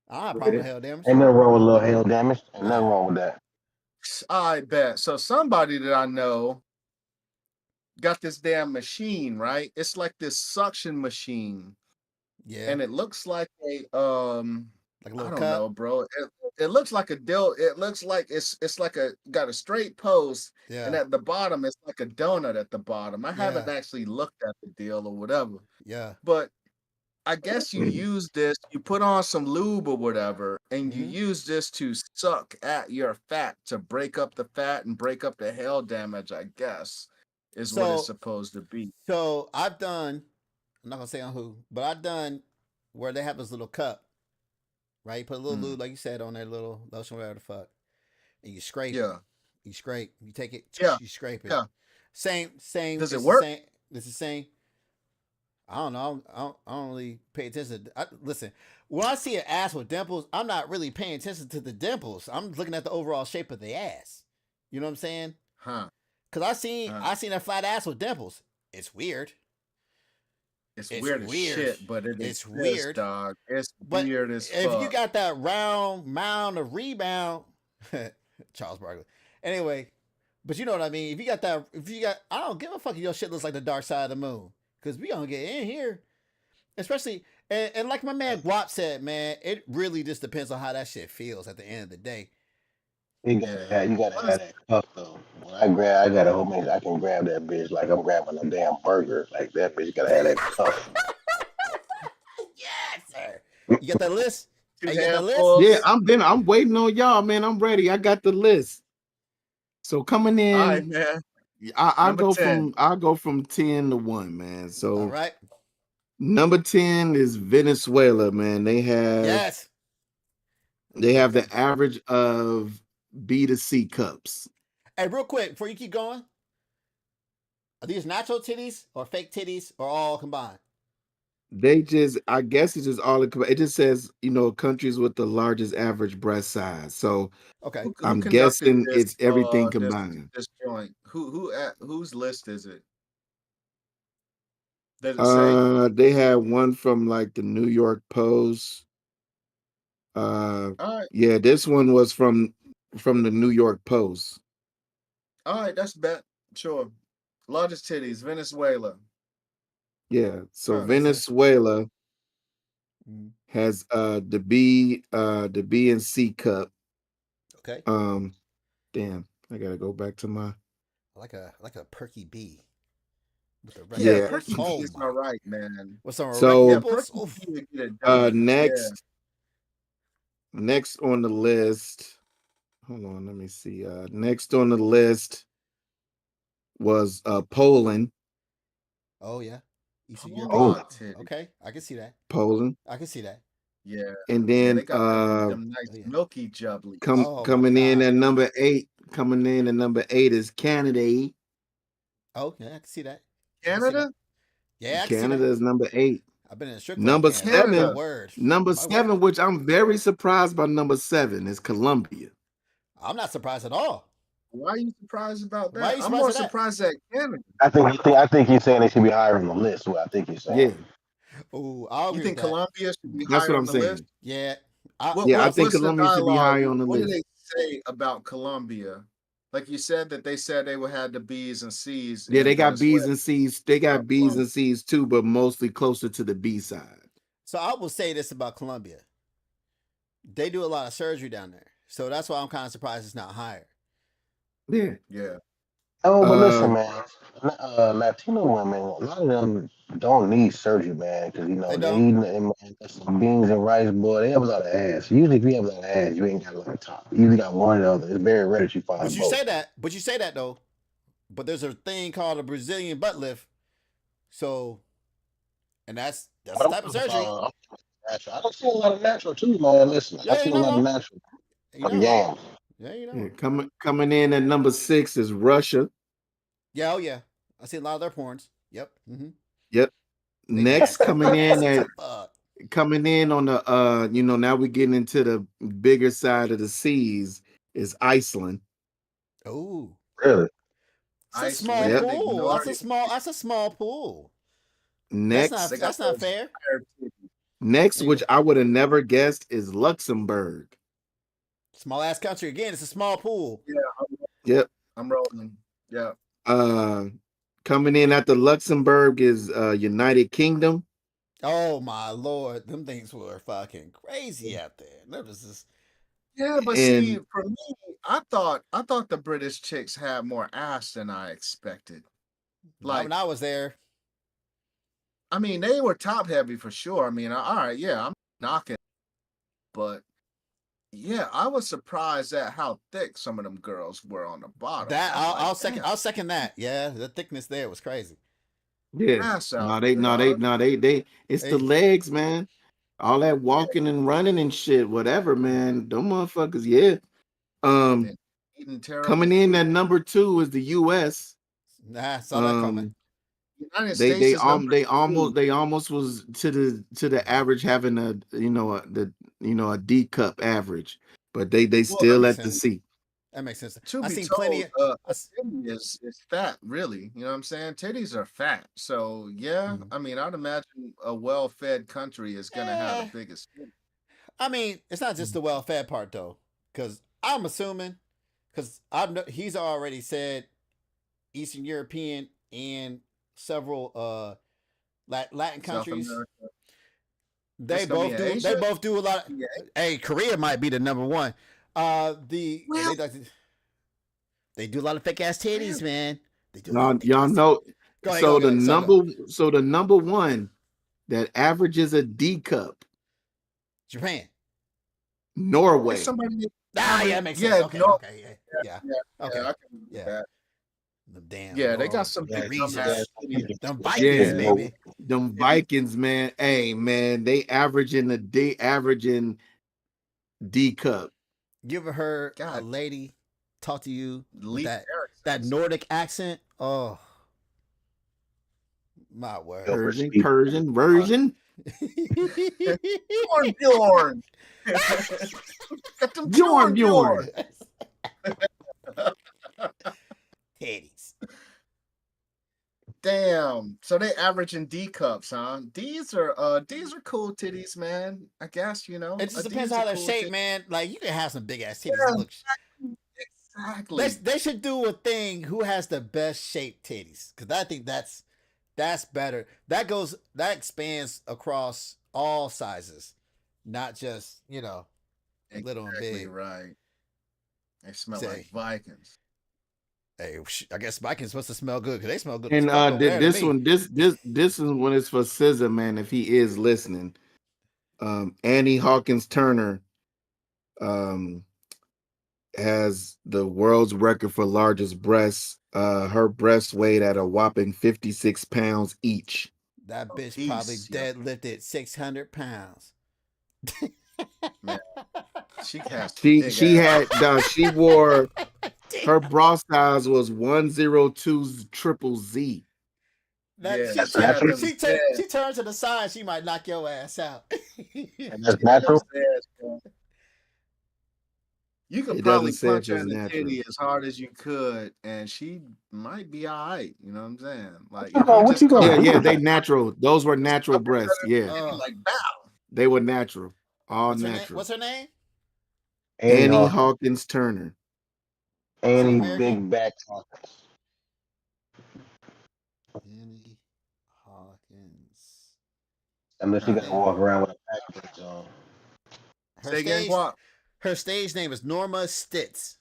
I don't have a with problem with it. hell damage. Ain't nothing wrong with a little hail damage. Ain't nothing Nah. wrong with that. I bet. So somebody that I know got this damn machine, right? It's like this suction machine, Yeah. and it looks like a Like a I little don't know, cup. bro. It looks like a dill. It looks like it's like a got a straight post, and Yeah. at the bottom it's like a donut at the bottom. I haven't Yeah. actually looked at the deal or whatever, Yeah. but I guess you use this, you put on some lube or whatever, and you Mm-hmm. use this to suck at your fat to break up the fat and break up the hair damage, I guess, is what it's So supposed to be. I've done. I'm not gonna say on who, but I've done where they have this little cup, right? You put a little Mm. lube, like you said, on their little lotion, whatever the fuck, and you scrape it. Yeah. You scrape. You take it. Yeah. You scrape it. Yeah. Same. Does it It's the work? same. It's the same. I don't know. I don't really pay attention. Listen, when I see an ass with dimples, I'm not really paying attention to the dimples. I'm looking at the overall shape of the ass. You know what I'm saying? Huh. Cause Huh. I seen a flat ass with dimples. It's weird. It's It's weird as weird. shit, but it It's exists, weird. dog. It's But weird as if you fuck. got that round mound of rebound, Charles Barkley. Anyway, but you know what I mean. If you got, I don't give a fuck if your shit looks like the dark side of the moon. Cause we gonna get in here. Especially, and like my man Guap said, man, it really just depends on how that shit feels at the end of the day. Yeah. You gotta have that cuff though. When I gotta hold me. I can grab that bitch like I'm grabbing a damn burger. Like that bitch gotta have that cuff. Yes, sir. You got that list? Two Hey, you got that list? Yeah, handfuls. I'm waiting on y'all, man. I'm ready. I got the list. So coming All right, in, man. I Number go 10. from 10 to 1, man. All So right. number 10 is Venezuela, man. Yes. They have the average of B to C cups. Hey, real quick, before you keep going, are these natural titties or fake titties or all combined? They just, I guess it's just it just says, countries with the largest average breast size. So Okay. Who I'm conducted guessing this it's everything this combined. this joint? Whose list is it? Does it say? They had one from like the New York Post. All right, Yeah, this one was from the New York Post. all right, that's bet. Sure. Largest titties, Venezuela. Yeah, so Huh. Venezuela Mhm. has the B and C cup. Okay. Damn, I gotta go back to my Like a perky bee with the red Yeah, yeah. nipples. Perky B Oh is my! all right, man. With some red So Yeah, nipples. Perky Oof. B would get it done. Yeah. next on the list. Hold on, let me see. Next on the list was Poland. Oh yeah. Eastern Oh, European. Poland titties. Okay, I can see that. Poland. I can see that. Yeah. And Yeah, then they got them nice Oh yeah. milky jubblies. Oh my coming in God. at number 8. Coming in at number 8 is Canada. Oh yeah, I can see that. I can see that. Canada? Yeah, I can see that. Canada is number 8. I've been in a strip club in Number Canada. My Canada. 7, word. number My word. 7, which I'm very surprised by number 7 is Colombia. I'm not surprised at all. Why are you surprised about Why are that? you I'm surprised more at that? surprised at Canada. I think he's saying they should be higher on the list. What I think he's saying. Yeah, Oh, I'll You agree with think that. Colombia should be that's higher what on I'm the list? saying. Yeah. Yeah, I I'll say, think What's the Colombia should be dialogue? high on the What do list. they say about Colombia? Like you said that they said they would have the B's and C's Yeah, they in got B's Venezuela and C's. They about got B's Colombia. and C's too, but mostly closer to the B side. so I will say this about Colombia. They do a lot of surgery down there. So that's why I'm kind of surprised it's not higher. Yeah. Yeah. Oh, but Uh, listen, man. Latino women, a lot of them don't need surgery, man, because They they don't. eating some beans and rice, boy. They have a lot of ass. Usually, if you have a lot of ass, you ain't got a lot of top. You usually got one or the other. It's very rare that you But find you both. say that. But you say that though. But there's a thing called a Brazilian butt lift. So, and that's But the I'm type of talking surgery. about natural. I don't see a lot of natural too, man. Listen, I Yeah, see you're a not lot of wrong. natural. You're Like not wrong. yams. Yeah, you're not yeah, wrong. coming in at number 6 is Russia. Yeah, oh yeah. I see a lot of their porns. Yep. Mm-hmm. Yep. They Next nasty. They coming in nasty as at fuck. coming in on the now we're getting into the bigger side of the seas is Iceland. Oh, Really? it's a small Yep. Iceland, pool. ignore it. That's a small pool. Next They got That's not those fair. fire titties. next Anyway, which I would have never guessed is Luxembourg. small ass country again. It's a small pool. Yeah, Yep. I'm rolling. Yeah. Uh coming in after Luxembourg is United Kingdom. Oh my lord, them things were fucking crazy out there. That was just Yeah, but see, And for me, I thought the British chicks had more ass than I expected. not Like, when I was there. I mean, they were top heavy for sure. I mean, all right, yeah, I'm knocking, but yeah, I was surprised at how thick some of them girls were on the bottom. That I'm like, I'll second that. Yeah, the thickness there was crazy. yeah. ass out No, there, dog. they it's the Hey, legs, man. All that walking and running and shit, whatever, man. Them motherfuckers, yeah. And eating terrible Coming in food. at number 2 is the US. nah, saw that coming. United States is number two. They almost was to the average having a D cup average, but they Well, That still makes at the sense. C. That makes sense. to I be seen told, plenty. a titty is fat, really. You know what I'm saying? Titties are fat. So yeah, Mhm. I mean, I'd imagine a well-fed country is gonna have the Eh, biggest titty. I mean, it's not just the well fed part though, because I'm assuming, because he's already said Eastern European and several Latin South countries. America. They It's gonna be both in do. They Asia? both do a lot. Yeah. Hey, Korea might be the number one. Well, They do a lot of fake ass titties, well, man. They do a lot of fake Y'all ass. know. Go ahead, So go ahead. So go. the number 1 that averages a D cup, Japan. Norway. it's somebody Ah, yeah, that makes sense. yeah, Okay, no, okay, yeah. Okay, I can do yeah. that. The damn Yeah, they got Norway, some the big dumbass Norwegians, titties. them Yeah, Vikings, Yeah. baby. them Vikings, man. Hey, man, they averaging D cup. You ever heard a God, lady talk to you with Lee that Erickson. Nordic accent? Oh, my word. Silver speed. Persian version. Bjorn. Got them Bjorn. Bjorn. Titties. Damn. So they averaging D cups, huh? These are cool titties, man. I guess, you know. It just A depends D's how a they're cool shaped, titty. man. Like you can have some big ass titties that Yeah, look. exactly. They should do a thing. Who has the best shaped titties? Because I think that's better. That expands across all sizes, not just little and Exactly big. right. They smell Say, like Vikings. hey, I guess Vikings supposed to smell good because they smell good. And as fuck over there to this me. one, this is when it's for SZA, man. If he is listening, Annie Hawkins Turner, has the world's record for largest breasts. Her breasts weighed at a whopping 56 pounds each. That bitch probably Beast, yeah. deadlifted 600 pounds. Man, she has She big she ass. had she wore her bra size was 102 triple Z. That Yeah, she That's she had natural. them says. she turns to the side, she might knock your ass out. And that's She had them natural. says, bro. You could It doesn't probably say punch if her it's in the natural. titty as hard as you could, and she might be all right. You know what I'm saying? Like What if you what just you caught gonna Yeah, do yeah, with they that? natural. Those were just natural uppercut breasts. her in Yeah, the titty, like bow. they were natural. All What's her name? natural. What's her name? Annie Annie Hawkins. Hawkins Turner. She Annie American? Big Back Hawkins. Annie Hawkins. I mean, she God got to Name. walk around with a backpack on. Her Say again, stage Guap. her stage name is Norma Stitz.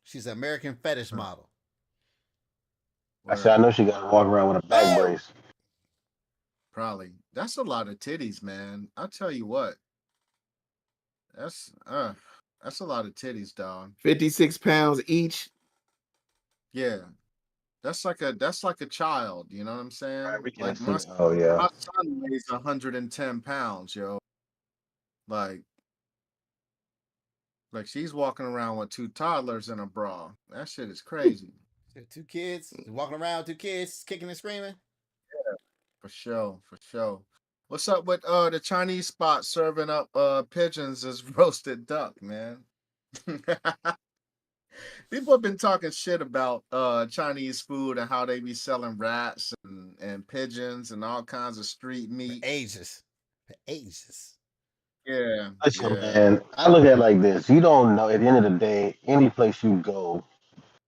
She's an American fetish Huh. model. I said, I Word. know she got to walk around with a back Oh, brace. Probably. That's a lot of titties, man. I'll tell you what. That's a lot of titties, dog. 56 pounds each. Yeah. That's like a child, you know what I'm saying? We can Like see. Oh yeah. my son weighs 110 pounds, yo. Like she's walking around with 2 toddlers in a bra. That shit is crazy. 2 kids walking around with 2 kids kicking and screaming. For sure, for sure. What's up with the Chinese spot serving up pigeons as roasted duck, man? People have been talking shit about Chinese food and how they be selling rats and pigeons and all kinds of street For meat. ages. For ages. Yeah, Listen, yeah. man. I look at it like this. You don't know. At the end of the day, any place you go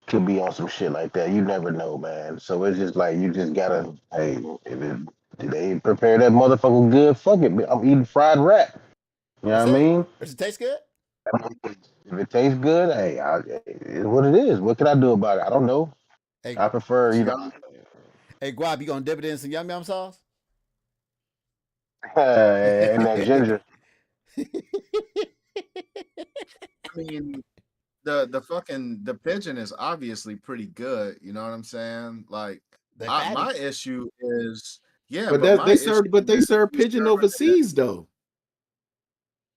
could be on some shit like that. You never know, man. So it's just like you just gotta. Hey, did they prepare that motherfucker good? Fuck it. I'm eating fried rat. You know That's what I it. mean? Does it taste good? If it tastes good, hey, it's what it is. What can I do about it? I don't know. Hey, I prefer, She got hey, Guap, you gonna dip it in some yum yum sauce? and that ginger. I mean, the pigeon is obviously pretty good, you know what I'm saying? Like They're fatty. my issue is But but my issue they is serve you pigeon serving it. overseas though.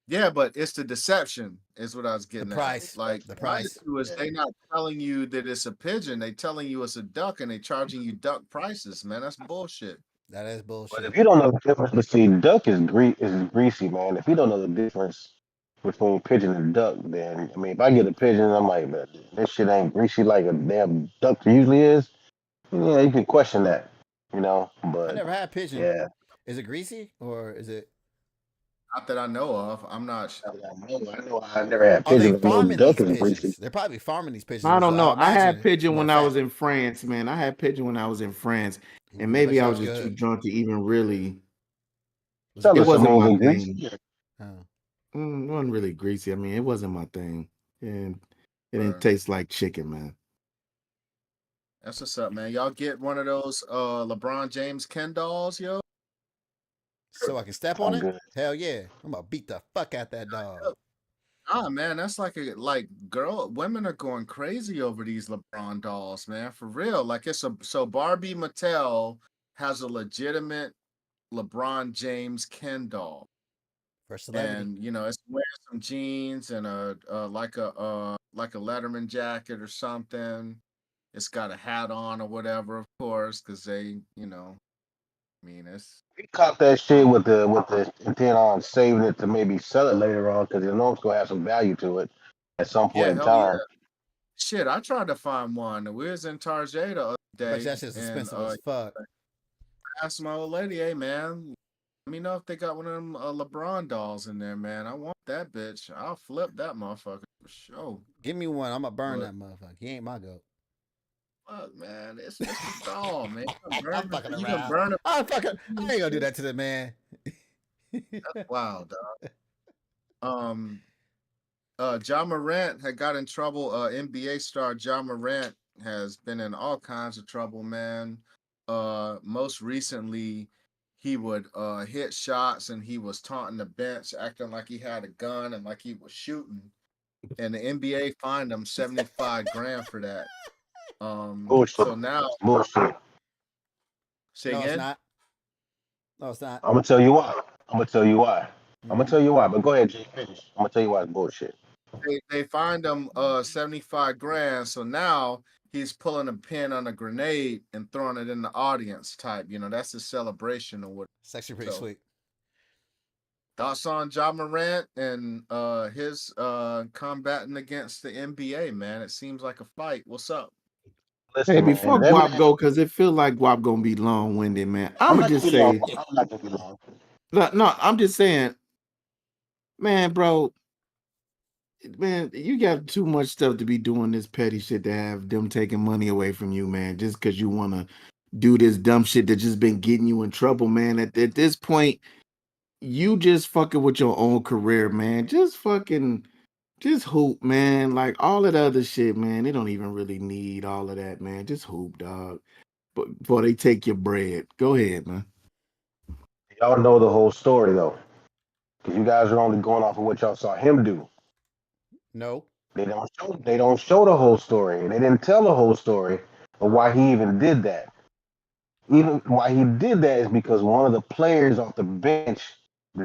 Yeah, but it's the deception is what I was The getting price. at. Like The my price. issue is Yeah. they not telling you that it's a pigeon, they telling you it's a duck and they charging you duck prices, man. That's bullshit. That is But bullshit. if you don't know the difference, but see, duck is greasy, man. If you don't know the difference between pigeon and duck, then I mean, if I get a pigeon, I'm like, man, this shit ain't greasy like a damn duck usually is. Yeah, you can question that, you know. I But never had pigeon. yeah, Is it greasy or is it? Not that I know of. I'm not I know I never had Are they pigeon, but no farming duck these is greasy. pigeons? They're probably farming these pigeons. I don't I know. I had imagine pigeon more when I fat. was in France, man. I had pigeon when I was in France, and Ooh, that maybe I shit was was just too good. drunk to even really. Was it Tell It us, good? I wasn't mean, my is it thing. greasy? Oh. It wasn't really greasy. I mean, it wasn't my thing, and it didn't sure. taste like chicken, man. That's what's up, man. Y'all get one of those LeBron James Ken dolls, yo. So I can step on I'm it? good. Hell yeah! I'm gonna beat the fuck out that dog. Ah, man, that's like women are going crazy over these LeBron dolls, man. For real. Like so Barbie Mattel has a legitimate LeBron James Ken doll. For a celebrity. And it's wearing some jeans and like a Letterman jacket or something. It's got a hat on or whatever, of course, because I mean, it's We caught that shit with the intent on saving it to maybe sell it later on because you know it's gonna have some value to it at some point yeah, in hell yeah. time. Shit, I tried to find one. We was in Target the other Bet you day. that shit's And expensive as fuck. I asked my old lady, hey man, let me know if they got one of them LeBron dolls in there, man. I want that bitch. I'll flip that motherfucker for sure. Give me one. I'm gonna burn But that motherfucker. He ain't my goat. fuck, man, it's the doll, man. I'm fucking You gonna around. burn it? I ain't gonna do that to the man. Wow, dog. Ja Morant had got in trouble. NBA star Ja Morant has been in all kinds of trouble, man. Most recently, he would hit shots and he was taunting the bench, acting like he had a gun and like he was shooting. And the NBA fined him 75 grand for that. Bullshit. So now, Bullshit. say No, it's again. not. No, it's not. I'm gonna tell you why. I'm gonna tell you why. I'm gonna Mhm. tell you why. But go ahead, Jay. Finish. I'm gonna tell you why it's bullshit. They fined him 75 grand. So now he's pulling a pin on a grenade and throwing it in the audience type. You know, that's a celebration or what. It's actually pretty So sweet. thoughts on Ja Morant and his combating against the NBA, man. It seems like a fight. What's up? Listen, Hey, man. before That Guap man, go, because it feel like Guap gonna be long winded, man. I'm I'ma not gonna just be long. say, I'm not gonna be long. no, I'm just saying, man, bro, man, you got too much stuff to be doing this petty shit to have them taking money away from you, man, just because you want to do this dumb shit that just been getting you in trouble, man. At this point, you just fucking with your own career, man. Just hoop, man. Like all of the other shit, man. They don't even really need all of that, man. Just hoop, dog. But before they take your bread, go ahead, man. Y'all know the whole story though, because you guys are only going off of what y'all saw him do. No. They don't show the whole story. They didn't tell the whole story of why he even did that. Even why he did that is because one of the players off the bench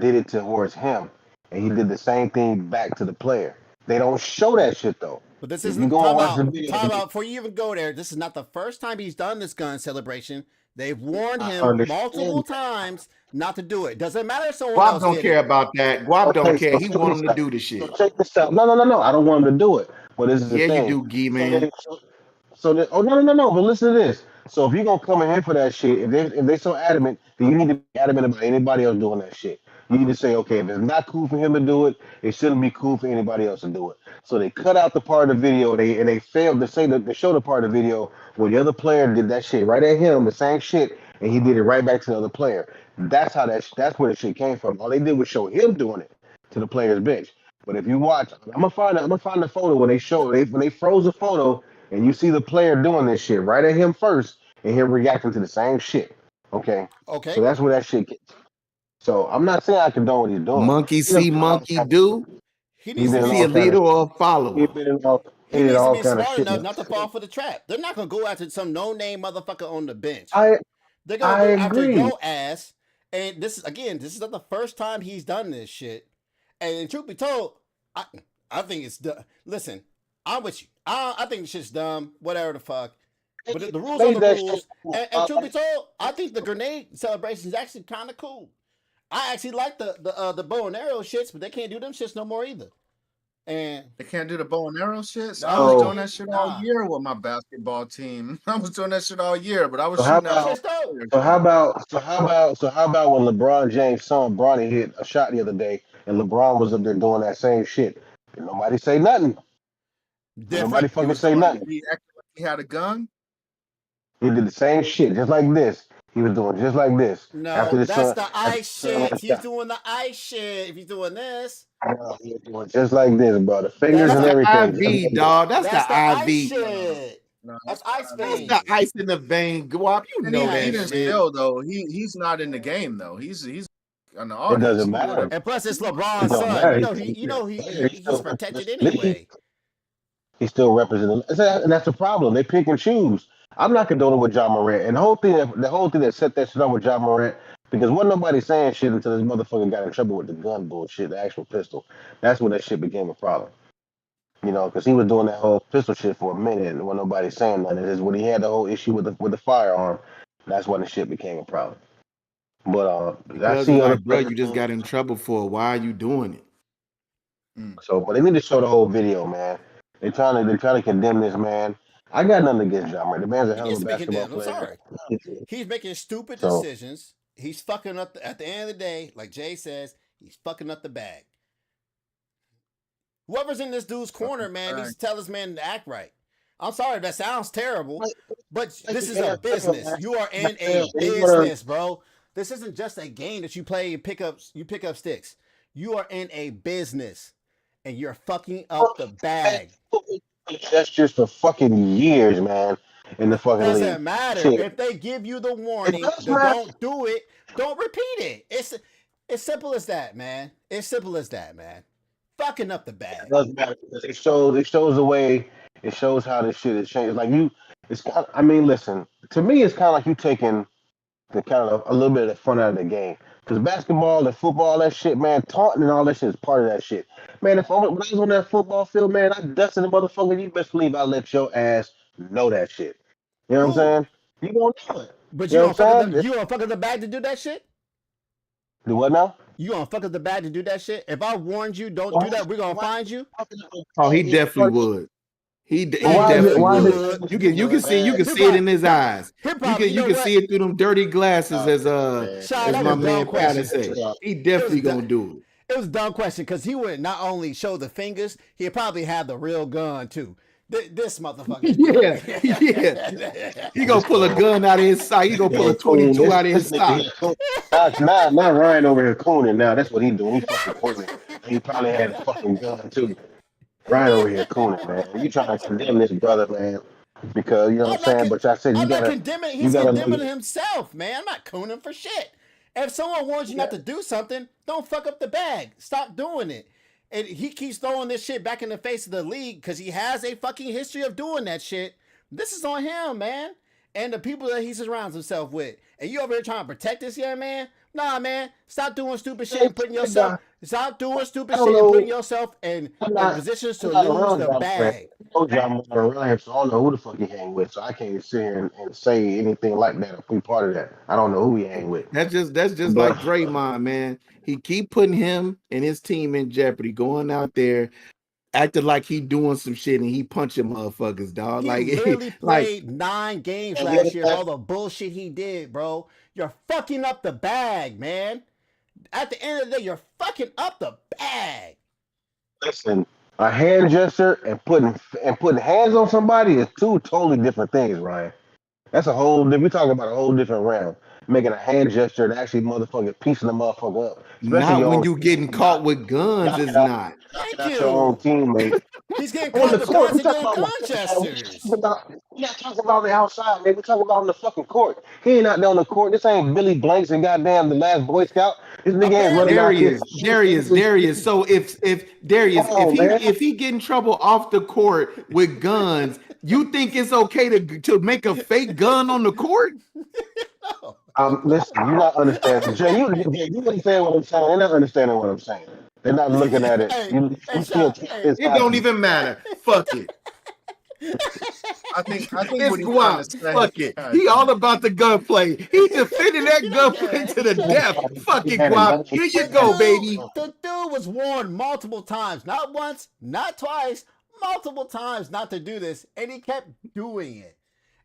did it towards him, and he did the same thing back to the player. They don't show that shit though. But this If you isn't go and time watch the out. video, Time out. Before you even go there, this is not the first time he's done this gun celebration. They've warned I him multiple understand. times not to do it. Doesn't matter if someone Guap else don't did care it. about that. Guap don't Okay, care. so He check want this him to out. do the So shit. check this out. No. I don't want him to do it. But this is the Yeah, you thing. do, Gee, So man. they, oh no. But listen to this. So if you're gonna come in here for that shit, if they so adamant, then you need to be adamant about anybody else doing that shit. You need to say, okay, if it's not cool for him to do it, it shouldn't be cool for anybody else to do it. So they cut out the part of the video. They failed to say that they show the part of the video where the other player did that shit right at him, the same shit, and he did it right back to the other player. That's where the shit came from. All they did was show him doing it to the player's bench. But if you watch, I'm gonna find the photo when when they froze the photo and you see the player doing this shit right at him first and him reacting to the same shit. Okay, so Okay. that's where that shit gets. So I'm not saying I condone what he's doing. Monkey He done see, been in all monkey kind of shit. do. He He needs to been You in see be a all kind of leader or a he follower. been in all he he did needs to all be kind of smart shit. enough not to fall for the trap. They're not gonna go after some no-name motherfucker on the bench. I They're gonna I go after agree. your ass. And this is not the first time he's done this shit. And truth be told, I think it's dumb. Listen, I'm with you. I think the shit's dumb. Whatever the fuck. But the rules are Made the that shit. rules. And truth be told, I think the grenade celebration is actually kind of cool. I actually like the bow and arrow shits, but they can't do them shits no more either. And They can't do the bow and arrow shit. So I was So doing that shit all year with my basketball team. I was doing that shit all year, but I was so how shooting at that all about shit's dope. players. how about when LeBron James' son Bronny hit a shot the other day and LeBron was up there doing that same shit? And nobody say nothing. Nobody Different. He fucking was say doing nothing. it. He acted like he had a gun. He did the same shit, just like this. He was doing just like this. After No, the that's son, the after ice the son had shit. a He's shot. doing the ice shit. If he's doing this, No, he was doing just like this, bro. The fingers that's That's and the the everything, just IV, like this. dog. That's the that's the ice IV. No, shit. no, That's that's ice not That's me. the veins. ice in the vein. Guap, you And know he that Yeah. didn't shit. still though. He's not in the game though. He's on the It audience. doesn't He do whatever matter. And plus, it's It LeBron's don't son. matter. You know He's he's still protected representing the league. anyway. He's still representing, and that's the problem. They pick and choose. I'm not condoning with John Morant, and the whole thing that set that shit up with John Morant, because wasn't nobody saying shit until this motherfucker got in trouble with the gun bullshit, the actual pistol. That's when that shit became a problem. You know, because he was doing that whole pistol shit for a minute, and when nobody saying nothing, is when he had the whole issue with the firearm. That's when the shit became a problem. But I Because it's see other like, bro, players you just doing got in trouble for it. Why are you doing it? Mm. so, but they need to show the whole video, man. They're trying to condemn this man. I got nothing against Ja Morant. The man's a He hell needs of to a be basketball condemned. I'm player. sorry. He's making stupid So decisions. He's fucking up at the end of the day, like Jay says, he's fucking up the bag. Whoever's in this dude's corner, man, needs to tell this man to act right. I'm sorry, that sounds terrible, but this is a business. You are in a business, bro. This isn't just a game that you play and pick up sticks. You are in a business and you're fucking up the bag. gestures for fucking years, man, in the fucking league. Doesn't matter. Shit. If they give you the It warning, does matter. don't do it. Don't repeat it. It's simple as that, man. It's simple as that, man. Fucking up the bag. It does matter because it shows the way, it shows how this shit is changed. Like it's kind of, I mean, listen, to me, it's kind of like you taking the kind of a little bit of the fun out of the game. Because basketball and football, that shit, man, taunting and all that shit is part of that shit. Man, when I was on that football field, man, I dusted the motherfucker. You best believe I let your ass know that shit. You know what I'm saying? You won't know it. But You know what I'm saying? you gonna fuck up the bag to do that shit? Do what now? You gonna fuck up the bag to do that shit? If I warned you, don't do that, we're gonna find you. Oh, he definitely would. He definitely would. You can see it in his eyes. You can see it through them dirty glasses, as my man Patton said. He definitely gonna do it. It was a dumb question because he would not only show the fingers, he'd probably have the real gun too. This motherfucker. Yeah. He gonna pull a gun out of his side. He gonna pull a 22 out of his side. Not Ryan over here cooning now. That's what he doing. He fucking cooning. He probably had a fucking gun too. Ryan over here cooning, man. You trying to condemn this brother, man? Because you know what I'm saying. But I said you gotta. He's condemning himself, man. I'm not cooning for shit. If someone warns you not to do something, don't fuck up the bag. Stop doing it. And he keeps throwing this shit back in the face of the league because he has a fucking history of doing that shit. This is on him, man. And the people that he surrounds himself with. And you over here trying to protect this young man? Nah, man. Stop doing stupid shit and putting yourself. Stop doing stupid shit and putting yourself in positions to lose the bag. I told you I'm not around him, so I don't know who the fuck he hang with. So I can't sit here and say anything like that or be part of that. I don't know who he hang with. That's just like Draymond, man. He keep putting him and his team in jeopardy, going out there acting like he doing some shit and he punching motherfuckers, dog. He like literally played 9 games last year for all the bullshit he did, bro. You're fucking up the bag, man. At the end of the day, you're fucking up the bag. Listen, a hand gesture and putting hands on somebody is two totally different things, Ryan. That's we're talking about a whole different realm. Making a hand gesture and actually motherfucking piecing the motherfucker up. Not when you getting caught with guns, is not. Thank you. Your own teammate. He's getting caught with guns and doing gun gestures. We're not talking about the outside, man. We're talking about on the fucking court. He ain't out there on the court. This ain't Billy Blanks and goddamn the last Boy Scout. This nigga ain't running out here. Darius. So if he get in trouble off the court with guns, you think it's okay to make a fake gun on the court? No. Listen, you're not understanding. Jay, you understand what I'm saying. They're not understanding what I'm saying. They're not looking at it. It don't even matter. Fuck it. I think it's Guap. Fuck it. He all about the gunplay. He defended that gunplay to the death. Fuck it, Guap. Here you go, baby. The dude was warned multiple times, not once, not twice, multiple times not to do this, and he kept doing it.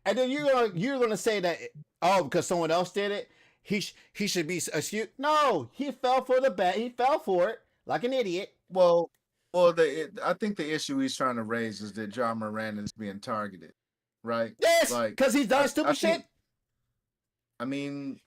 And then you're gonna say that because someone else did it, he should be excused. No, he fell for the bet. He fell for it like an idiot. Well, I think the issue he's trying to raise is that Ja Morant is being targeted, right? Yes, because he's done stupid shit. I mean,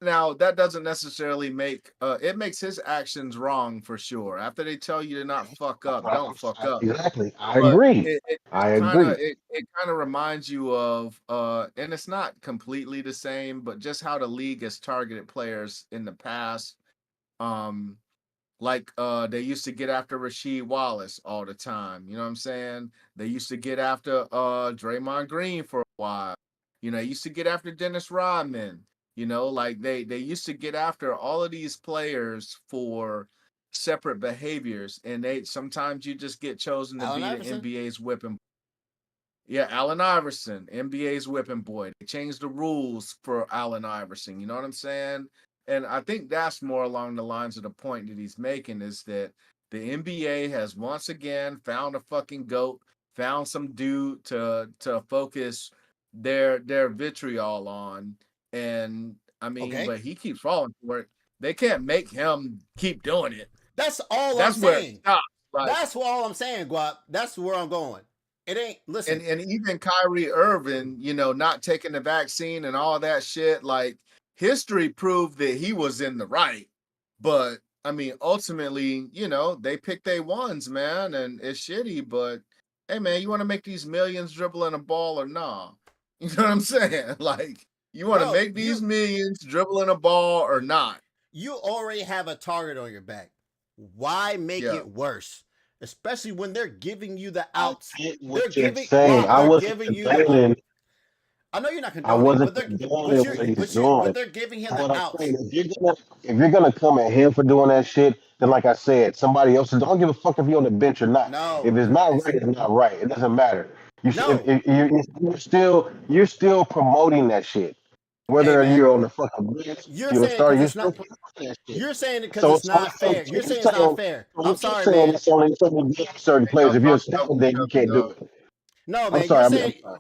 now that doesn't necessarily make it makes his actions wrong for sure. After they tell you to not fuck up, don't fuck up. Exactly, I agree. I agree. It kind of reminds you of, and it's not completely the same, but just how the league has targeted players in the past. Like they used to get after Rasheed Wallace all the time. You know what I'm saying? They used to get after Draymond Green for a while. You know, they used to get after Dennis Rodman. You know, like they used to get after all of these players for separate behaviors, and sometimes you just get chosen to be the NBA's whipping. Yeah, Allen Iverson, NBA's whipping boy. They changed the rules for Allen Iverson. You know what I'm saying? And I think that's more along the lines of the point that he's making, is that the NBA has once again found a fucking GOAT found some dude to focus their vitriol on, and I mean, but he keeps falling for it. They can't make him keep doing it. That's all I'm That's where it saying. stops. Like, That's all I'm saying, Guap. That's where I'm going. It ain't, listen. and even Kyrie Irving, you know, not taking the vaccine and all that shit, like history proved that he was in the right. But I mean, ultimately, you know, they picked their ones, man, and it's shitty, but hey man, you want to make these millions dribbling a ball or nah? You know what I'm saying? Like, you want to make these millions dribbling a ball or not? You already have a target on your back. Why make it worse? Especially when they're giving you the outs. They're giving you. I know you're not condoning, but they're giving him the outs. If you're gonna come at him for doing that shit, then like I said, somebody else don't give a fuck if you're on the bench or not. No, if it's not right, it's not right. It doesn't matter. You're still promoting that shit. Whether you're on the fucking bench, you're saying because it's not. You're saying it because it's not fair. You're saying it's not fair. I'm sorry, man. It's only certain players. If you're a then you can't do it. No, man.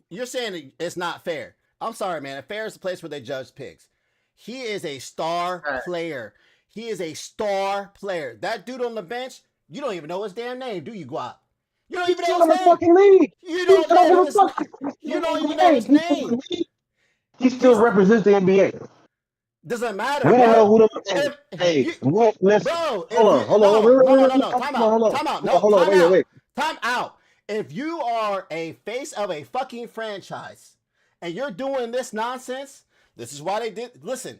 You're saying it's not fair. I'm sorry, man. Fair is the place where they judge picks. He is a star player. He is a star player. That dude on the bench, you don't even know his damn name, do you, Guap? You don't even know his name. Fucking league. You don't even know his name. He still represents the NBA. Doesn't matter. We don't know who the listen. Hold on. Time out. If you are a face of a fucking franchise and you're doing this nonsense, this is why they did. Listen,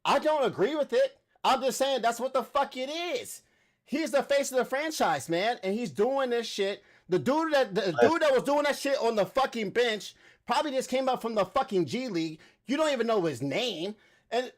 I don't agree with it. I'm just saying that's what the fuck it is. He's the face of the franchise, man, and he's doing this shit. The dude that was doing that shit on the fucking bench probably just came up from the fucking G League. You don't even know his name, and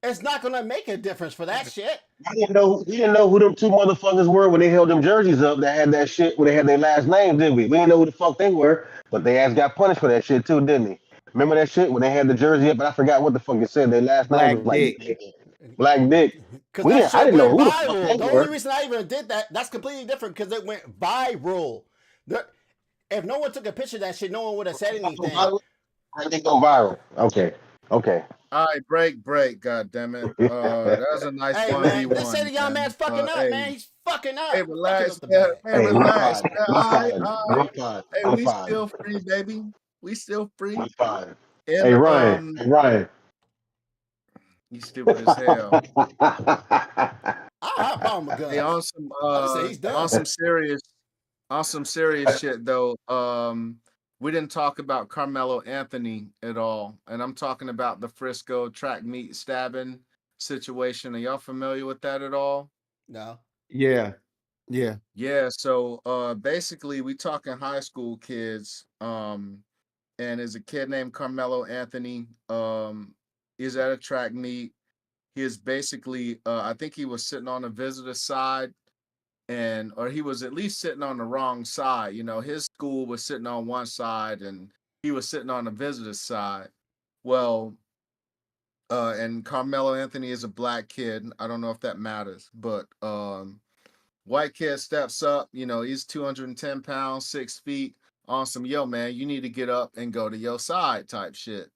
it's not gonna make a difference for that shit. We didn't know who them two motherfuckers were when they held them jerseys up that had that shit when they had their last names, did we? We didn't know who the fuck they were, but they ass got punished for that shit too, didn't they? Remember that shit when they had the jersey up, but I forgot what the fuck it said. Their last name was like Black Dick. Because I didn't know who the fuck they were. The only reason I even did that's completely different because it went viral. If no one took a picture of that shit, no one would have said anything. I think go viral. Okay. All right, break. God damn it. That was a nice 1v1. Let's say the young man's fucking up, man. He's fucking up. Hey, relax. Relax. Hey, we still free, baby. We still free. Hey, Ryan. You stupid as hell. I'll bomb a gun. Hey, on some serious shit though. We didn't talk about Carmelo Anthony at all, and I'm talking about the Frisco track meet stabbing situation. Are y'all familiar with that at all? No. Yeah. So basically, we talking high school kids. And there's a kid named Carmelo Anthony. He's at a track meet. He is basically, I think he was sitting on the visitor side. Or he was at least sitting on the wrong side. You know, his school was sitting on one side and he was sitting on the visitor's side. Well, and Carmelo Anthony is a black kid. I don't know if that matters, but white kid steps up, you know, he's 210 pounds, 6 feet, on some, yo, man, you need to get up and go to your side type shit.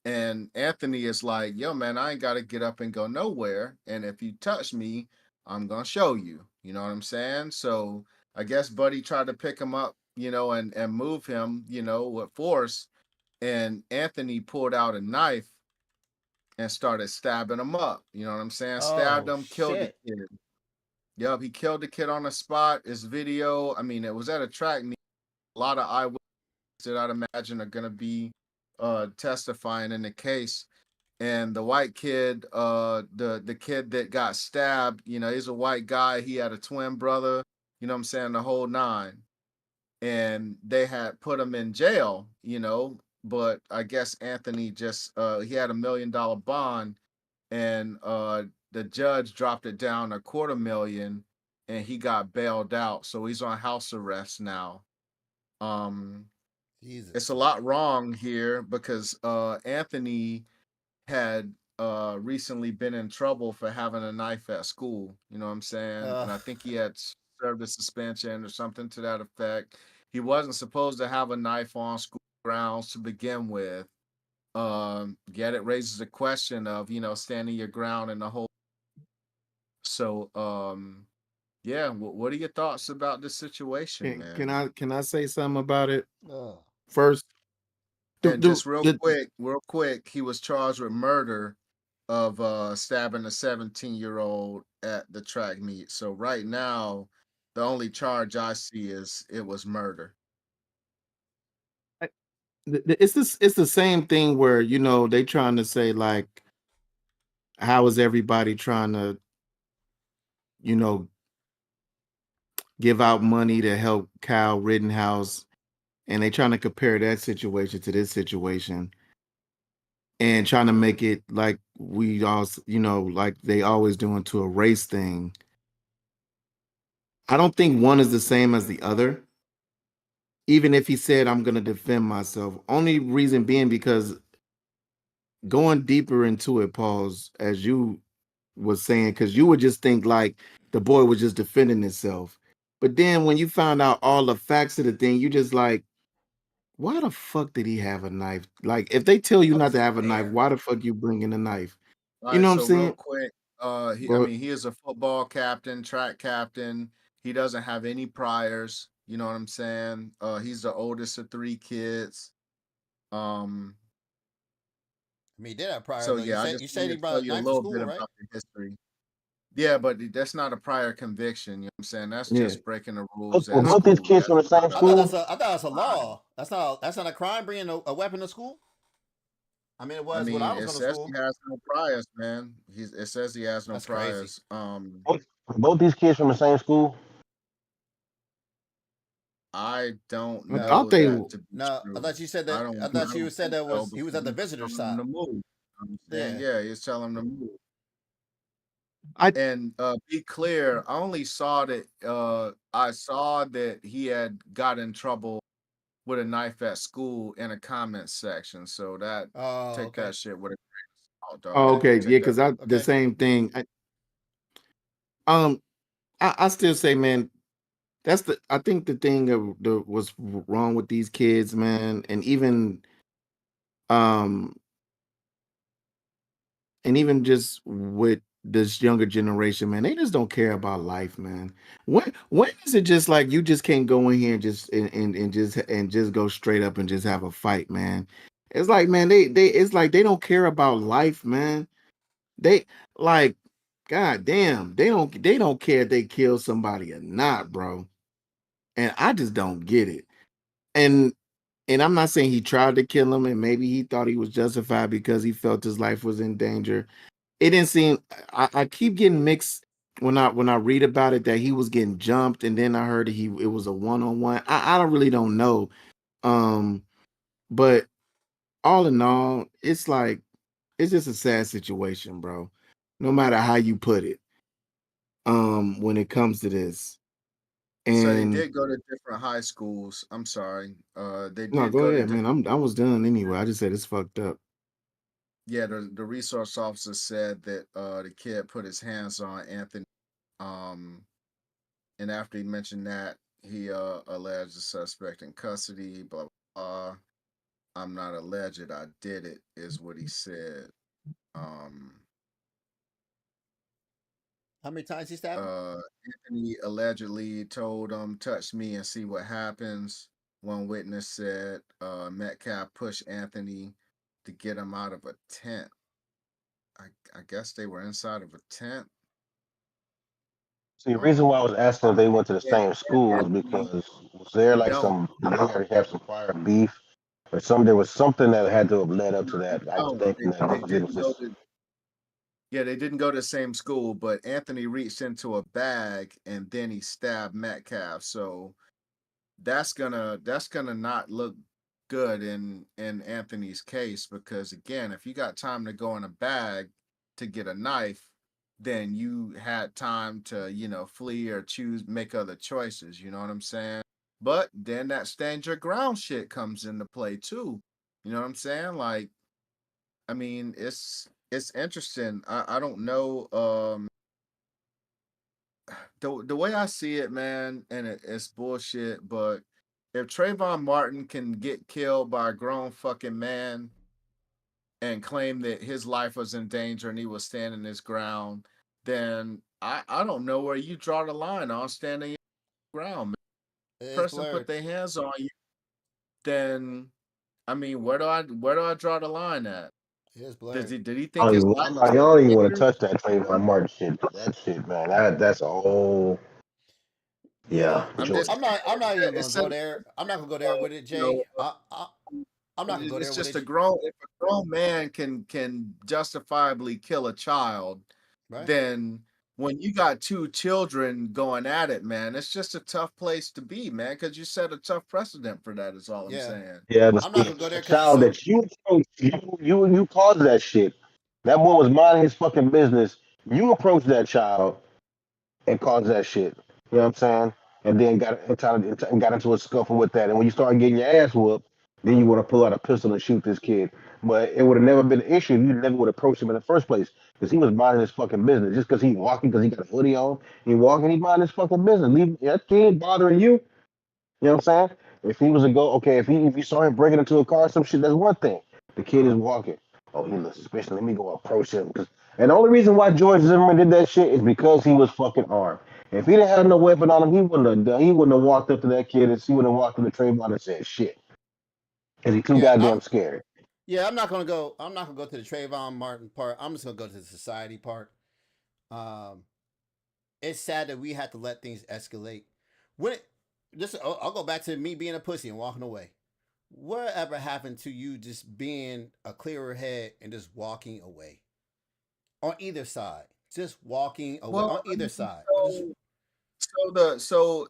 And Anthony is like, yo, man, I ain't got to get up and go nowhere. And if you touch me, I'm going to show you. You know what I'm saying? So I guess Buddy tried to pick him up, you know, and move him, you know, with force. And Anthony pulled out a knife and started stabbing him up. You know what I'm saying? Stabbed him, killed the kid. Yup, he killed the kid on the spot. His video, I mean, it was at a track meet. A lot of eyewitnesses that I'd imagine are going to be testifying in the case. And the white kid, the kid that got stabbed, you know, he's a white guy. He had a twin brother, you know what I'm saying, the whole nine. And they had put him in jail, you know, but I guess Anthony just, he had $1 million bond, and the judge dropped it down $250,000 and he got bailed out. So he's on house arrest now. It's a lot wrong here because Anthony had recently been in trouble for having a knife at school. You know what I'm saying? And I think he had served a suspension or something to that effect. he wasn't supposed to have a knife on school grounds to begin with. Yet it raises a question of, standing your ground in the whole. So, yeah, what are your thoughts about this situation, man? Can I say something about it Oh. first? And just real quick, he was charged with murder of stabbing a 17-year-old at the track meet. So right now, the only charge I see is it was murder. It's the same thing where they trying to say like, how is everybody trying to you know give out money to help Kyle Rittenhouse, and they trying to compare that situation to this situation and trying to make it like we all like they always do into a race thing. I don't think one is the same as the other. Even if he said I'm going to defend myself, only reason being because going deeper into it, pause, as you was saying, because you would just think like the boy was just defending himself. But then when you found out all the facts of the thing, you just like, why the fuck did he have a knife? Like, if they tell you not to have a knife, why the fuck you bringing a knife? All You right, know what I'm so real saying? quick, But he is a football captain, track captain. He doesn't have any priors. You know what I'm saying? He's the oldest of 3 kids. Um, I mean, he did have prior so though. You yeah, I said just you said he wanted to tell brought a you a knife to little bit school, right? about the history. Yeah, but that's not a prior conviction. You know what I'm saying? That's yeah, just breaking the rules Were at both these school. kids That's from the not same a school? I thought that's a crime. law. That's not a crime bringing a weapon to school. I mean, it I was when I mean, was it going to says he school. has no priors, man. It says he has no That's crazy. priors. Were both these kids from the same school? I don't I No, thought know they. that to be no. I true. thought you said I that. don't I I thought you don't said think that so he was because at the he's visitor telling him stop. to move. You know what I'm saying? Yeah. Yeah, he's telling him to move. I And be clear, I only saw that I saw that he had got in trouble with a knife at school in a comment section. So that Oh, take okay. that shit with a grain of salt, oh, dog. Okay. okay, yeah, Take that. because I the Okay. same thing. Um, I still say, man, I think the thing that was wrong with these kids, man, um and even just with this younger generation, man, they just don't care about life, man. When is it just like you just can't go in here and just and just go straight up and just have a fight, man? It's like, man, they it's like they don't care about life, man. They like, god damn, they don't care if they kill somebody or not, bro. And I just don't get it. And I'm not saying he tried to kill him and maybe he thought he was justified because he felt his life was in danger. It didn't seem. I keep getting mixed when I read about it that he was getting jumped, and then I heard it was a one-on-one. I don't really don't know. Um, but all in all, it's like it's just a sad situation, bro. No matter how you put it. When it comes to this. So they And did go to different high schools. I'm sorry. They no, did go go to ahead, man. different. I was done anyway. I just said it's fucked up. Yeah, the resource officer said that the kid put his hands on Anthony. Um, and after he mentioned that, he alleged the suspect in custody. Blah blah. Blah. I'm not alleged. I did it. Is what he said. Um, How many times he stabbed him? Anthony allegedly told him, "Touch me and see what happens." One witness said Metcalf pushed Anthony to get him out of a tent. I guess they were inside of a tent. See, the reason why I was asking if they went to the Yeah, same school is Anthony, because was there like no, did they already have some prior beef or some? There was something that had to have led up to that. I was no, thinking that they maybe it was didn't go just to. Yeah, they didn't go to the same school, but Anthony reached into a bag and then he stabbed Metcalf. So that's gonna not look good in Anthony's case because again, if you got time to go in a bag to get a knife, then you had time to, flee or make other choices, you know what I'm saying? But then that stand your ground shit comes into play too. You know what I'm saying? Like, I mean, it's interesting. I don't know. The way I see it, man, and it's bullshit, but if Trayvon Martin can get killed by a grown fucking man and claim that his life was in danger and he was standing his ground, then I don't know where you draw the line on standing your ground. Man. It's Person put blurred. their hands on you, then I mean, where do I draw the line at? It's blurred. Did he think his life I was don't even in want to danger? touch that Trayvon Martin shit. 'Cause that shit, man. That's a whole. Yeah, Yeah, I'm Jordan. just I'm not even gonna it's go there. I'm not gonna go there with it, you know Jay. I'm not gonna go there it's with just it. a grown if a grown man can justifiably kill a child, Right? then when you got two children going at it, man, it's just a tough place to be, man, because you set a tough precedent for that. Is all I'm Yeah. saying. Yeah, I'm not gonna go the there because it's child so. that you approached, you caused that shit. That boy was minding his fucking business. You approached that child and caused that shit. You know what I'm saying? And then got into a scuffle with that. And when you start getting your ass whooped, then you want to pull out a pistol and shoot this kid. But it would have never been an issue. You never would approach him in the first place because he was minding his fucking business. Just because he walking, because he got a hoodie on, he walking, he minding his fucking business. Leave that kid bothering you. You know what I'm saying? If he was a go, okay, if you saw him breaking into a car or some shit, that's one thing. The kid is walking. Oh, he looks suspicious. Let me go approach him. And the only reason why George Zimmerman did that shit is because he was fucking armed. If he didn't have no weapon on him, he wouldn't have walked up to that kid and he wouldn't have walked up to Trayvon and said shit. Cause he too Yeah, goddamn scared. I'm not gonna go. I'm not gonna go to the Trayvon Martin part. I'm just gonna go to the society part. Um, it's sad that we had to let things escalate. When it, I'll go back to me being a pussy and walking away. Whatever happened to you just being a clearer head and just walking away on either side? Just walking away Well, on I either mean, side. Just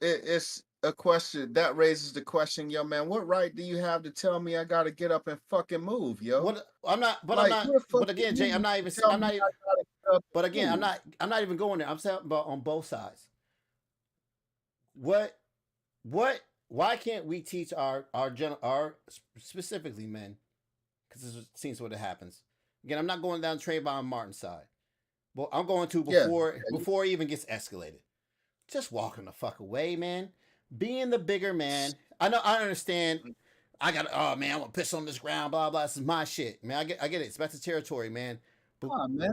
it's a question that raises the question, yo, man, what right do you have to tell me I gotta get up and fucking move, yo? what I'm not, but I'm Like, not. who the fuck But are again, Jay, you to tell I'm me not. I gotta get up But and again, move? I'm not even going there. I'm saying about on both sides. What what? Why can't we teach our specifically men? Because this seems what it happens. Again, I'm not going down Trayvon Martin's side. Well, I'm going to Yeah, before it even gets escalated. Just walking the fuck away, man. Being the bigger man. I know. I understand. I got. Oh man, I'm gonna piss on this ground. Blah blah. This is my shit, man. I get it. It's back to territory, man. But nah, man,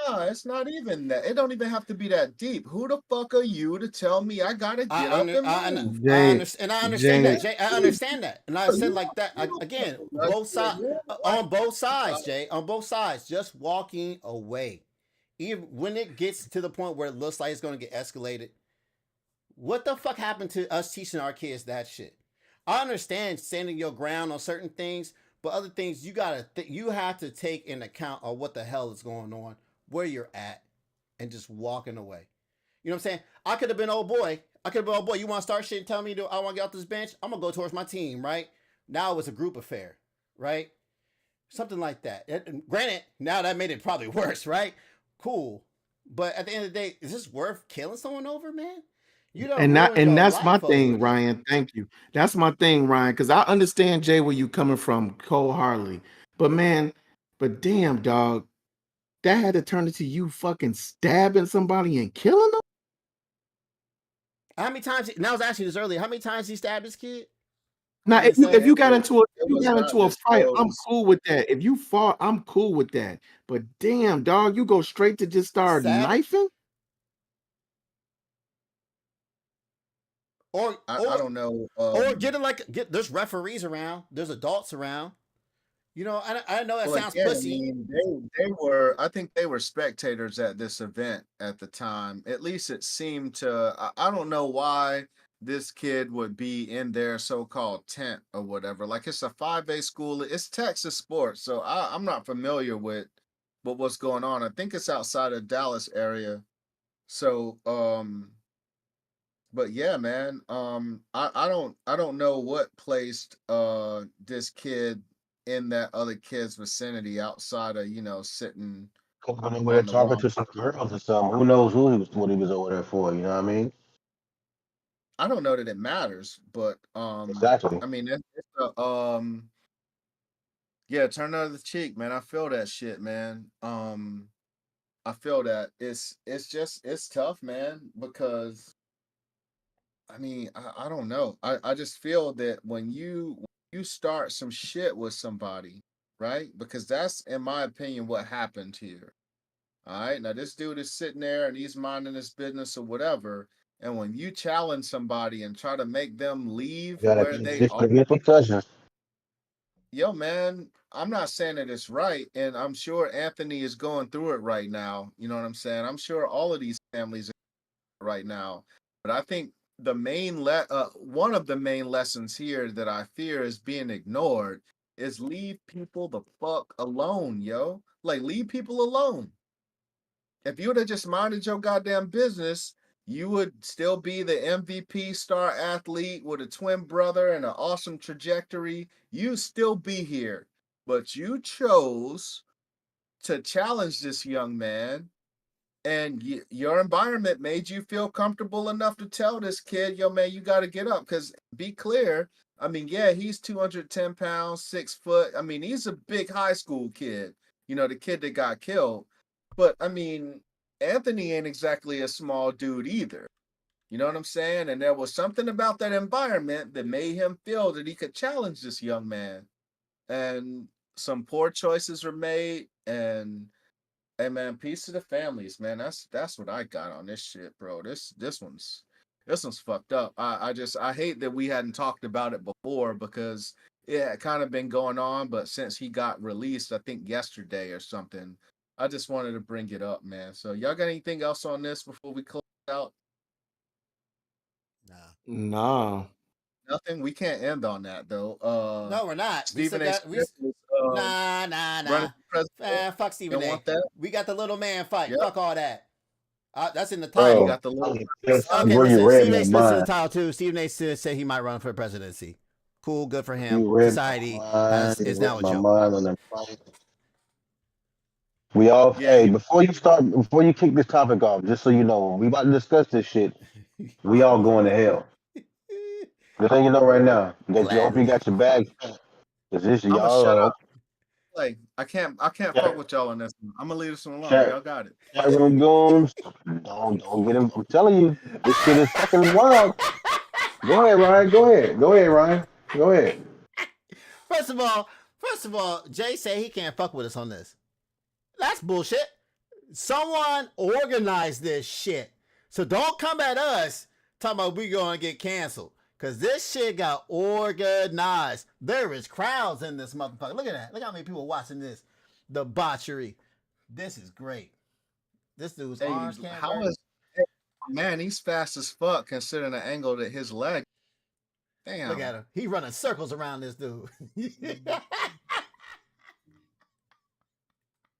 nah, it's not even that. It don't even have to be that deep. Who the fuck are you to tell me I gotta get up and move? I Jay, understand. And I understand Jay, that, Jay. I understand that, and I said You like that again. don't know Both nothing. sides, You're on both Uh, sides, Jay. On both sides, just walking away. Even when it gets to the point where it looks like it's going to get escalated, what the fuck happened to us teaching our kids that shit? I understand standing your ground on certain things, but other things you have to take in account of what the hell is going on, where you're at, and just walking away. You know what I'm saying? I could have been old boy. I could have been old boy. You want to start shit and tell me I want to get off this bench? I'm gonna go towards my team, right? Now it was a group affair, right? Something like that. Granted, now that made it probably worse, right? Cool, but at the end of the day, is this worth killing someone over, man? You don't ruin and your that's my life over thing, this. Ryan. Thank you. That's my thing, Ryan, because I understand Jay where you coming from, wholeheartedly. But man, but damn, dog, that had to turn into you fucking stabbing somebody and killing them. How many times? Now I was asking this earlier. How many times he stabbed his kid? Now, You didn't say. if you it got was into it was not a fight, I'm disclosed. cool with that. If you fought, I'm cool with that. But damn, dog, you go straight to just start Stab knifing. or I don't know. there's referees around, there's adults around. You know, I know that Well, sounds again, I pussy. mean, they were. I think they were spectators at this event at the time. At least it seemed to. I don't know why this kid would be in their so-called tent or whatever. Like it's a 5A school. It's Texas sports, so I'm not familiar with what's going on. I think it's outside of Dallas area. So, but yeah, man. I don't know what placed this kid in that other kid's vicinity outside of sitting Could have been over there on the talking wrong. to some girls or something. Who knows what he was over there for? You know what I mean? I don't know that it matters, but Exactly. I mean it's a yeah, turn the other cheek, man. I feel that shit, man. I feel that it's just it's tough, man, because I mean, I don't know. I just feel that when you start some shit with somebody, right? Because that's, in my opinion, what happened here. All right. Now this dude is sitting there and he's minding his business or whatever. And when you challenge somebody and try to make them leave You gotta where be they are, disciplined for pleasure. yo, man, I'm not saying that it's right. And I'm sure Anthony is going through it right now. You know what I'm saying? I'm sure all of these families are right now. But I think one of the main lessons here that I fear is being ignored is leave people the fuck alone, yo. Like, leave people alone. If you would have just minded your goddamn business, you would still be the MVP star athlete with a twin brother and an awesome trajectory. You still be here. But you chose to challenge this young man, and your environment made you feel comfortable enough to tell this kid, yo, man, you got to get up. Because be clear, I mean, yeah, he's 210 pounds, 6 foot. I mean, he's a big high school kid, the kid that got killed. But I mean, Anthony ain't exactly a small dude either. You know what I'm saying? And there was something about that environment that made him feel that he could challenge this young man. And some poor choices were made. And hey, man, peace to the families, man. That's what I got on this shit, bro. This one's fucked up. I hate that we hadn't talked about it before, because it had kind of been going on, but since he got released, I think yesterday or something, I just wanted to bring it up, man. So y'all got anything else on this before we close out? Nah. Nothing. We can't end on that though. No, we're not. Stephen We A. still got Smith is running nah. for president. Fuck Stephen Don't A. want that. We got the little man fight. Yep. Fuck all that. That's in the You title. Bro, got the little. Okay, bro, you listen. read Stephen my A. Smith's in the mind. title too. Stephen A. Smith said he might run for presidency. Cool, good for him. You read Society my mind. is You now read a my joke. mind on the fight. We all, Yeah, hey, before you kick this topic off, just so you know, we about to discuss this shit. We all going to hell. Just so you know right now. Hope you Gladly. got your bags. Cause this I'm gonna shut y'all up. Like, I can't fuck with y'all on this one. I'm gonna leave this one alone. chat, Y'all got it. chat room goons. Don't get him. I'm telling you, this shit is fucking wild. Go ahead, Ryan. Go ahead, Ryan. Go ahead. First of all, Jay said he can't fuck with us on this. That's bullshit. Someone organized this shit. So don't come at us talking about we gonna get canceled. Cause this shit got organized. There is crowds in this motherfucker. Look at that. Look how many people watching this debauchery. This is great. This dude's Hey, arms can't how work. is man? He's fast as fuck considering the angle that his leg. Damn. Look at him. He running circles around this dude.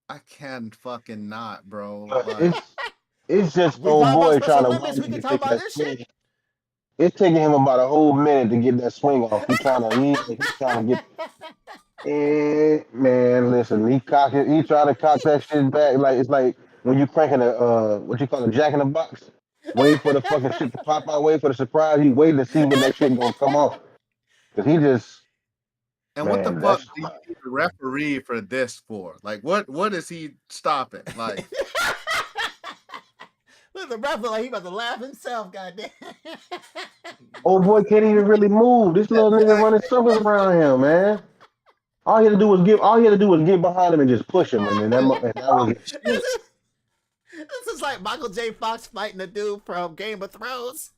I can fucking not, bro. But Like, it's just We old talking about boy Special trying to Olympics. win We can to talk get about that this swing. shit. It's taking him about a whole minute to get that swing off. He's trying to get. Man, listen, he trying to cock that shit back. Like it's like when you cranking a what you call a jack in the box, waiting for the fucking shit to pop out, waiting for the surprise. He waiting to see when that shit gonna come off. Cause he just, and what the man, fuck that's do you need a referee for this for? Like, what is he stopping? Like, Look, the ref look like he about to laugh himself, goddamn. old boy can't even really move. This little nigga running circles around him, man. All he had to do was get behind him and just push him, and then that was it. shit, This is like Michael J. Fox fighting a dude from Game of Thrones.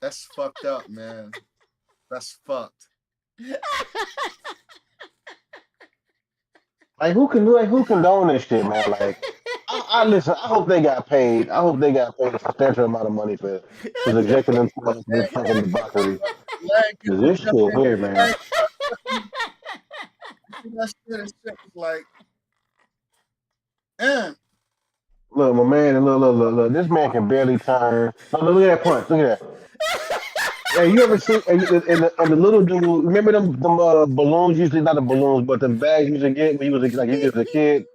that's fucked up, man. That's fucked. Like who condone this shit, man? Like I listen. I hope they got paid. I hope they got paid a substantial amount of money for subjecting them to this fucking debauchery. Leg Cause this shit here, man. leg, that shit is like, Look, my man, look. This man can barely turn. Look at that punch. Look at that. Hey, you ever seen and the little dude? Remember them balloons? Usually not the balloons, but the bags you used to get when you was like you was a kid,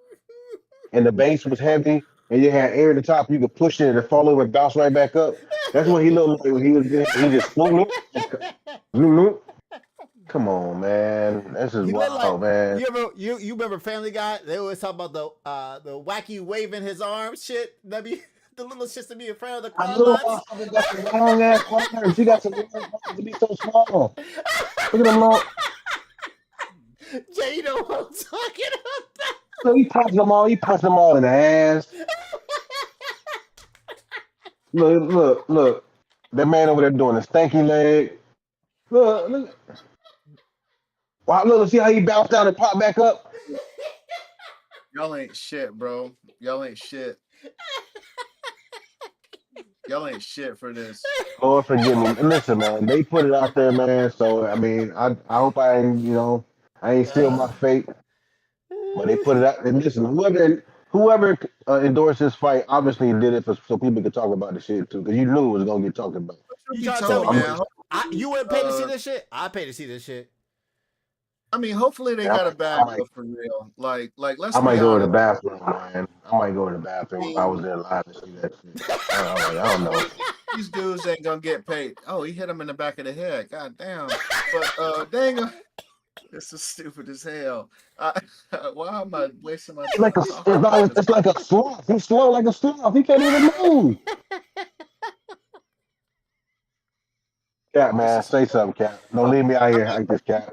and the base was heavy, and you had air at the top. You could push it and it fall over and bounce right back up. That's what he looked like when he was. He just swoop. Come on, man. This is He looked like wild, man. you remember Family Guy? They always talk about the wacky waving his arms shit. The the little shits to be in front of the I car knew lots. motherfucker got some long ass arms. She got some long arms to be so small. Look at them long. Jay, you know what I'm talking about? Look, he punched them all. He punched them all in the ass. Look. That man over there doing a stanky leg. Look. Wow, look, see how he bounced down and popped back up? Y'all ain't shit, bro. Y'all ain't shit. Y'all ain't shit for this. Lord forgive me. Listen, man, they put it out there, man. So I mean, I hope I ain't, I ain't steal my fate. But they put it out. And listen, whoever endorsed this fight obviously did it so people could talk about the shit too, because you knew it was gonna get talked about. You Be trying to tell told, me man. you wouldn't pay to see this shit? I pay to see this shit. I mean, hopefully they got a bag though, for real. Like let's I might be go to honest. the bathroom, man. I might go to the bathroom if I was there live to see that shit. I don't know. These dudes ain't gonna get paid. Oh, he hit him in the back of the head. God damn. But dang, this is stupid as hell. Why am I wasting my It's time like a, talking about this? it's like a sloth. He's slow like a sloth. He can't even move. Cat, man, say something, Cat. Don't leave me out here like this, Cat.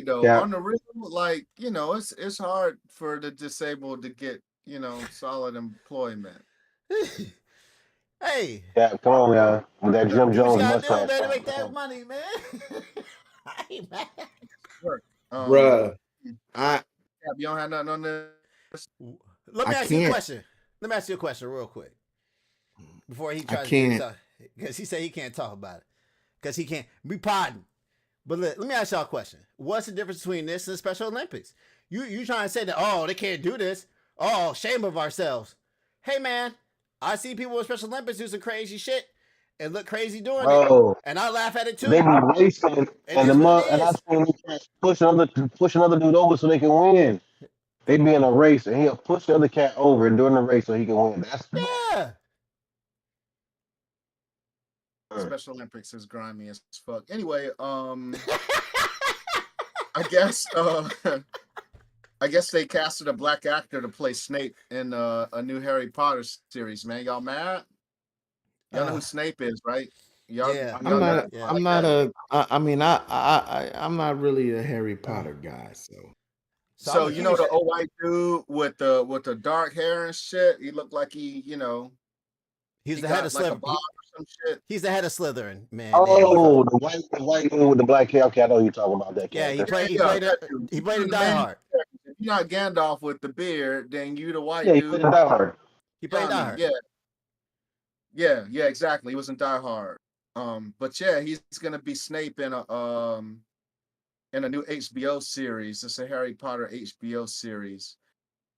Though Cat. on the real, like it's hard for the disabled to get solid employment. Hey, Cat, come on, man. With that Jim do what you Jones gotta do, mustache. man, to Cat. make that money, man. I ain't mad. Work. Bruh, I You don't have nothing on this. Let me I ask you a can't. question. Let me ask you a question real quick before he I tries to can't. talk, because he said he can't talk about it because he can't be pardoned. But let me ask y'all a question. What's the difference between this and the Special Olympics? You trying to say that, oh, they can't do this? Oh, shame of ourselves. Hey, man, I see people with Special Olympics do some crazy shit and look crazy doing Bro, it. And I laugh at it too. they be racing, It and is what it and I've is. seen these cats push another dude over so they can win. They be in a race, and he'll push the other cat over during the race so he can win. That's Yeah. Special Olympics is grimy as fuck. Anyway, I guess I guess they casted a black actor to play Snape in a new Harry Potter series. Man, y'all mad? Y'all know who Snape is, right? Y'all, Yeah. I'm not. Yeah. I'm not a. I mean, I'm not really a Harry Potter guy. So I'm So a you know huge. the old white dude with the dark hair and shit. He looked like he He's he the head of got like a Slytherin. bob or some shit. He's the head of Slytherin, man. Damn, he fuck. oh, the white dude with the black hair. Okay, I know you're talking about that Yeah, he character. played. He Yeah, played. that dude. He played in The Die main Hard. character. If you're not Gandalf with the beard, then you the white Yeah, he dude. played in Die Hard. He played in Die I mean, Hard. yeah, exactly. He was in Die Hard. But yeah, he's gonna be Snape in a new HBO series. It's a Harry Potter HBO series.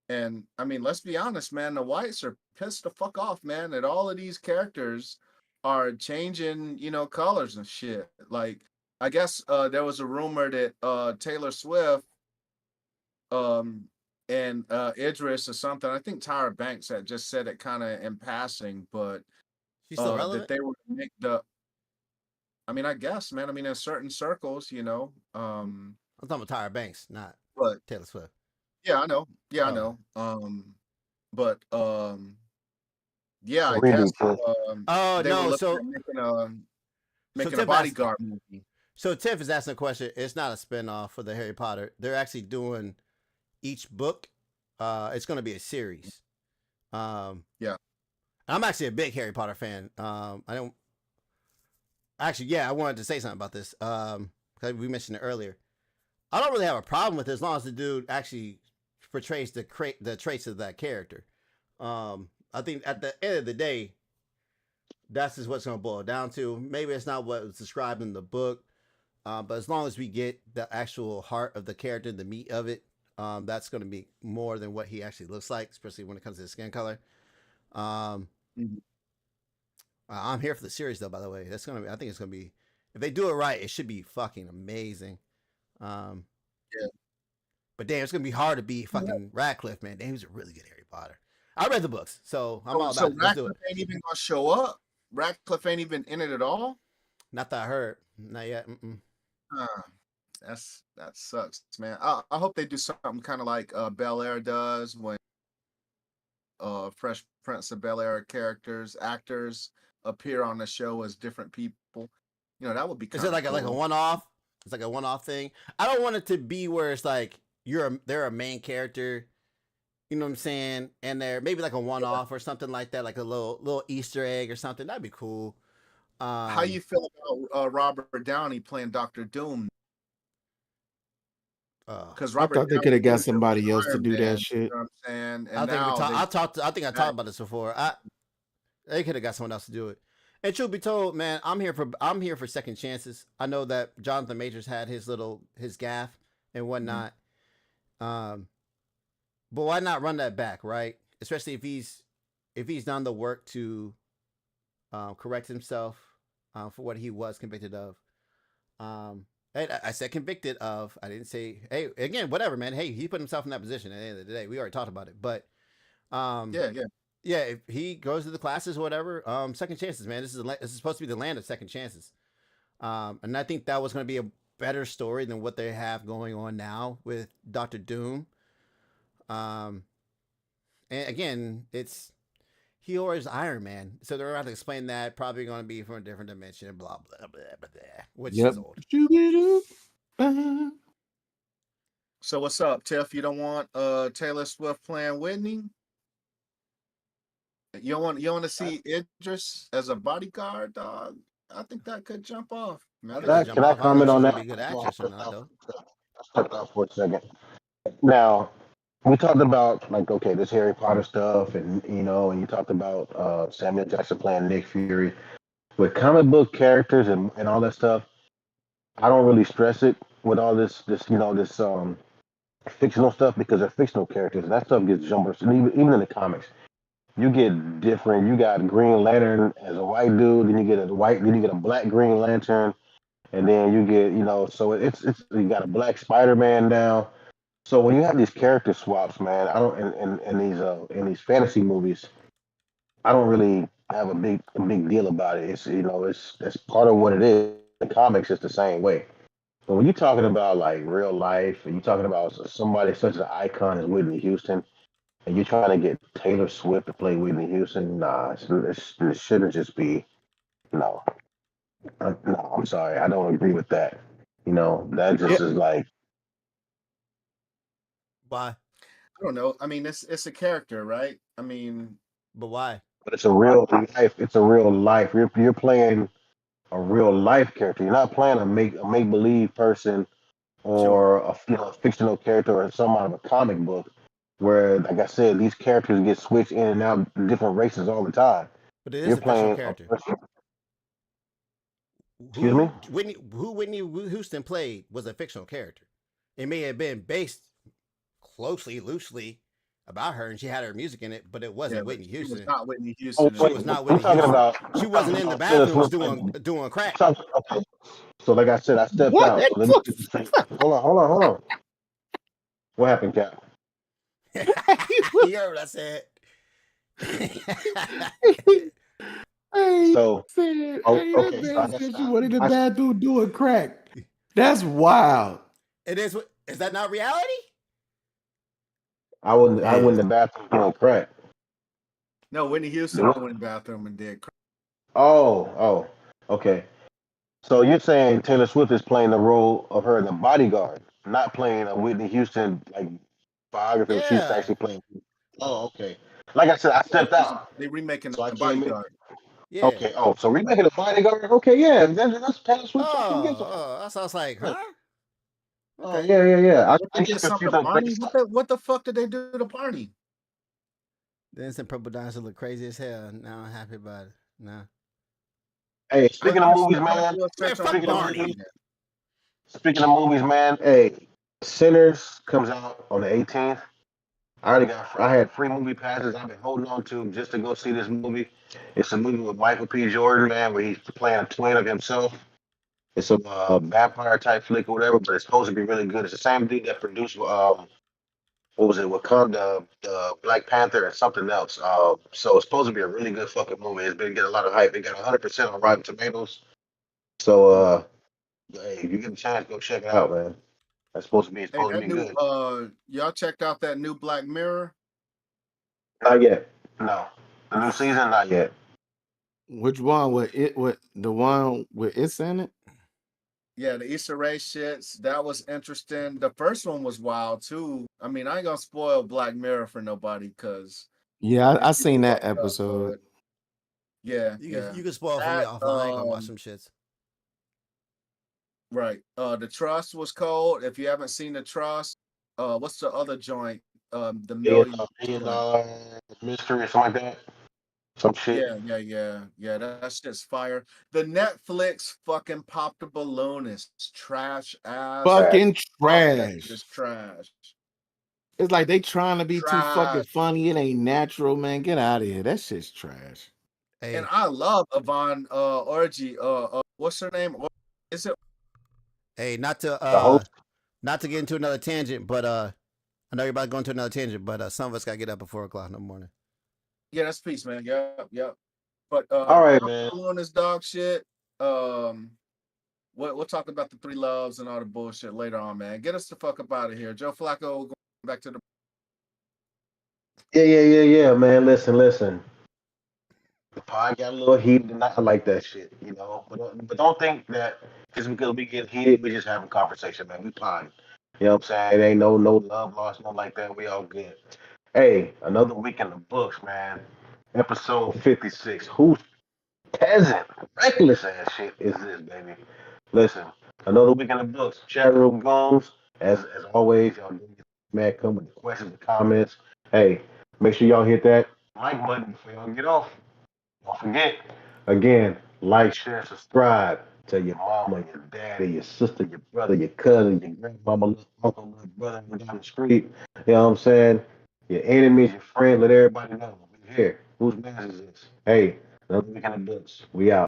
And I mean, let's be honest, man, the whites are pissed the fuck off, man, that all of these characters are changing, colors and shit. Like, I guess there was a rumor that Taylor Swift um and Idris or something. I think Tyra Banks had just said it kind of in passing, but She's still that relevant. they would make the I mean, I guess, man. I mean, in certain circles, I'm talking about Tyra Banks, not but Taylor Swift. yeah, I know. Yeah, I Oh. know. But yeah, I guess Redo, too. Oh they were no. looking So at making a Tiff asked. bodyguard movie. So Tiff is asking a question. It's not a spinoff for the Harry Potter. They're actually doing each book. It's going to be a series. Yeah. I'm actually a big Harry Potter fan. I don't. Actually, yeah, I wanted to say something about this. Because we mentioned it earlier. I don't really have a problem with it as long as the dude actually portrays the traits of that character. I think at the end of the day, that's just what's going to boil down to. Maybe it's not what was described in the book, but as long as we get the actual heart of the character, the meat of it, that's going to be more than what he actually looks like, especially when it comes to his skin color. Mhm. I'm here for the series, though. By the way, that's gonna be. I think it's gonna be. If they do it right, it should be fucking amazing. Yeah. But damn, it's gonna be hard to beat fucking Radcliffe, man. Damn, he was a really good Harry Potter. I read the books, so I'm all So about it. Let's do it. Radcliffe ain't even gonna show up. Radcliffe ain't even in it at all. Not that I heard. Not yet. Huh. That sucks, man. I hope they do something kind of like Bel Air does when Fresh Prince of Bel-Air characters, actors appear on the show as different people. That would be Is kind it of like cool. a one off? It's like a one off thing. I don't want it to be where it's like they're a main character. You know what I'm saying? And they're maybe like a one off or something like that, like a little Easter egg or something. That'd be cool. How you feel about Robert Downey playing Doctor Doom? Because I Robert thought they Downey could have got was somebody else to Iron do that Man, shit. you know what I'm saying? I And think we now talked. I think I talked about this before. They could have got someone else to do it. And truth be told, man, I'm here for second chances. I know that Jonathan Majors had his gaff and whatnot. But why not run that back, right? Especially if he's done the work to correct himself for what he was convicted of. I said convicted of. I didn't say, hey, again, whatever, man. Hey, he put himself in that position at the end of the day. We already talked about it. But yeah, if he goes to the classes or whatever, second chances, man. This is supposed to be the land of second chances. And I think that was going to be a better story than what they have going on now with Doctor Doom. And again, he always Iron Man, so they're going to explain that. Probably going to be from a different dimension. Blah blah blah blah blah. Which is old. So what's up, Tiff? You don't want Taylor Swift playing Whitney? You want to see Idris as a bodyguard, dog? I think that could jump off. Can I comment on that? Be a good actress or not, though. Step out for a second. Now, we talked about this Harry Potter stuff, and and you talked about Samuel Jackson playing Nick Fury with comic book characters and all that stuff. I don't really stress it with all this fictional stuff because they're fictional characters. And that stuff gets jumbled. Even in the comics, you get different. You got Green Lantern as a white dude, then you get a black Green Lantern, and then you get So it's you got a black Spider-Man now. So when you have these character swaps, man, I don't in these fantasy movies, I don't really have a big deal about it. It's part of what it is. The comics is the same way. But when you're talking about like real life, and you're talking about somebody such an icon as Whitney Houston, and you're trying to get Taylor Swift to play Whitney Houston, nah, it shouldn't just be no. No, I'm sorry, I don't agree with that. That just is like. Why? I don't know. I mean, it's a character, right? I mean, but why? But it's a real life. It's a real life. You're playing a real life character. You're not playing a make believe person or a fictional character or some out of a comic book. Where, like I said, these characters get switched in and out different races all the time. But it is a fictional character. Excuse me? Who Whitney Houston played was a fictional character. It may have been based loosely about her, and she had her music in it, but it wasn't Whitney Houston. She was not Whitney Houston. She was not Whitney Houston. She wasn't in the bathroom doing crack. Okay. So, like I said, I stepped out. So let me get this straight. Hold on. What happened, Cap? You heard what I said. So, okay. So she went in the bathroom doing crack. That's wild. It is. Is that not reality? I went in the bathroom doing crack. No, Whitney Houston went in the bathroom and did crack. Oh, okay. So you're saying Taylor Swift is playing the role of her in The Bodyguard, not playing a Whitney Houston biography. Yeah. She's actually playing. Oh, okay. Like I said, I stepped out. They remaking The Bodyguard. Yeah. Okay. Oh, so remaking The Bodyguard. Okay, yeah. That's Taylor Swift. That sounds like, huh? Okay. Yeah. What the fuck did they do to Barney? The Instant Purple Dinosaur look crazy as hell. Now I'm happy about it. Nah. Hey, speaking of movies, man. Speaking of movies, man. Hey, Sinners comes out on the 18th. I had free movie passes I've been holding on to just to go see this movie. It's a movie with Michael P. Jordan, man, where he's playing a twin of himself. It's a vampire type flick or whatever, but it's supposed to be really good. It's the same dude that produced what was it, Wakanda, Black Panther, and something else. So it's supposed to be a really good fucking movie. It's been getting a lot of hype. It got 100% on Rotten Tomatoes. So hey, if you get a chance, go check it out, man. That's supposed to be good. Y'all checked out that new Black Mirror? Not yet. No. The new season, not yet. Which one? With the one with it's in it? Yeah, the Issa Rae shits, that was interesting. The first one was wild too. I mean, I ain't gonna spoil Black Mirror for nobody because Yeah, I it's seen that fucked up, episode. but yeah, You can spoil for me That offline. I ain't gonna watch some shits. right. The Trust was cold. If you haven't seen the Trust, what's the other joint? The Million Million joint. dollar mystery or something like that. Some shit. Yeah. That shit's fire. The Netflix fucking Pop the Balloon is trash ass. Fucking Fuck, that shit trash. is trash. It's like they trying to be too fucking Trash. funny. It ain't natural, man. Get out of here. That shit's trash. Hey, And I love Yvonne Orgy. What's her name? Is it? hey, not The host. to get into another tangent, but I know you're about to go into another tangent, but some of us gotta get up at 4:00 in the morning. Yeah, that's Peace, man. Yep. But All right, Pop man. the Balloon is dog shit. We'll talk about the Three Loves and all the bullshit later on, man. Get us the fuck up out of here. Joe Flacco going back to the. Yeah, man. Listen. The pod got a little heated, and I like that shit, you know. But don't think that just because we get heated, we just having conversation, man. We pod. You know what I'm saying? It ain't no love lost, nothing like that. We all good. Hey, another week in the books, man. Episode 56. Who's peasant? Reckless ass shit is this, baby? Listen, another week in the books. Chat room goes. As always, y'all do man come with the questions and comments. Hey, make sure y'all hit that like button before y'all get off. Don't forget, again, like, share, subscribe. Tell your mama, your daddy, your sister, your brother, your cousin, your grandmama, little uncle, little brother down the street. You know what I'm saying? Your enemies, your friends, let everybody know. We're here. Whose man is this? Hey, another week in the books. We out.